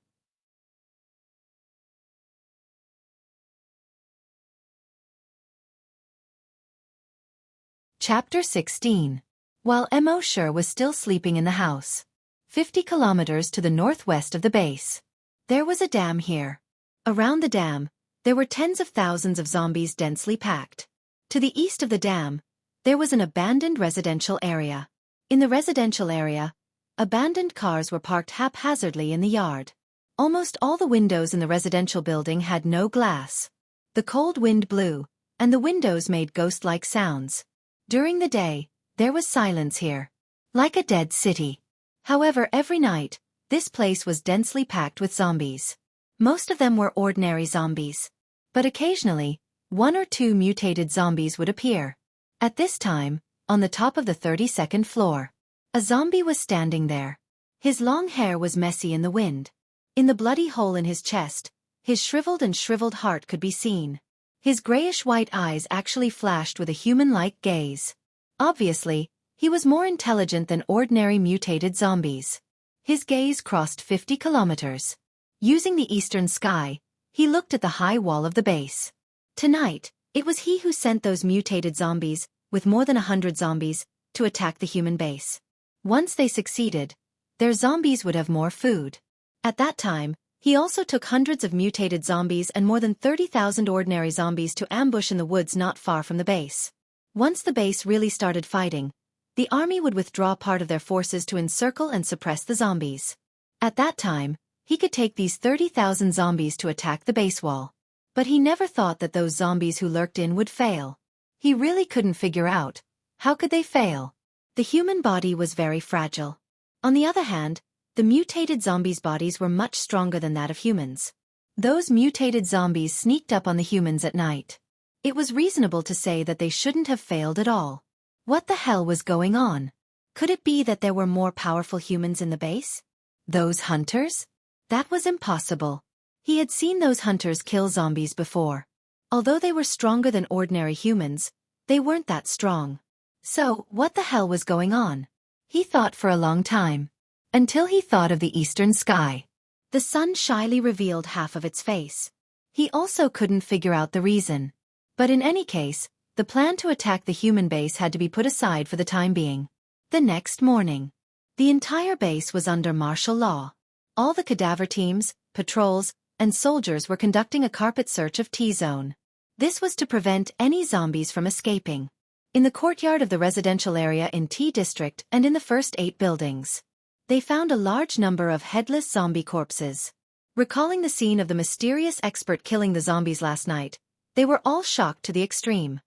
Chapter 16. While Mo Sure was still sleeping in the house, 50 kilometers to the northwest of the base, there was a dam here. Around the dam, there were tens of thousands of zombies densely packed. To the east of the dam, there was an abandoned residential area. In the residential area, abandoned cars were parked haphazardly in the yard. Almost all the windows in the residential building had no glass. The cold wind blew, and the windows made ghost-like sounds. During the day, there was silence here. Like a dead city. However, every night, this place was densely packed with zombies. Most of them were ordinary zombies. But occasionally, one or two mutated zombies would appear. At this time, on the top of the 32nd floor, a zombie was standing there. His long hair was messy in the wind. In the bloody hole in his chest, his shriveled heart could be seen. His grayish-white eyes actually flashed with a human-like gaze. Obviously, he was more intelligent than ordinary mutated zombies. His gaze crossed 50 kilometers. Using the eastern sky, he looked at the high wall of the base. Tonight, it was he who sent those mutated zombies, with more than 100 zombies, to attack the human base. Once they succeeded, their zombies would have more food. At that time, he also took hundreds of mutated zombies and more than 30,000 ordinary zombies to ambush in the woods not far from the base. Once the base really started fighting, the army would withdraw part of their forces to encircle and suppress the zombies. At that time, he could take these 30,000 zombies to attack the base wall. But he never thought that those zombies who lurked in would fail. He really couldn't figure out, how could they fail? The human body was very fragile. On the other hand, the mutated zombies' bodies were much stronger than that of humans. Those mutated zombies sneaked up on the humans at night. It was reasonable to say that they shouldn't have failed at all. What the hell was going on? Could it be that there were more powerful humans in the base? Those hunters? That was impossible. He had seen those hunters kill zombies before. Although they were stronger than ordinary humans, they weren't that strong. So, what the hell was going on? He thought for a long time. Until he thought of the eastern sky. The sun shyly revealed half of its face. He also couldn't figure out the reason. But in any case, The plan to attack the human base had to be put aside for the time being. The next morning, the entire base was under martial law. All the cadaver teams, patrols, and soldiers were conducting a carpet search of T-Zone. This was to prevent any zombies from escaping. In the courtyard of the residential area in T District and in the first 8 buildings, they found a large number of headless zombie corpses. Recalling the scene of the mysterious expert killing the zombies last night, they were all shocked to the extreme.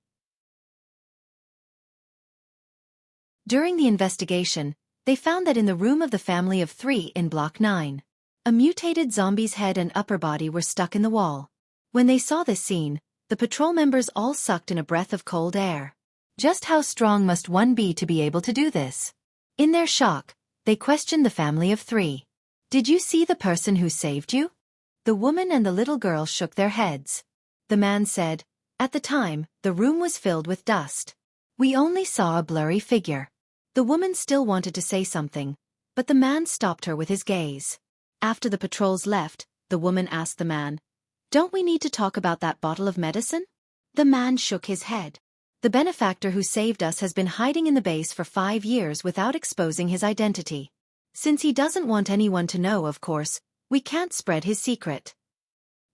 During the investigation, they found that in the room of the family of 3 in Block 9, a mutated zombie's head and upper body were stuck in the wall. When they saw this scene, the patrol members all sucked in a breath of cold air. Just how strong must one be to be able to do this? In their shock, they questioned the family of 3. Did you see the person who saved you? The woman and the little girl shook their heads. The man said, at the time, the room was filled with dust. We only saw a blurry figure. The woman still wanted to say something, but the man stopped her with his gaze. After the patrols left, the woman asked the man, don't we need to talk about that bottle of medicine? The man shook his head. The benefactor who saved us has been hiding in the base for 5 years without exposing his identity. Since he doesn't want anyone to know, of course, we can't spread his secret.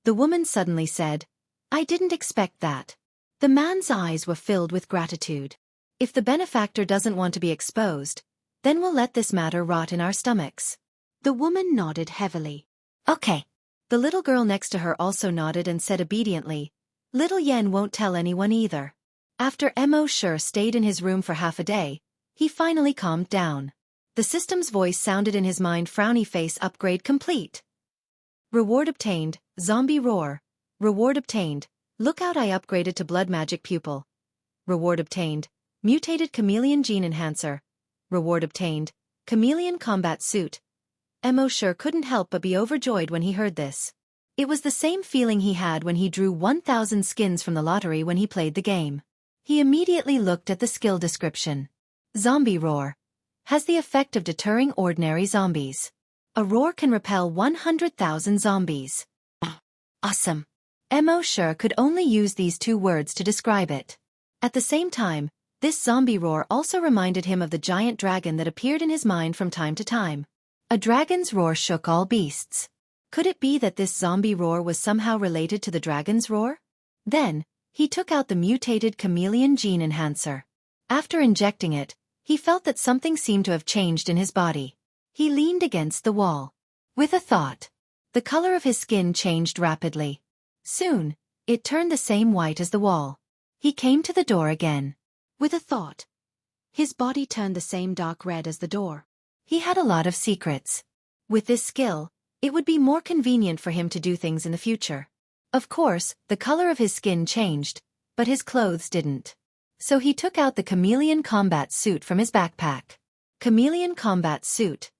The woman suddenly said, I didn't expect that. The man's eyes were filled with gratitude. If the benefactor doesn't want to be exposed, then we'll let this matter rot in our stomachs. The woman nodded heavily. Okay. The little girl next to her also nodded and said obediently, Little Yen won't tell anyone either. After Mo Sure stayed in his room for half a day, he finally calmed down. The system's voice sounded in his mind, frowny face upgrade complete. Reward obtained, zombie roar. Reward obtained, lookout eye upgraded to blood magic pupil. Reward obtained, mutated chameleon gene enhancer. Reward obtained, chameleon combat suit. Mo Sure couldn't help but be overjoyed when he heard this. It was the same feeling he had when he drew 1,000 skins from the lottery when he played the game. He immediately looked at the skill description. Zombie roar. Has the effect of deterring ordinary zombies. A roar can repel 100,000 zombies. Awesome. Mo Sure could only use these 2 words to describe it. At the same time, this zombie roar also reminded him of the giant dragon that appeared in his mind from time to time. A dragon's roar shook all beasts. Could it be that this zombie roar was somehow related to the dragon's roar? Then, he took out the mutated chameleon gene enhancer. After injecting it, he felt that something seemed to have changed in his body. He leaned against the wall. With a thought, the color of his skin changed rapidly. Soon, it turned the same white as the wall. He came to the door again. With a thought, his body turned the same dark red as the door. He had a lot of secrets. With this skill, it would be more convenient for him to do things in the future. Of course, the color of his skin changed, but his clothes didn't. So he took out the chameleon combat suit from his backpack. Chameleon combat suit.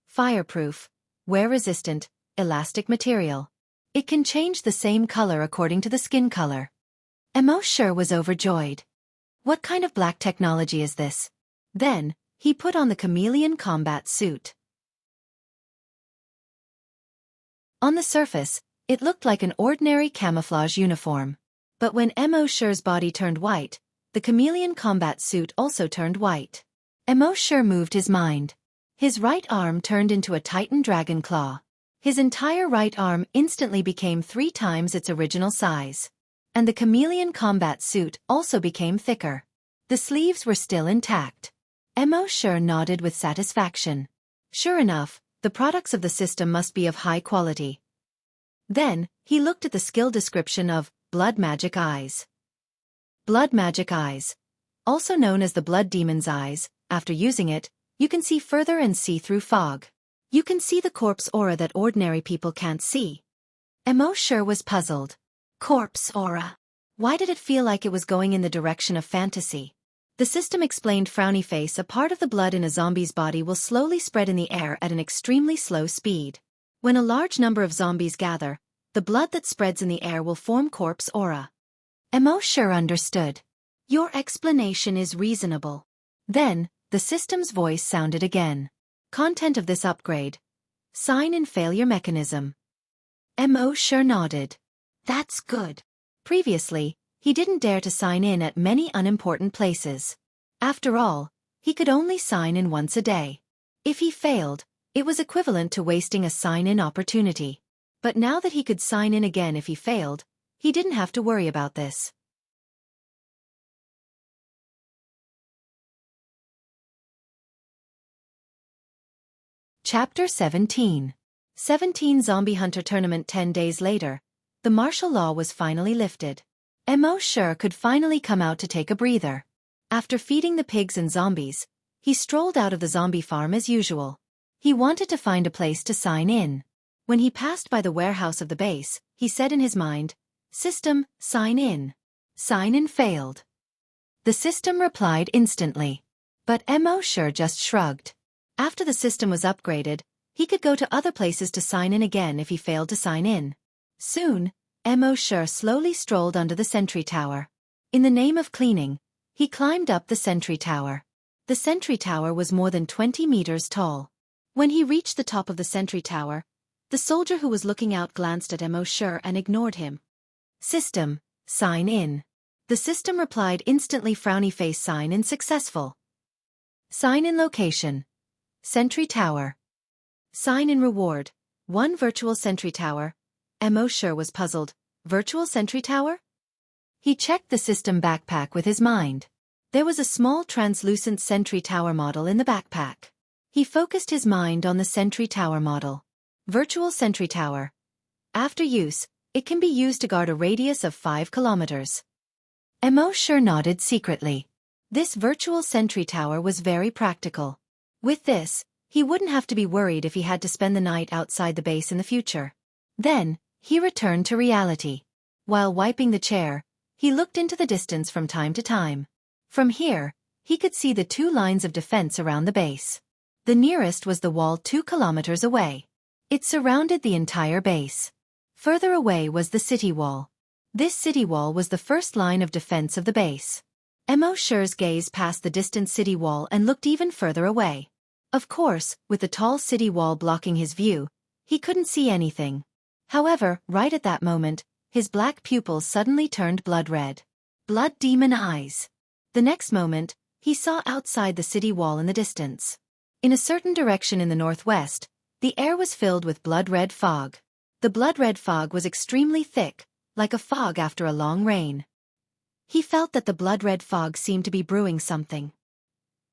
Fireproof, wear-resistant, elastic material. It can change the same color according to the skin color. Mo Sure was overjoyed. What kind of black technology is this? Then, he put on the chameleon combat suit. On the surface, it looked like an ordinary camouflage uniform. But when Mo Sure's body turned white, the chameleon combat suit also turned white. Mo Sure moved his mind. His right arm turned into a titan dragon claw. His entire right arm instantly became 3 times its original size. And the chameleon combat suit also became thicker. The sleeves were still intact. Mo Sure nodded with satisfaction. Sure enough, the products of the system must be of high quality. Then, he looked at the skill description of Blood Magic Eyes. Blood Magic Eyes. Also known as the Blood Demon's Eyes, after using it, you can see further and see through fog. You can see the corpse aura that ordinary people can't see. Mo Sure was puzzled. Corpse aura. Why did it feel like it was going in the direction of fantasy? The system explained, frowny face, a part of the blood in a zombie's body will slowly spread in the air at an extremely slow speed. When a large number of zombies gather, the blood that spreads in the air will form corpse aura. Mo Sure understood. Your explanation is reasonable. Then, the system's voice sounded again. Content of this upgrade. Sign in failure mechanism. Mo Sure nodded. That's good. Previously, he didn't dare to sign in at many unimportant places. After all, he could only sign in once a day. If he failed, it was equivalent to wasting a sign-in opportunity. But now that he could sign in again if he failed, he didn't have to worry about this. Chapter 17. 17 Zombie Hunter Tournament. 10 days later, the martial law was finally lifted. Mo Shi could finally come out to take a breather. After feeding the pigs and zombies, he strolled out of the zombie farm as usual. He wanted to find a place to sign in. When he passed by the warehouse of the base, he said in his mind, "System, sign in." Sign in failed. The system replied instantly. But Mo Shi just shrugged. After the system was upgraded, he could go to other places to sign in again if he failed to sign in. Soon, Mo Shi slowly strolled under the sentry tower. In the name of cleaning, he climbed up the sentry tower. The sentry tower was more than 20 meters tall. When he reached the top of the sentry tower, the soldier who was looking out glanced at Mo Shi and ignored him. System, sign in. The system replied instantly. Frowny face. Sign in successful. Sign in location. Sentry tower. Sign in reward. 1 virtual sentry tower. Mo Shi was puzzled. Virtual sentry tower? He checked the system backpack with his mind. There was a small translucent sentry tower model in the backpack. He focused his mind on the sentry tower model. Virtual sentry tower. After use, it can be used to guard a radius of 5 kilometers. Mo Shi nodded secretly. This virtual sentry tower was very practical. With this, he wouldn't have to be worried if he had to spend the night outside the base in the future. Then, he returned to reality. While wiping the chair, he looked into the distance from time to time. From here, he could see the 2 lines of defense around the base. The nearest was the wall 2 kilometers away. It surrounded the entire base. Further away was the city wall. This city wall was the first line of defense of the base. Mo Shi's gaze passed the distant city wall and looked even further away. Of course, with the tall city wall blocking his view, he couldn't see anything. However, right at that moment, his black pupils suddenly turned blood red. Blood demon eyes. The next moment, he saw outside the city wall in the distance. In a certain direction in the northwest, the air was filled with blood-red fog. The blood-red fog was extremely thick, like a fog after a long rain. He felt that the blood-red fog seemed to be brewing something.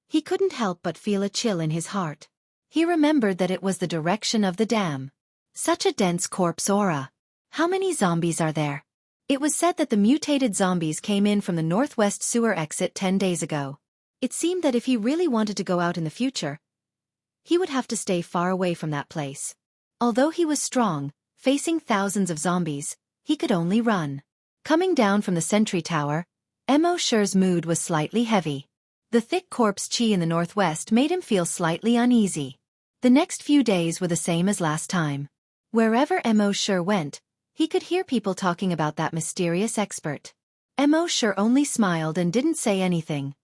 He couldn't help but feel a chill in his heart. He remembered that it was the direction of the dam. Such a dense corpse aura. How many zombies are there? It was said that the mutated zombies came in from the northwest sewer exit 10 days ago. It seemed that if he really wanted to go out in the future, he would have to stay far away from that place. Although he was strong, facing thousands of zombies, he could only run. Coming down from the sentry tower, Mo Shi's mood was slightly heavy. The thick corpse chi in the northwest made him feel slightly uneasy. The next few days were the same as last time. Wherever Mo Shi went, he could hear people talking about that mysterious expert. Mo Shi only smiled and didn't say anything.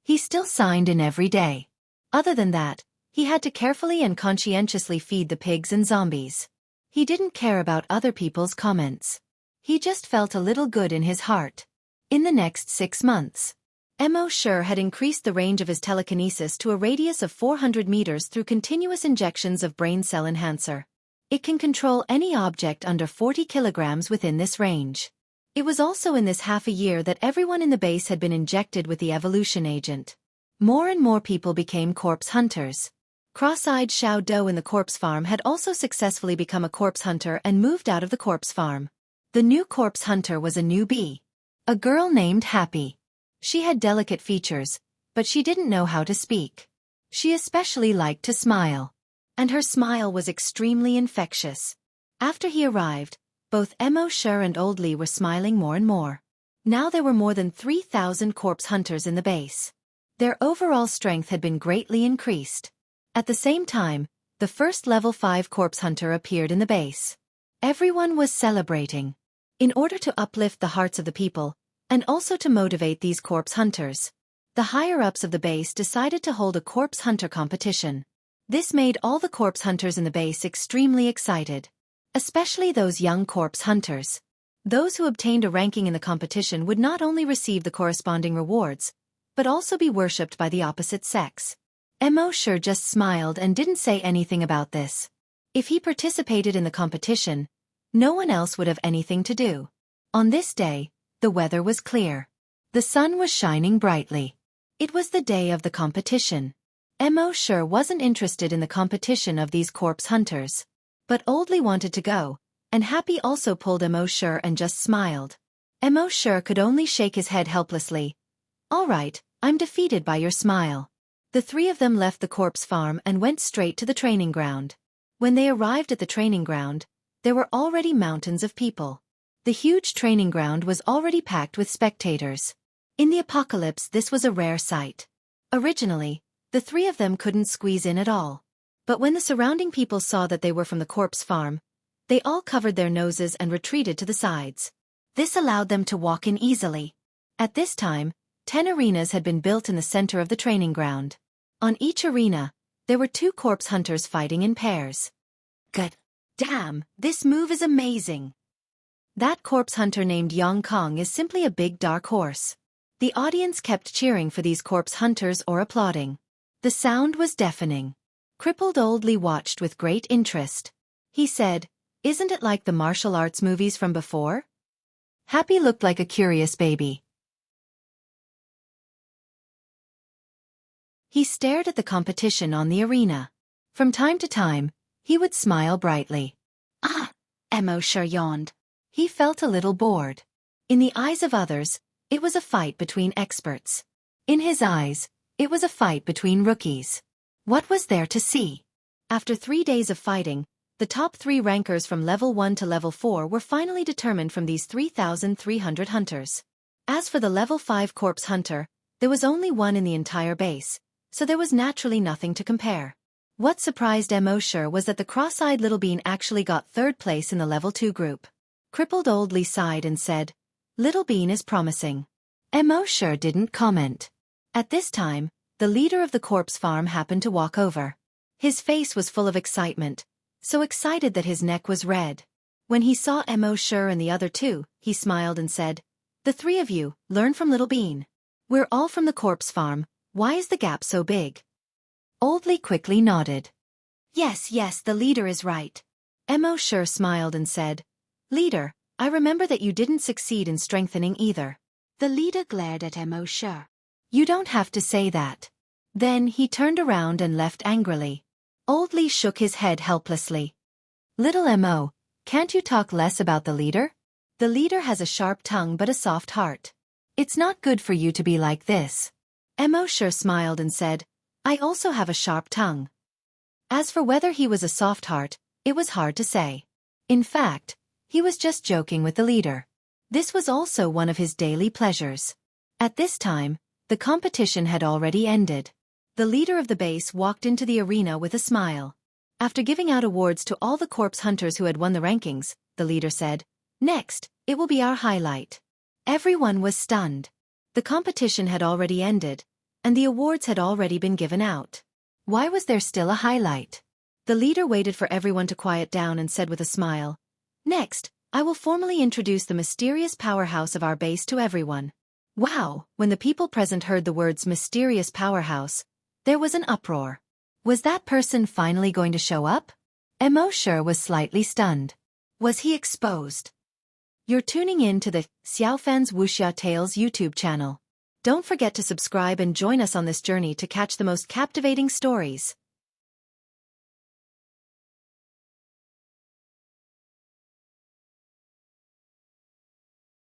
He still signed in every day. Other than that, he had to carefully and conscientiously feed the pigs and zombies. He didn't care about other people's comments. He just felt a little good in his heart. In the next 6 months, Mo Shi had increased the range of his telekinesis to a radius of 400 meters through continuous injections of brain cell enhancer. It can control any object under 40 kilograms within this range. It was also in this half a year that everyone in the base had been injected with the evolution agent. More and more people became corpse hunters. Cross-eyed Xiao Do in the corpse farm had also successfully become a corpse hunter and moved out of the corpse farm. The new corpse hunter was a newbie. A girl named Happy. She had delicate features, but she didn't know how to speak. She especially liked to smile. And her smile was extremely infectious. After he arrived, both Mo Shi and Old Li were smiling more and more. Now there were more than 3,000 corpse hunters in the base. Their overall strength had been greatly increased. At the same time, the first level 5 corpse hunter appeared in the base. Everyone was celebrating. In order to uplift the hearts of the people, and also to motivate these corpse hunters, the higher-ups of the base decided to hold a corpse hunter competition. This made all the corpse hunters in the base extremely excited. especially those young corpse hunters. Those who obtained a ranking in the competition would not only receive the corresponding rewards, but also be worshipped by the opposite sex. Mo sure just smiled and didn't say anything about this. If he participated in the competition, no one else would have anything to do. On this day, the weather was clear. The sun was shining brightly. It was the day of the competition. Mo sure wasn't interested in the competition of these corpse hunters. But Oldly wanted to go, and Happy also pulled Mo sure and just smiled. Mo sure could only shake his head helplessly. "All right, I'm defeated by your smile." The three of them left the corpse farm and went straight to the training ground. When they arrived at the training ground, there were already mountains of people. The huge training ground was already packed with spectators. In the apocalypse, this was a rare sight. Originally, the three of them couldn't squeeze in at all. But when the surrounding people saw that they were from the corpse farm, they all covered their noses and retreated to the sides. This allowed them to walk in easily. At this time, 10 arenas had been built in the center of the training ground. On each arena, there were 2 corpse hunters fighting in pairs. "God damn, this move is amazing." That corpse hunter named Yong Kong is simply a big dark horse. The audience kept cheering for these corpse hunters or applauding. The sound was deafening. Crippled Oldly watched with great interest. He said, "Isn't it like the martial arts movies from before?" Happy looked like a curious baby. He stared at the competition on the arena. From time to time, he would smile brightly. Mo sure yawned. He felt a little bored. In the eyes of others, it was a fight between experts. In his eyes, it was a fight between rookies. What was there to see? After 3 days of fighting, the top 3 rankers from level 1 to level 4 were finally determined from these 3,300 hunters. As for the level 5 corpse hunter, there was only one in the entire base, so there was naturally nothing to compare. What surprised Mo sure was that the cross-eyed little bean actually got 3rd place in the level 2 group. Crippled Oldly sighed and said, "Little bean is promising." Mo sure didn't comment. At this time, the leader of the corpse farm happened to walk over. His face was full of excitement, so excited that his neck was red. When he saw Mo sure and the other 2, he smiled and said, "The 3 of you, learn from Little Bean. We're all from the corpse farm, why is the gap so big?" Oldly quickly nodded. Yes, the leader is right." Mo sure smiled and said, "Leader, I remember that you didn't succeed in strengthening either." The leader glared at Mo sure. "You don't have to say that." Then he turned around and left angrily. Oldly shook his head helplessly. "Little Mo, can't you talk less about the leader? The leader has a sharp tongue but a soft heart. It's not good for you to be like this." Mo sure smiled and said, "I also have a sharp tongue." As for whether he was a soft heart, it was hard to say. In fact, he was just joking with the leader. This was also one of his daily pleasures. At this time, the competition had already ended. The leader of the base walked into the arena with a smile. After giving out awards to all the corpse hunters who had won the rankings, the leader said, "Next, it will be our highlight." Everyone was stunned. The competition had already ended, and the awards had already been given out. Why was there still a highlight? The leader waited for everyone to quiet down and said with a smile, "Next, I will formally introduce the mysterious powerhouse of our base to everyone." Wow! When the people present heard the words mysterious powerhouse, there was an uproar. Was that person finally going to show up? Mo sure was slightly stunned. Was he exposed? You're tuning in to the Xiaofan's Wuxia Tales YouTube channel. Don't forget to subscribe and join us on this journey to catch the most captivating stories.